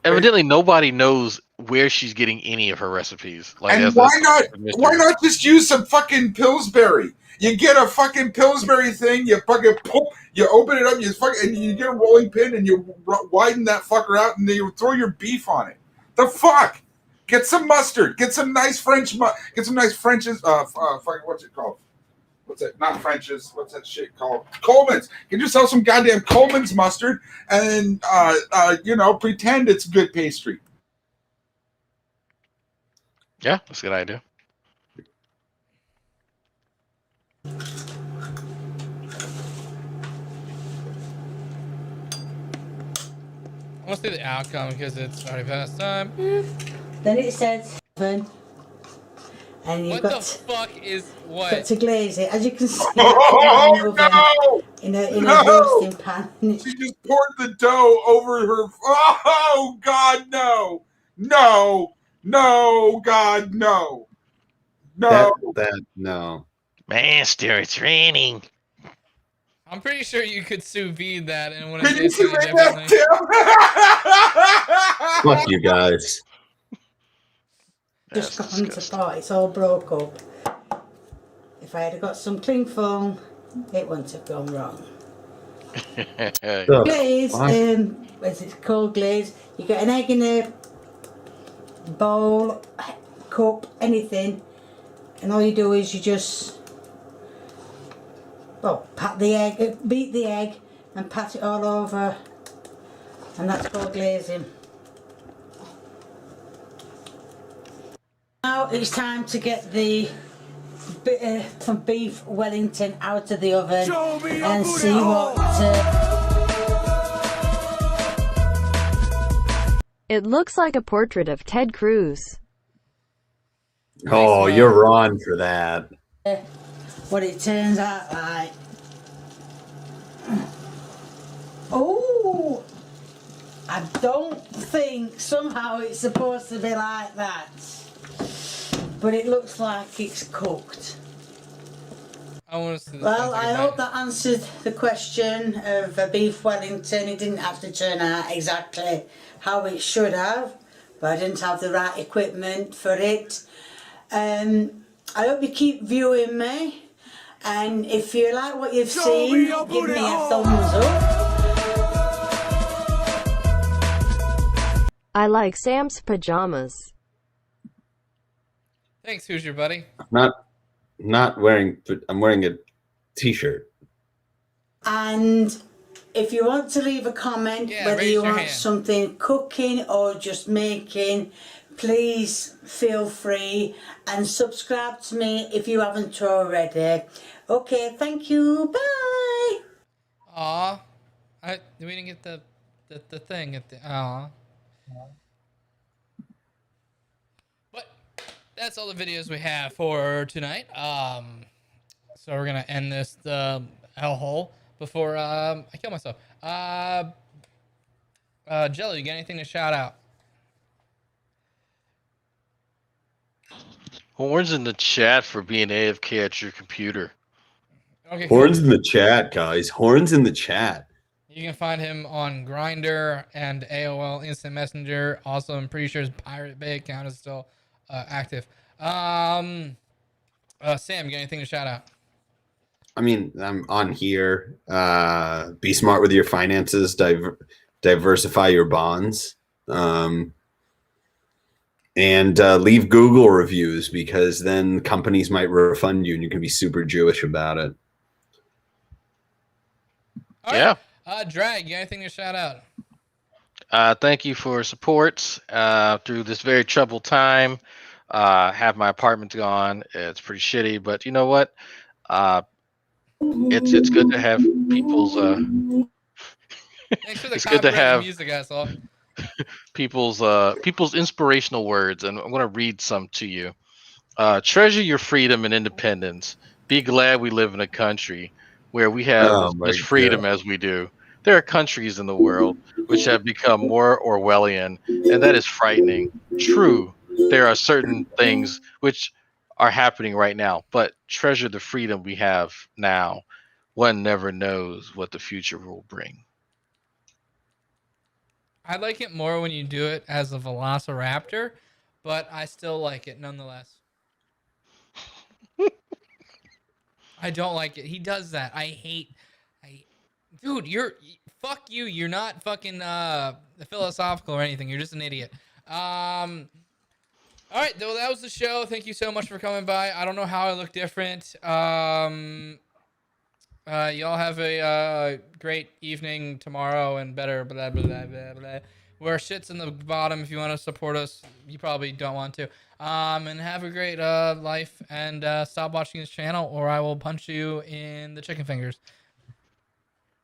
Evidently, nobody knows where she's getting any of her recipes. Like, And that's a mystery. why not just use some fucking Pillsbury? You get a fucking Pillsbury thing, you fucking pop, you open it up, and you get a rolling pin, and you widen that fucker out, and then you throw your beef on it. The fuck? Get some mustard. Get some nice French. Get some nice French's. Fucking what's it called? What's it? Not French's. What's that shit called? Coleman's. Get yourself some goddamn Coleman's mustard, and pretend it's good pastry. Yeah, that's a good idea. I want to see the outcome because it's already past time. Then it says 7. And you've What got the fuck is what? got to glaze it. As you can see, Oh, in a no! roasting pan. She just poured the dough over her. Oh God, no, no, no, God, no, no. No. Master, it's raining. I'm pretty sure you could sous vide that and wouldn't Can you taste any make that, differently. Fuck you guys. Just gone to pot. It's all broke up. If I had got some cling foam, it wouldn't have gone wrong. Glaze, as it's called glaze, you get an egg in a bowl, cup, anything, and all you do is you just pat the egg, beat the egg, and pat it all over, and that's called glazing. Now it's time to get the bit of beef Wellington out of the oven and see what. It looks like a portrait of Ted Cruz. Oh, you're wrong for that. What it turns out like. Oh, I don't think somehow it's supposed to be like that, but it looks like it's cooked. I want to see this. Well, I hope that answered the question of beef Wellington. It didn't have to turn out exactly how it should have, but I didn't have the right equipment for it. I hope you keep viewing me, and if you like what you've seen, give me a thumbs up. I like Sam's pajamas. Thanks, who's your buddy? Not wearing. I'm wearing a t-shirt. And if you want to leave a comment, whether you want something cooking or just making, please feel free and subscribe to me if you haven't already. Okay, thank you. Bye. Aw, we didn't get the thing at the aw. But that's all the videos we have for tonight. So we're gonna end this hellhole before I kill myself. Jelly, you got anything to shout out? Horns in the chat for being AFK at your computer. Okay, Horns cool. in the chat, guys. Horns in the chat. You can find him on Grindr and AOL Instant Messenger. Also, I'm pretty sure his Pirate Bay account is still active. Sam, you got anything to shout out? I mean, I'm on here. Be smart with your finances. diversify your bonds. And leave Google reviews, because then companies might refund you and you can be super Jewish about it. All right. Drag, you got anything to shout out? Thank you for support through this very troubled time. Have my apartment gone. It's pretty shitty, but you know what? It's good to have people's. Thanks for the It's good to copyrighted have music, asshole. people's inspirational words, and I'm going to read some to you. Treasure your freedom and independence. Be glad we live in a country where we have as much freedom as we do. There are countries in the world which have become more Orwellian, and that is frightening. True, there are certain things which are happening right now, but treasure the freedom we have now. One never knows what the future will bring. I like it more when you do it as a velociraptor, but I still like it nonetheless. I don't like it. He does that. Dude, fuck you. You're not fucking philosophical or anything. You're just an idiot. All right, well, that was the show. Thank you so much for coming by. I don't know how I look different. Y'all have a great evening tomorrow and better. Blah blah blah blah blah. Where shit's in the bottom. If you want to support us, you probably don't want to. And have a great life. And stop watching this channel, or I will punch you in the chicken fingers.